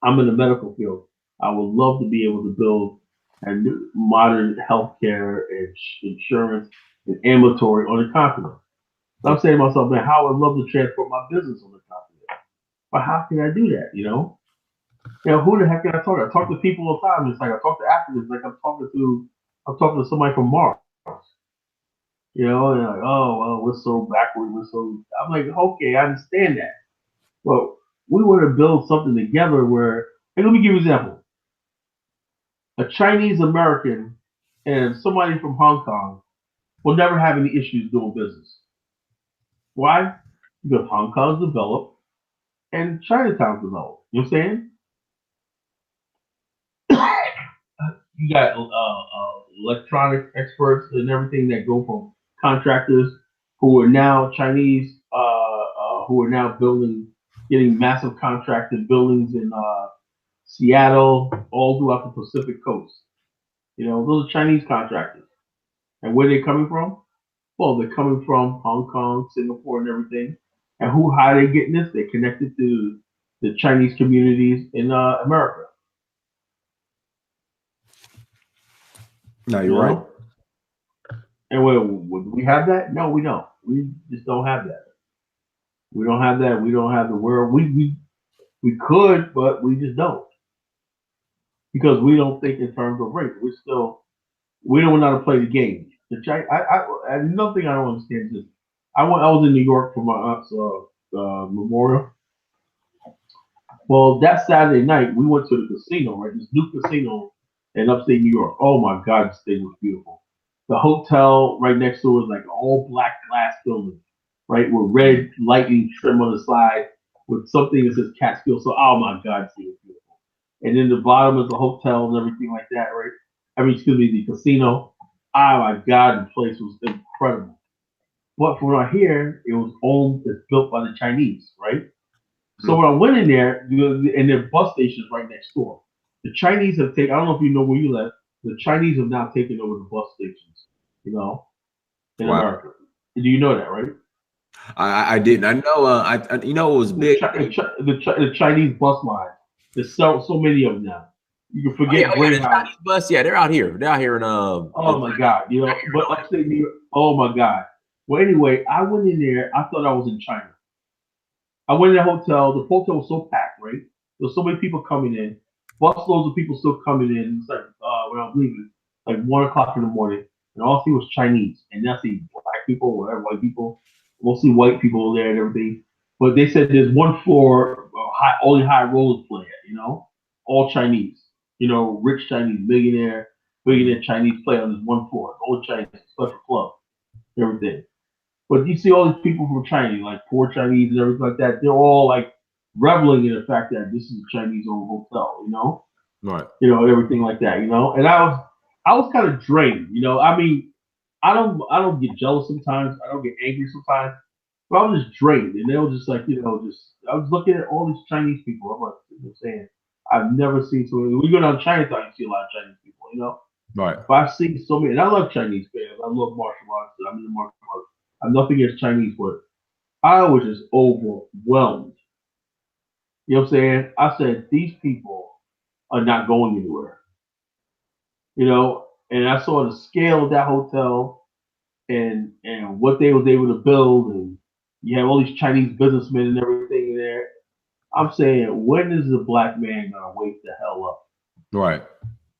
I'm in the medical field. I would love to be able to build a new modern healthcare and insurance and ambulatory on the continent. So I'm saying to myself, man, how I would love to transport my business on the continent. But how can I do that? Who the heck can I talk to? I talk to people all the time. It's like I talk to Africans, like I'm talking to somebody from Mars. And they're like, oh, well, we're so backward. I'm like, okay, I understand that. But we want to build something together where, and let me give you an example. A Chinese American and somebody from Hong Kong will never have any issues doing business. Why? Because Hong Kong's developed and Chinatown's developed. You know what I'm saying? You got electronic experts and everything that go from contractors who are now Chinese, who are now getting massive contracted buildings in Seattle, all throughout the Pacific coast. Those are Chinese contractors. And where are they coming from? Well, they're coming from Hong Kong, Singapore, and everything. And how are they getting this? They're connected to the Chinese communities in America. No, you're right. And would we have that? No, we don't. We just don't have that. We don't have that. We don't have the world. We could, but we just don't, because we don't think in terms of race. We don't know how to play the game. Another thing I don't understand is I was in New York for my aunt's memorial. Well, that Saturday night we went to the casino, right? This new casino in upstate New York. Oh my God, this thing was beautiful. The hotel right next door was like an all black glass building, right, with red lightning trim on the side with something that says Catskill. So, oh my God, this thing was beautiful. And then the bottom is the hotel and everything like that, right? The casino. Oh my God, the place was incredible. But from what I hear, it was built by the Chinese, right? So when I went in there, and their bus station is right next door. The Chinese have taken, I don't know if you know where you live, the Chinese have now taken over the bus stations, in America. Do you know that, right? I didn't. I know, it was big. The Chinese bus line. There's so many of them now. You can forget Greyhound. The Chinese bus, yeah, they're out here. They're out here in oh my God, but like I say, New York, oh my God. Well, anyway, I went in there. I thought I was in China. I went in the hotel. The hotel was so packed, right? There's so many people coming in. Busloads of people still coming in. It's like when I was leaving, like 1 o'clock in the morning, and all I see was Chinese, and I see black people, whatever, white people, mostly white people there and everything. But they said there's one floor, only high rollers play at, all Chinese, rich Chinese, billionaire Chinese play on this one floor, old Chinese, special club, everything. But you see all these people from China, like poor Chinese and everything like that, they're all like reveling in the fact that this is a Chinese-owned hotel, right? Everything like that, And I was kind of drained, I mean, I don't get jealous sometimes, I don't get angry sometimes, but I was just drained, and they were just like, I was looking at all these Chinese people. I'm like, saying, I've never seen so many. When you go down to Chinatown, you see a lot of Chinese people, Right. But I've seen so many, and I love Chinese fans. I love martial arts. I'm in the martial arts. I'm nothing against Chinese, but I was just overwhelmed. You know what I'm saying? I said, these people are not going anywhere. And I saw the scale of that hotel and what they was able to build, and you have all these Chinese businessmen and everything there. I'm saying, when is the black man gonna wake the hell up? Right.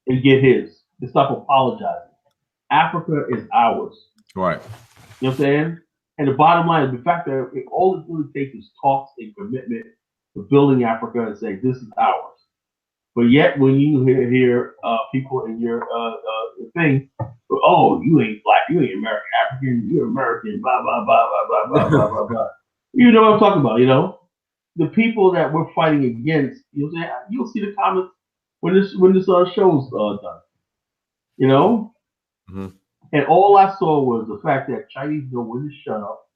And get his and stop apologizing. Africa is ours. Right. You know what I'm saying? And the bottom line is the fact that all it really takes is talks and commitment to building Africa and say, this is ours. But yet, when you hear people in your thing, oh, you ain't black, you ain't American, African, you're American, blah, blah, blah, blah, blah, blah, blah, blah, blah. You know what I'm talking about, you know? The people that we're fighting against, you'll see the comments when this show's done, you know? Mm-hmm. And all I saw was the fact that Chinese know when to shut up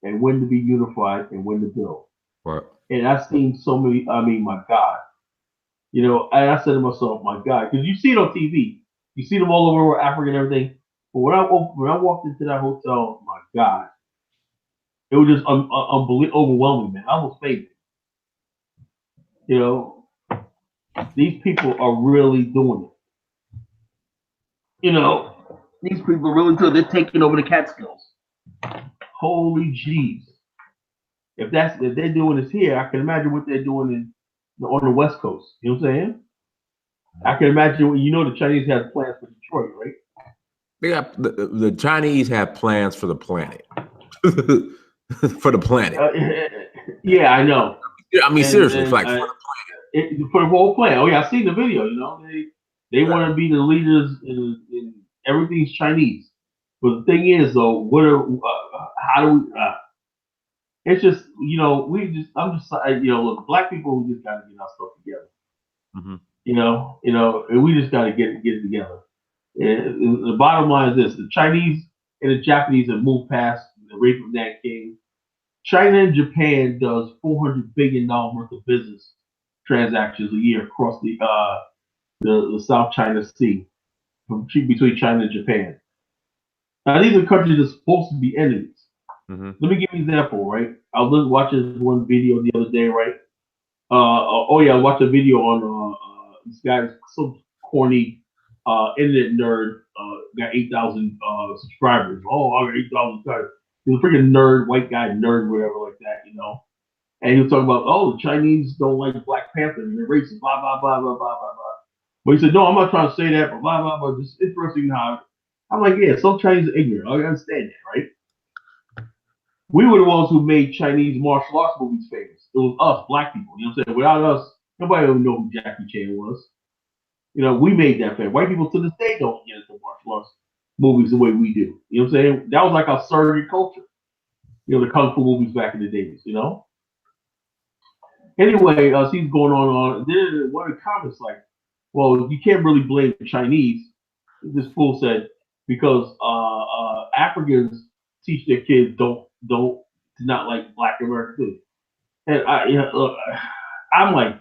and when to be unified and when to build. Right. And I've seen so many, I mean, my God. You know, and I said to myself, my God, because you see it on TV. You see them all over Africa and everything. But when I walked into that hotel, my God, it was just overwhelming, man. I almost fainted. You know, these people are really doing it. You know, these people are really doing it. They're taking over the Catskills. Holy jeez. If they're doing this here, I can imagine what they're doing on the West Coast. You know what I'm saying? I can imagine. You know, the Chinese have plans for Detroit, right? They got the Chinese have plans for the planet. For the planet. Yeah, I know. I mean, seriously, for the planet. For the whole planet. Oh yeah, I've seen the video. You know, they want to be the leaders in everything's Chinese. But the thing is, though, how do we? It's just, you know, I'm just, you know, look, black people, we just got to get our stuff together. Mm-hmm. You know, and we just got to get it together. And the bottom line is this: the Chinese and the Japanese have moved past the rape of that king. China and Japan does $400 billion worth of business transactions a year across the South China Sea between China and Japan. Now these are countries that are supposed to be enemies. Mm-hmm. Let me give you an example, right? I was watching one video the other day, right? I watched a video on this guy, some corny internet nerd, got 8,000 subscribers. Oh, I got 8,000 subscribers. He's a freaking nerd, white guy nerd, whatever like that, you know. And he was talking about, oh, the Chinese don't like Black Panther and they're racist, blah blah blah blah blah blah blah. But he said, no, I'm not trying to say that, but blah blah blah. Just interesting how I'm like, yeah, some Chinese are ignorant. I understand that, right? We were the ones who made Chinese martial arts movies famous. It was us, black people. You know what I'm saying? Without us, nobody would know who Jackie Chan was. You know, we made that famous. White people to this day don't get into martial arts movies the way we do. You know what I'm saying? That was like our surrogate culture. You know, the kung fu movies back in the days, you know? Anyway, she's going on. Then one of the comments like, well, you can't really blame the Chinese. This fool said, because Africans teach their kids don't not like Black Americans. And I'm like,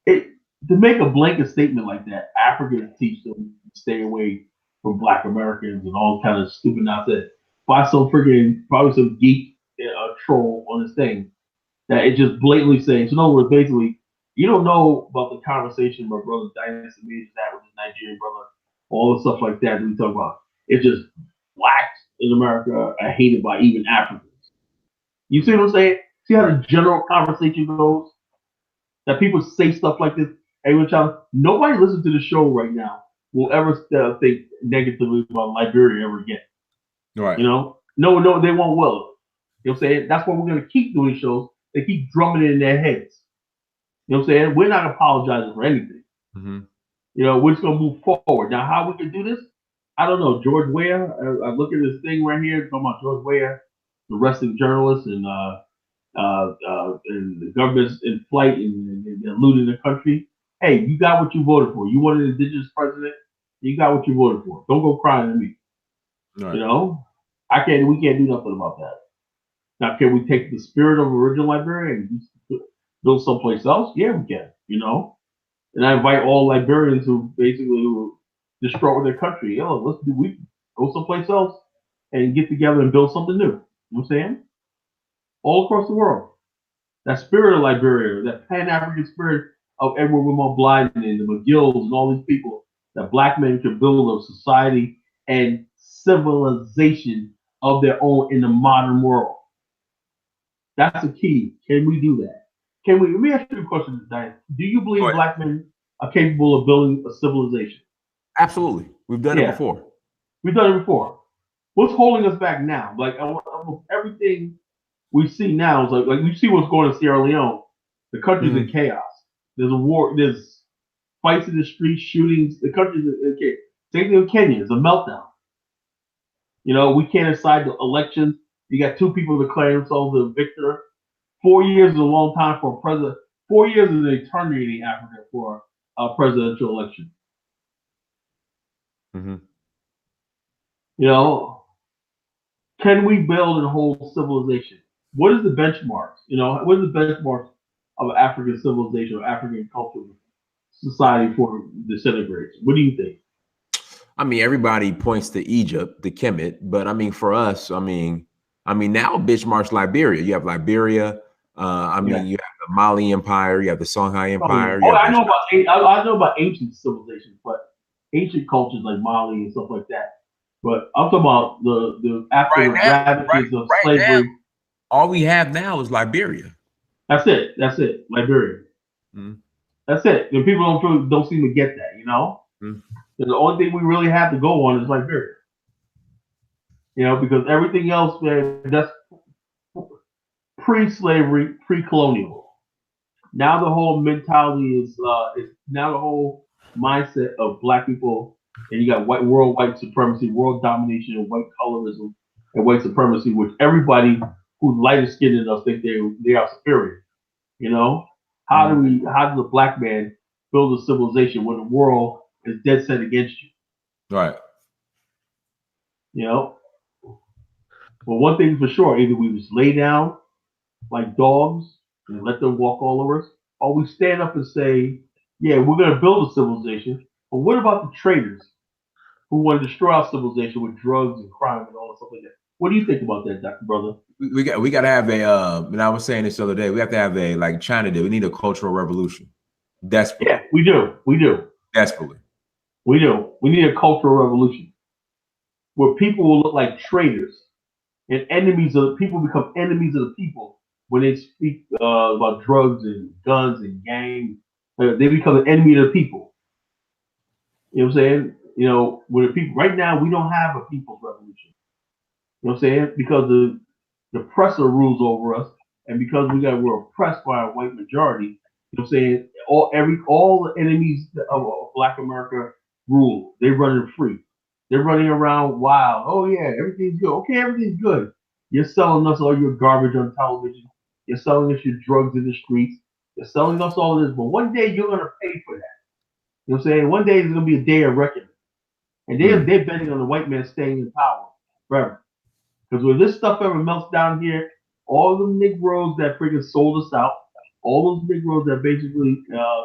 to make a blanket statement like that, Africans teach them to stay away from Black Americans and all kind of stupid nonsense. By some probably some geek troll on this thing that it just blatantly says, in other words, basically, you don't know about the conversation my brother Dynasty Majors had with his Nigerian brother, all the stuff like that we talk about. It's just blacks in America are hated by even Africans. You see what I'm saying? See how the general conversation goes? That people say stuff like this. Nobody listening to the show right now will ever think negatively about Liberia ever again. Right. You know? No, they won't will. You know what I'm saying? That's why we're going to keep doing shows. They keep drumming it in their heads. You know what I'm saying? We're not apologizing for anything. Mm-hmm. You know, we're just going to move forward. Now, how we can do this? I don't know. George Weah, I look at this thing right here, talking about George Weah, the wrestling journalist, and the government's in flight and looting the country. Hey, you got what you voted for. You want an indigenous president? You got what you voted for. Don't go crying at me. Right. You know, we can't do nothing about that. Now, can we take the spirit of original Liberia and build someplace else? Yeah, we can. You know, and I invite all Liberians who distraught with their country. We go someplace else and get together and build something new. You know what I'm saying? All across the world. That spirit of Liberia, that Pan-African spirit of Edward Wilmot Blyden and the McGills and all these people, that black men can build a society and civilization of their own in the modern world. That's the key. Can we do that? Let me ask you a question, Diane. Do you believe black men are capable of building a civilization? Absolutely. We've done it before. We've done it before. What's holding us back now? Like everything we see now is like you see what's going on in Sierra Leone. The country's in chaos. There's a war. There's fights in the streets, shootings. The country's in chaos. Same thing with Kenya. It's a meltdown. You know, we can't decide the elections. You got two people declaring themselves a victor. 4 years is a long time for a president. 4 years is an eternity in Africa for a presidential election. Mm-hmm. You know, can we build a whole civilization? What is the benchmarks? You know, what is the benchmarks of African civilization or African culture, society for disintegrates? What do you think? I mean, everybody points to Egypt, the Kemet, but I mean, for us, I mean, now benchmarks Liberia. You have Liberia. I mean, you have the Mali Empire. You have the Songhai Empire. Oh, I know about I know about ancient civilizations, but ancient cultures like Mali and stuff like that. But I'm talking about the after the ravages of slavery. Now, all we have now is Liberia. That's it. That's it. Liberia. Mm-hmm. That's it. And people don't seem to get that. You know, the only thing we really have to go on is Liberia. You know, because everything else, man, that's pre-slavery, pre-colonial. Now the whole mentality is now the whole mindset of black people, and you got world white supremacy, world domination, and white colorism and white supremacy, which everybody who's lighter skinned than us think they are superior. You know, how does a black man build a civilization when the world is dead set against you? Right. You know, but one thing for sure, either we just lay down like dogs and let them walk all over us, or we stand up and say, yeah, we're going to build a civilization, but what about the traitors who want to destroy our civilization with drugs and crime and all that stuff like that? What do you think about that, Dr. Brother? We got to have a, and I was saying this the other day, we have to have a, like China did, we need a cultural revolution. Desperately. Yeah, we do. We do. Desperately. We do. We need a cultural revolution where people will look like traitors and enemies of people become enemies of the people when they speak about drugs and guns and gangs. They become an enemy of the people. You know what I'm saying? You know, when the people right now we don't have a people's revolution. You know what I'm saying? Because the oppressor rules over us, and because we're oppressed by a white majority. You know what I'm saying? All the enemies of Black America rule. They're running free. They're running around wild. Oh yeah, everything's good. Okay, everything's good. You're selling us all your garbage on television. You're selling us your drugs in the streets. You're selling us all this. But one day you're gonna pay for that. You know what I'm saying? One day it's gonna be a day of reckoning. And they're betting on the white man staying in power forever. Because when this stuff ever melts down here, all the Negroes that freaking sold us out, all those Negroes that basically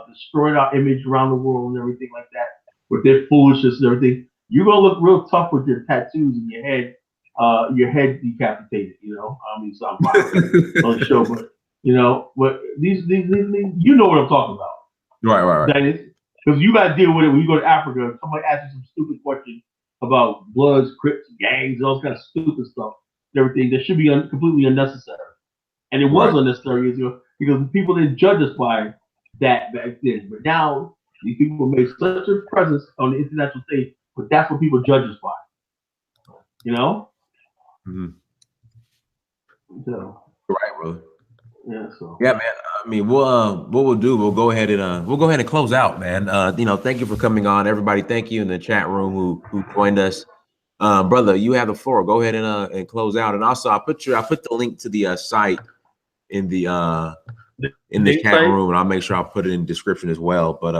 destroyed our image around the world and everything like that, with their foolishness and everything, you're gonna look real tough with your tattoos and your head decapitated. You know, I mean, sound violent on the show, but you know, but these, you know what I'm talking about, Right. Because you got to deal with it when you go to Africa. Somebody asks you some stupid question about Bloods, Crips, gangs, and all this kind of stupid stuff, and everything that should be completely unnecessary. And it was unnecessary because people didn't judge us by that back then. But now these people made such a presence on the international stage, but that's what people judge us by. You know? So, right, brother. Yeah, so yeah, man. I mean, what we'll do, we'll go ahead and close out, man. You know, thank you for coming on, everybody. Thank you in the chat room who joined us. Brother, you have the floor. Go ahead and close out. And also I put the link to the site in the chat room, and I'll make sure I'll put it in the description as well. But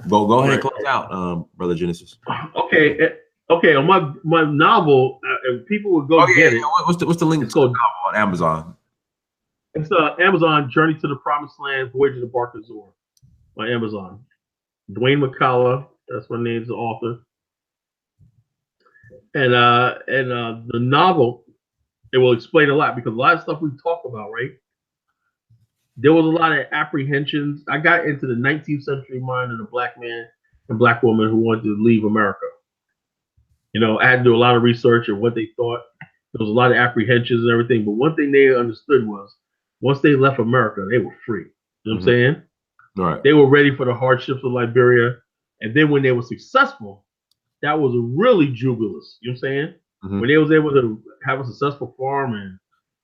go ahead and close out, Brother Genesis. Okay. On my novel, people would go get it. What's the link to the novel on Amazon? It's Amazon Journey to the Promised Land, Voyage of the Bark Azor on Amazon. Dwayne McCullough, that's my name's the author. And the novel, it will explain a lot because a lot of stuff we talk about, right? There was a lot of apprehensions. I got into the 19th century mind of a black man and black woman who wanted to leave America. You know, I had to do a lot of research of what they thought. There was a lot of apprehensions and everything. But one thing they understood was once they left America, they were free. You know what I'm saying? Right. They were ready for the hardships of Liberia. And then when they were successful, that was really jubilous. You know what I'm saying? When they was able to have a successful farm and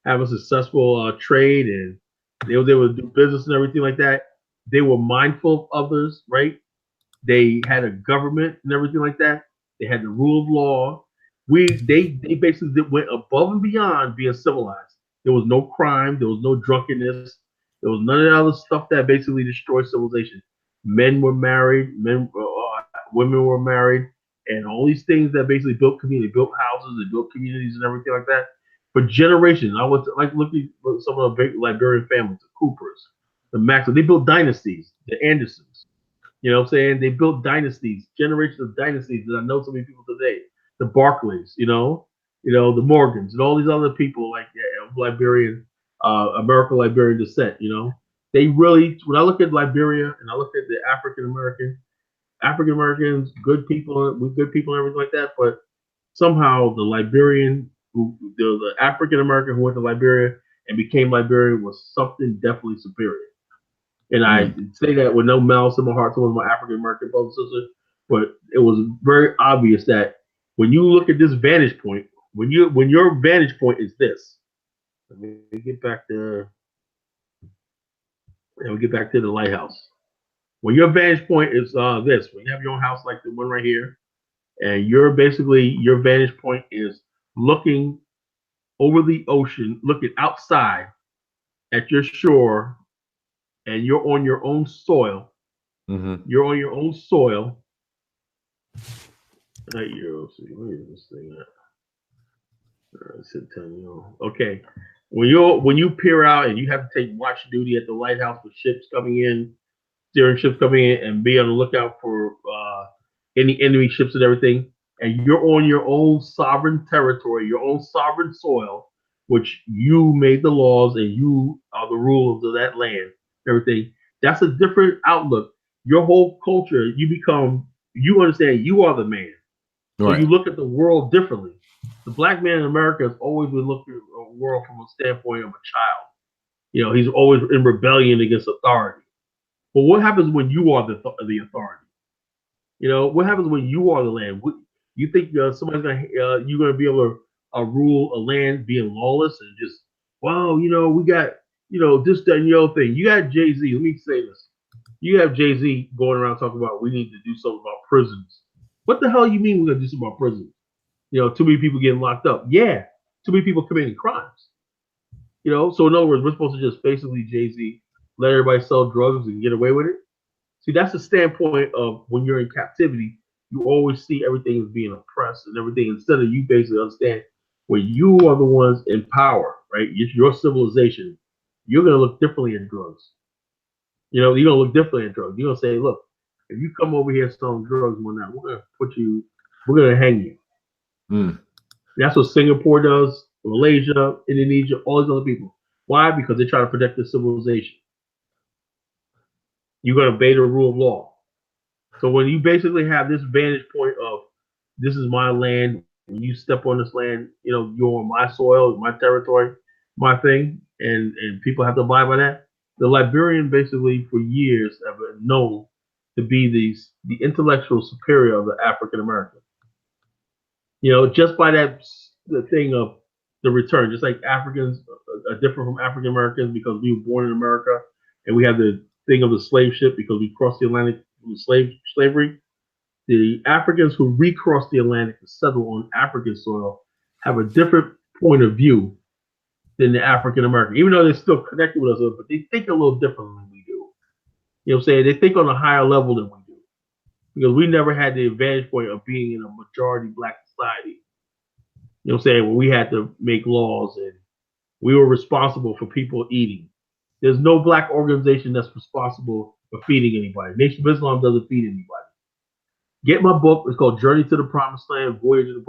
have a successful trade and they was able to do business and everything like that, they were mindful of others, right? They had a government and everything like that. They had the rule of law. They basically went above and beyond being civilized. There was no crime, there was no drunkenness, there was none of that other stuff that basically destroyed civilization. Men were married, women were married, and all these things that basically built community, built houses, and built communities and everything like that for generations. I was like looking at some of the big Liberian families, the Coopers, the Maxwell. They built dynasties, the Andersons. You know what I'm saying? They built dynasties, generations of dynasties that I know so many people today. The Barclays, the Morgans, and all these other people like of Liberian, American Liberian descent. They really, when I look at Liberia and I look at the African Americans, good people, with good people and everything like that, but somehow the Liberian, the African American who went to Liberia and became Liberian was something definitely superior. And I say that with no malice in my heart towards my African American brothers and sisters, but it was very obvious that when you look at this vantage point, when your vantage point is this, let me get back to the lighthouse. When your vantage point is this, when you have your own house like the one right here, and your vantage point is looking over the ocean, looking outside at your shore, and you're on your own soil. You're on your own soil. Where is this thing at? Okay. When you peer out and you have to take watch duty at the lighthouse with ships coming in, steering ships coming in, and be on the lookout for any enemy ships and everything, and you're on your own sovereign territory, your own sovereign soil, which you made the laws and you are the rulers of that land, everything. That's a different outlook. Your whole culture, you understand you are the man. So you look at the world differently. The black man in America has always been looking at the world from a standpoint of a child. He's always in rebellion against authority. But what happens when you are the authority? What happens when you are the land? You think you're gonna be able to rule a land being lawless and just we got this, that, and the other thing. You got Jay-Z. Let me say this. You have Jay-Z going around talking about we need to do something about prisons. What the hell you mean we're gonna do something about prisons? Too many people getting locked up. Yeah, too many people committing crimes. So in other words, we're supposed to just basically Jay-Z let everybody sell drugs and get away with it. See, that's the standpoint of when you're in captivity, you always see everything as being oppressed and everything instead of you basically understand when you are the ones in power, right? It's your civilization. You're gonna look differently at drugs. You're gonna look differently at drugs. You're gonna say, look, if you come over here selling drugs one night, we're gonna hang you. That's what Singapore does, Malaysia, Indonesia, all these other people. Why? Because they try to protect their civilization. You're going to obey the rule of law. So when you basically have this vantage point of this is my land, when you step on this land, you're on my soil, my territory, my thing, and people have to abide by that. The Liberian basically for years have been known to be the intellectual superior of the African American. Just by the thing of the return, just like Africans are different from African Americans because we were born in America, and we have the thing of the slave ship because we crossed the Atlantic with slavery. The Africans who recrossed the Atlantic to settle on African soil have a different point of view than the African American, even though they're still connected with us, but they think a little differently than we do. You know what I'm saying? They think on a higher level than we do because we never had the advantage point of being in a majority black society. You know what I'm saying? When we had to make laws and we were responsible for people eating. There's no black organization that's responsible for feeding anybody. Nation of Islam doesn't feed anybody. Get my book. It's called Journey to the Promised Land, Voyage of the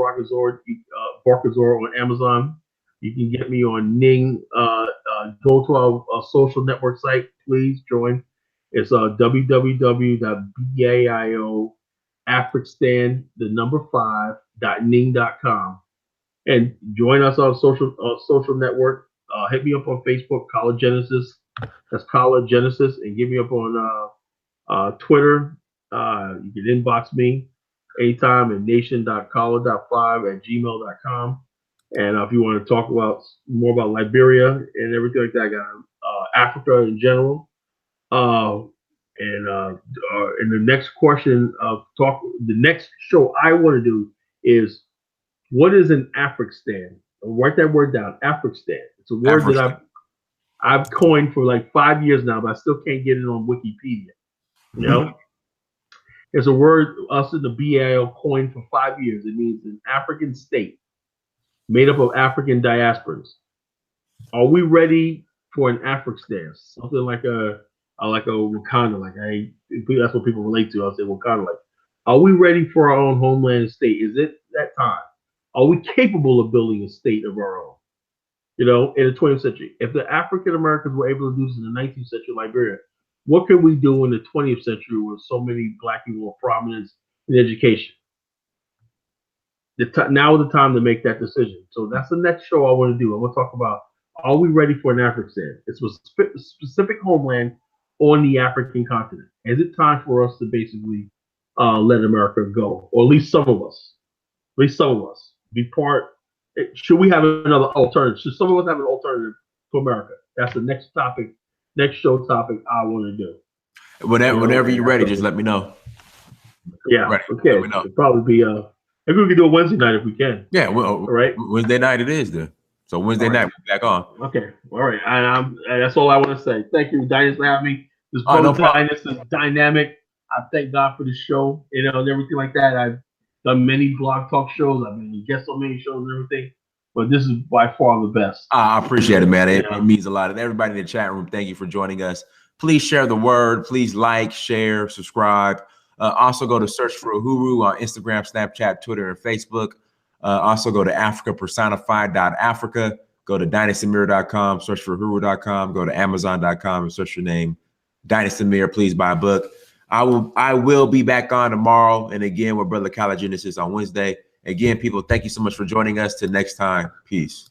Barkazor on Amazon. You can get me on Ning. Go to our social network site. Please join. It's www.biao5.ning.com. And join us on social network. Hit me up on Facebook, College Genesis. That's College Genesis, and give me up on Twitter. You can inbox me anytime at nation.collar.5@gmail.com. And if you want to talk about more about Liberia and everything like that, I got Africa in general. And the next question the next show I want to do is What is an Afrikstan? Write that word down. Afrikstan. It's a word that I've coined for like 5 years now, but I still can't get it on Wikipedia. You know, it's a word us in the BAL coined for 5 years. It means an African state made up of African diasporas. Are we ready for an Afrikstan? Something like a Wakanda, that's what people relate to. I'll say Wakanda. Like, are we ready for our own homeland and state? Is it that time? Are we capable of building a state of our own? You know, in the 20th century, if the African Americans were able to do this in the 19th century Liberia, what can we do in the 20th century with so many Black people of prominence in education? Now is the time to make that decision. So that's the next show I want to do. I want to talk about, are we ready for an Afrikstan? It's a specific homeland on the African continent. Is it time for us to basically let America go? Or at least some of us. Be part. Should we have another alternative? Should some of us have an alternative to America? That's the next topic, next show topic I want to do. Whenever you're ready, just let me know. Yeah. Ready. Okay. Let me know. It'll probably be maybe we can do a Wednesday night if we can. Yeah. Well, all right. Wednesday night it is then. So Wednesday night we're back on. Okay. All right. And that's all I want to say. Thank you, Dynas, for having me. This Dynas is dynamic. I thank God for the show, and everything like that. I've done many blog talk shows. I've been guest on many shows and everything, but this is by far the best. I appreciate it, man. It means a lot. And everybody in the chat room, thank you for joining us. Please share the word. Please like, share, subscribe. Also go to Search for Uhuru on Instagram, Snapchat, Twitter, and Facebook. Also go to africapersonified.africa. Go to dynasamir.com, search for uhuru.com. Go to amazon.com and search your name, Dynasamir. Please buy a book. I will be back on tomorrow, and again with Brother College Genesis on Wednesday. Again, people, thank you so much for joining us. Till next time, peace.